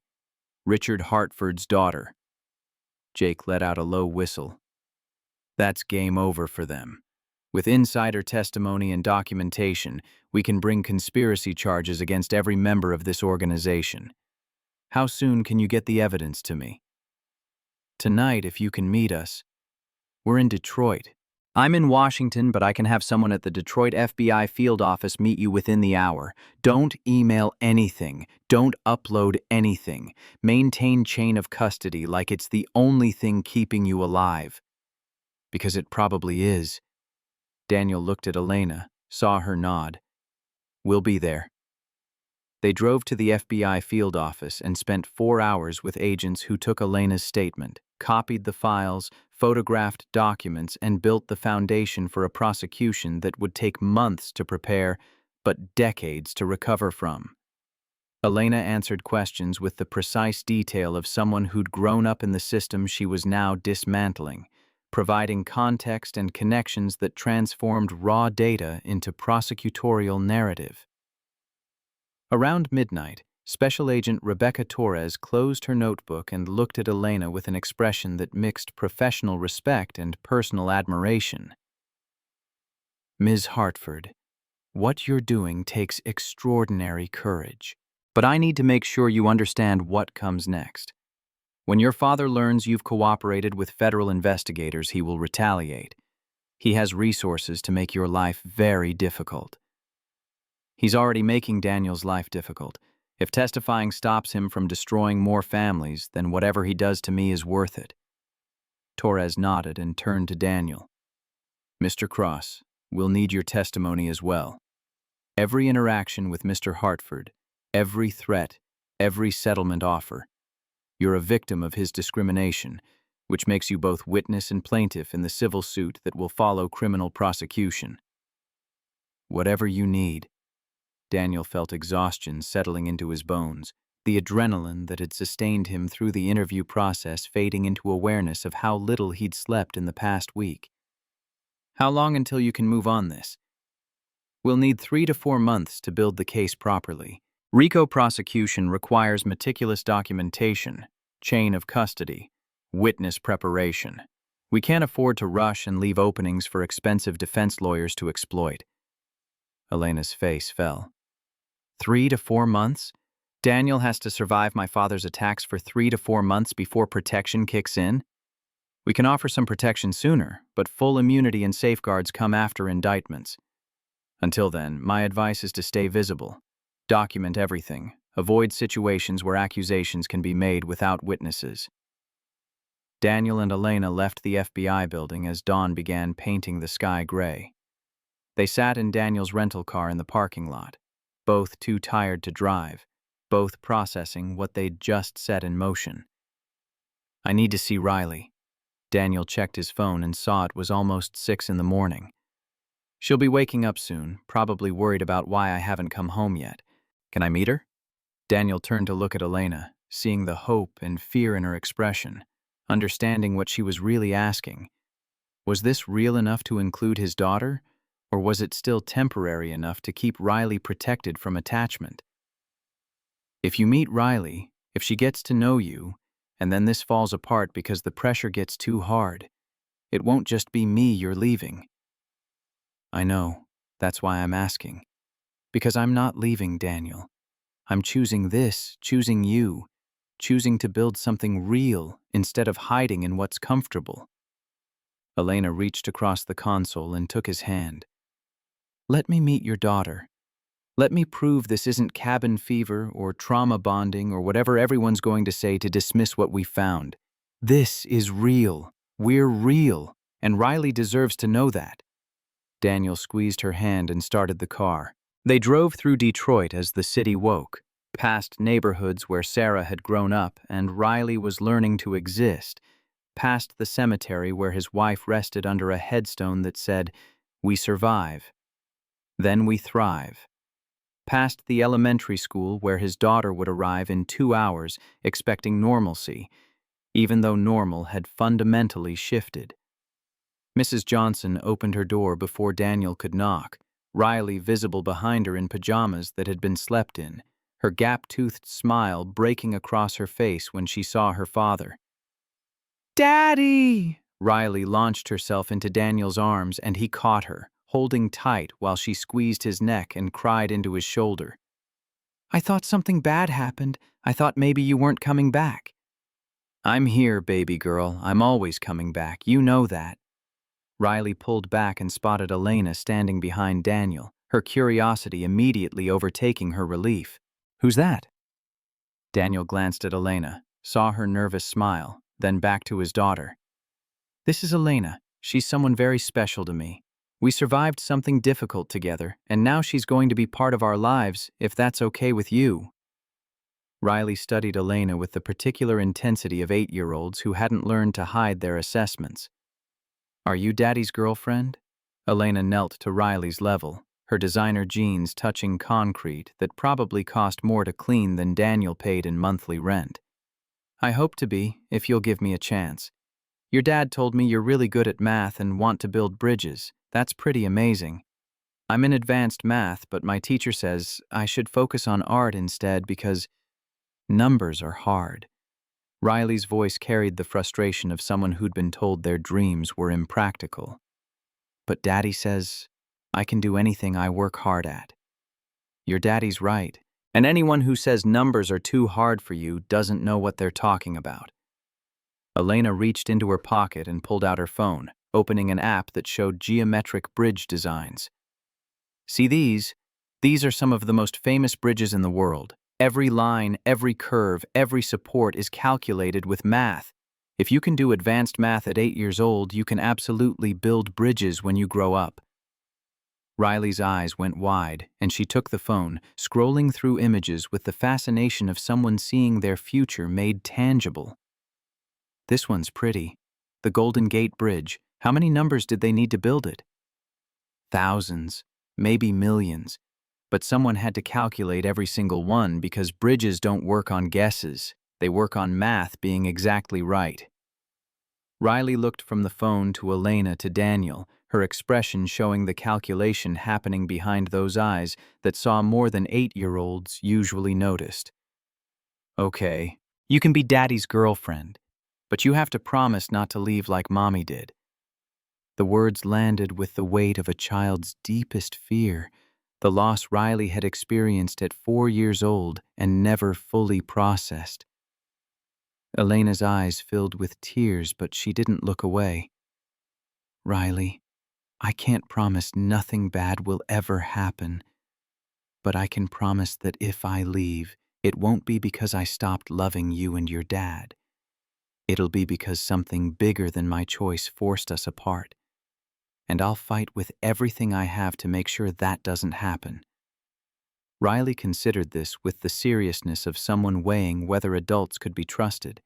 S1: Richard Hartford's daughter. Jake let out a low whistle. That's game over for them. With insider testimony and documentation, we can bring conspiracy charges against every member of this organization. How soon can you get the evidence to me? Tonight, if you can meet us. We're in Detroit. I'm in Washington, but I can have someone at the Detroit FBI field office meet you within the hour. Don't email anything. Don't upload anything. Maintain chain of custody like it's the only thing keeping you alive. Because it probably is. Daniel looked at Elena, saw her nod. "We'll be there." They drove to the FBI field office and spent 4 hours with agents who took Elena's statement, copied the files, photographed documents, and built the foundation for a prosecution that would take months to prepare, but decades to recover from. Elena answered questions with the precise detail of someone who'd grown up in the system she was now dismantling, providing context and connections that transformed raw data into prosecutorial narrative. Around midnight, Special Agent Rebecca Torres closed her notebook and looked at Elena with an expression that mixed professional respect and personal admiration. "Ms. Hartford, what you're doing takes extraordinary courage. But I need to make sure you understand what comes next. When your father learns you've cooperated with federal investigators, he will retaliate. He has resources to make your life very difficult. He's already making Daniel's life difficult. If testifying stops him from destroying more families, then whatever he does to me is worth it." Torres nodded and turned to Daniel. "Mr. Cross, we'll need your testimony as well. Every interaction with Mr. Hartford, every threat, every settlement offer. You're a victim of his discrimination, which makes you both witness and plaintiff in the civil suit that will follow criminal prosecution." "Whatever you need." Daniel felt exhaustion settling into his bones, the adrenaline that had sustained him through the interview process fading into awareness of how little he'd slept in the past week. "How long until you can move on this?" "We'll need 3 to 4 months to build the case properly. RICO prosecution requires meticulous documentation, chain of custody, witness preparation. We can't afford to rush and leave openings for expensive defense lawyers to exploit." Elena's face fell. 3 to 4 months? Daniel has to survive my father's attacks for 3 to 4 months before protection kicks in? We can offer some protection sooner, but full immunity and safeguards come after indictments. Until then, my advice is to stay visible. Document everything. Avoid situations where accusations can be made without witnesses. Daniel and Elena left the FBI building as dawn began painting the sky gray. They sat in Daniel's rental car in the parking lot, both too tired to drive, both processing what they'd just set in motion. "I need to see Riley." Daniel checked his phone and saw it was almost 6 in the morning. "She'll be waking up soon, probably worried about why I haven't come home yet. Can I meet her?" Daniel turned to look at Elena, seeing the hope and fear in her expression, understanding what she was really asking. Was this real enough to include his daughter, or was it still temporary enough to keep Riley protected from attachment? "If you meet Riley, if she gets to know you, and then this falls apart because the pressure gets too hard, it won't just be me you're leaving." "I know. That's why I'm asking. Because I'm not leaving, Daniel. I'm choosing this, choosing you, choosing to build something real instead of hiding in what's comfortable." Elena reached across the console and took his hand. "Let me meet your daughter. Let me prove this isn't cabin fever or trauma bonding or whatever everyone's going to say to dismiss what we found. This is real. We're real, and Riley deserves to know that." Daniel squeezed her hand and started the car. They drove through Detroit as the city woke, past neighborhoods where Sarah had grown up and Riley was learning to exist, past the cemetery where his wife rested under a headstone that said, "We survive. Then we thrive." Past the elementary school where his daughter would arrive in 2 hours expecting normalcy, even though normal had fundamentally shifted. Mrs. Johnson opened her door before Daniel could knock, Riley visible behind her in pajamas that had been slept in, her gap-toothed smile breaking across her face when she saw her father. "Daddy!" Riley launched herself into Daniel's arms and he caught her, holding tight while she squeezed his neck and cried into his shoulder. "I thought something bad happened. I thought maybe you weren't coming back." "I'm here, baby girl. I'm always coming back. You know that." Riley pulled back and spotted Elena standing behind Daniel, her curiosity immediately overtaking her relief. "Who's that?" Daniel glanced at Elena, saw her nervous smile, then back to his daughter. "This is Elena. She's someone very special to me." We survived something difficult together, and now she's going to be part of our lives, if that's okay with you." Riley studied Elena with the particular intensity of 8-year-olds who hadn't learned to hide their assessments. "Are you Daddy's girlfriend?" Elena knelt to Riley's level, her designer jeans touching concrete that probably cost more to clean than Daniel paid in monthly rent. "I hope to be, if you'll give me a chance. Your dad told me you're really good at math and want to build bridges. That's pretty amazing. I'm in advanced math, but my teacher says I should focus on art instead because numbers are hard." Riley's voice carried the frustration of someone who'd been told their dreams were impractical. "But Daddy says I can do anything I work hard at." "Your daddy's right, and anyone who says numbers are too hard for you doesn't know what they're talking about." Elena reached into her pocket and pulled out her phone, opening an app that showed geometric bridge designs. "See these? These are some of the most famous bridges in the world. Every line, every curve, every support is calculated with math. If you can do advanced math at 8 years old, you can absolutely build bridges when you grow up." Riley's eyes went wide, and she took the phone, scrolling through images with the fascination of someone seeing their future made tangible. "This one's pretty. The Golden Gate Bridge. How many numbers did they need to build it?" "Thousands, maybe millions. But someone had to calculate every single one because bridges don't work on guesses. They work on math being exactly right." Riley looked from the phone to Elena to Daniel, her expression showing the calculation happening behind those eyes that saw more than 8-year-olds usually noticed. "Okay, you can be Daddy's girlfriend, but you have to promise not to leave like Mommy did." The words landed with the weight of a child's deepest fear, the loss Riley had experienced at 4 years old and never fully processed. Elena's eyes filled with tears, but she didn't look away. "Riley, I can't promise nothing bad will ever happen, but I can promise that if I leave, it won't be because I stopped loving you and your dad. It'll be because something bigger than my choice forced us apart. And I'll fight with everything I have to make sure that doesn't happen." Riley considered this with the seriousness of someone weighing whether adults could be trusted.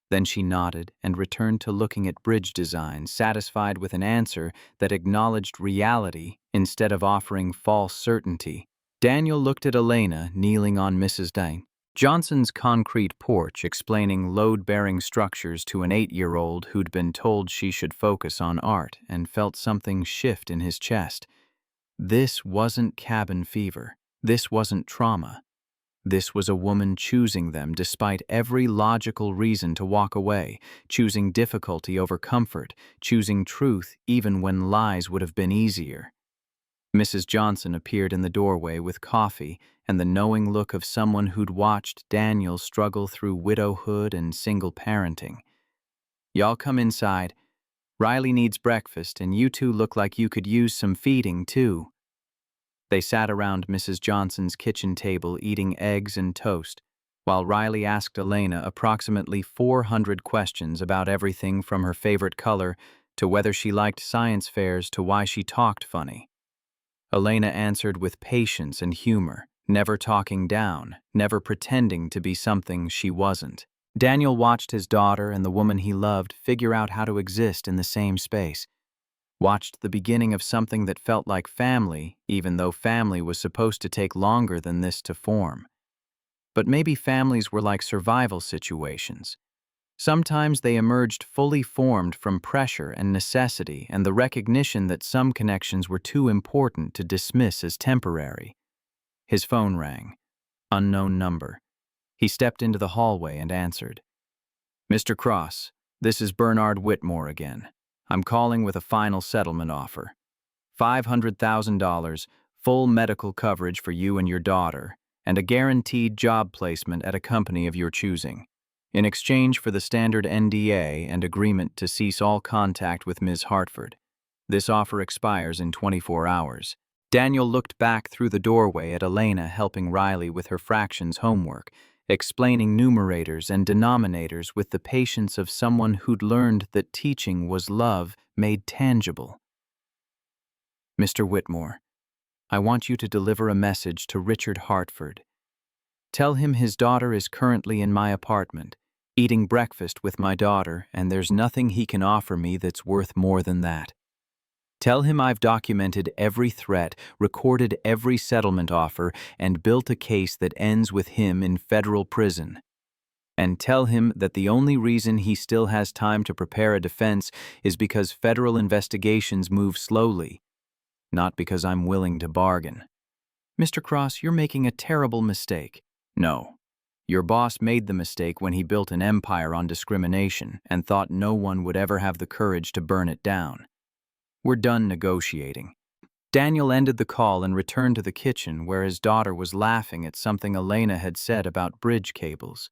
S1: Then she nodded and returned to looking at bridge designs, satisfied with an answer that acknowledged reality instead of offering false certainty. Daniel looked at Elena, kneeling on Mrs. Dane Johnson's concrete porch, explaining load-bearing structures to an 8-year-old who'd been told she should focus on art, and felt something shift in his chest. This wasn't cabin fever. This wasn't trauma. This was a woman choosing them despite every logical reason to walk away, choosing difficulty over comfort, choosing truth even when lies would have been easier. Mrs. Johnson appeared in the doorway with coffee and the knowing look of someone who'd watched Daniel struggle through widowhood and single parenting. "Y'all come inside. Riley needs breakfast, and you two look like you could use some feeding, too." They sat around Mrs. Johnson's kitchen table eating eggs and toast, while Riley asked Elena approximately 400 questions about everything from her favorite color to whether she liked science fairs to why she talked funny. Elena answered with patience and humor, never talking down, never pretending to be something she wasn't. Daniel watched his daughter and the woman he loved figure out how to exist in the same space. Watched the beginning of something that felt like family, even though family was supposed to take longer than this to form. But maybe families were like survival situations. Sometimes they emerged fully formed from pressure and necessity and the recognition that some connections were too important to dismiss as temporary. His phone rang. Unknown number. He stepped into the hallway and answered. "Mr. Cross, this is Bernard Whitmore again. I'm calling with a final settlement offer. $500,000, full medical coverage for you and your daughter, and a guaranteed job placement at a company of your choosing, in exchange for the standard NDA and agreement to cease all contact with Ms. Hartford. This offer expires in 24 hours. Daniel looked back through the doorway at Elena helping Riley with her fractions homework, explaining numerators and denominators with the patience of someone who'd learned that teaching was love made tangible. Mr. Whitmore, I want you to deliver a message to Richard Hartford. Tell him his daughter is currently in my apartment, eating breakfast with my daughter, and there's nothing he can offer me that's worth more than that. Tell him I've documented every threat, recorded every settlement offer, and built a case that ends with him in federal prison. And tell him that the only reason he still has time to prepare a defense is because federal investigations move slowly, not because I'm willing to bargain. Mr. Cross, you're making a terrible mistake. No. Your boss made the mistake when he built an empire on discrimination and thought no one would ever have the courage to burn it down. We're done negotiating. Daniel ended the call and returned to the kitchen where his daughter was laughing at something Elena had said about bridge cables.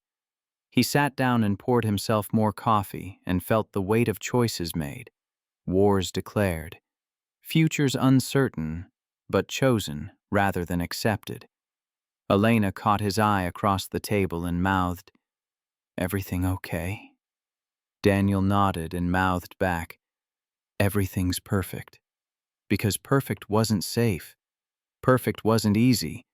S1: He sat down and poured himself more coffee and felt the weight of choices made, wars declared, futures uncertain, but chosen rather than accepted. Elena caught his eye across the table and mouthed, "Everything okay?" Daniel nodded and mouthed back, "Everything's perfect." Because perfect wasn't safe. Perfect wasn't easy.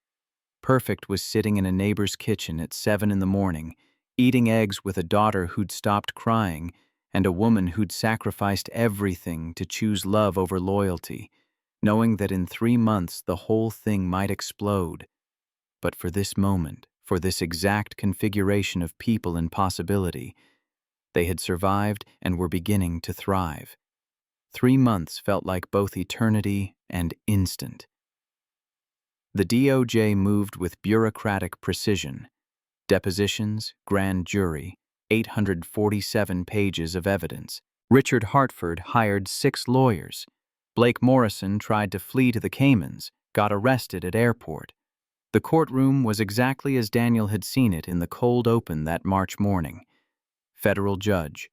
S1: Perfect was sitting in a neighbor's kitchen at 7 in the morning, eating eggs with a daughter who'd stopped crying and a woman who'd sacrificed everything to choose love over loyalty, knowing that in 3 months the whole thing might explode. But for this moment, for this exact configuration of people and possibility, they had survived and were beginning to thrive. 3 months felt like both eternity and instant. The DOJ moved with bureaucratic precision. Depositions, grand jury, 847 pages of evidence. Richard Hartford hired 6 lawyers. Blake Morrison tried to flee to the Caymans, got arrested at airport. The courtroom was exactly as Daniel had seen it in the cold open that March morning. Federal judge.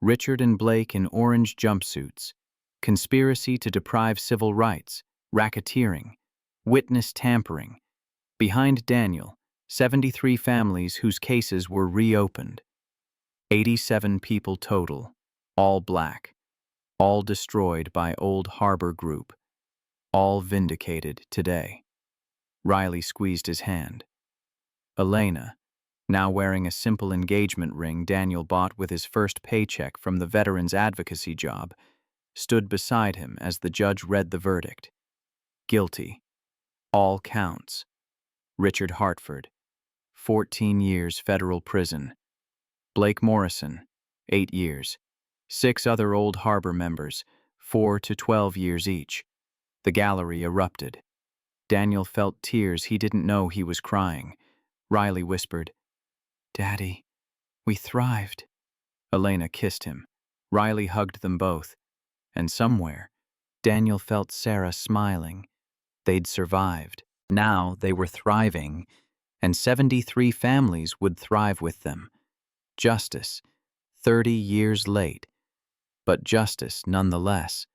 S1: Richard and Blake in orange jumpsuits. Conspiracy to deprive civil rights. Racketeering. Witness tampering. Behind Daniel, 73 families whose cases were reopened. 87 people total. All black. All destroyed by Old Harbor Group. All vindicated today. Riley squeezed his hand. Elena, now wearing a simple engagement ring Daniel bought with his first paycheck from the veterans advocacy job, stood beside him as the judge read the verdict. Guilty. All counts. Richard Hartford, 14 years federal prison. Blake Morrison, 8 years. 6 other Old Harbor members, 4 to 12 years each. The gallery erupted. Daniel felt tears he didn't know he was crying. Riley whispered, "Daddy, we thrived." Elena kissed him. Riley hugged them both. And somewhere, Daniel felt Sarah smiling. They'd survived. Now they were thriving, and 73 families would thrive with them. Justice, 30 years late, but justice nonetheless.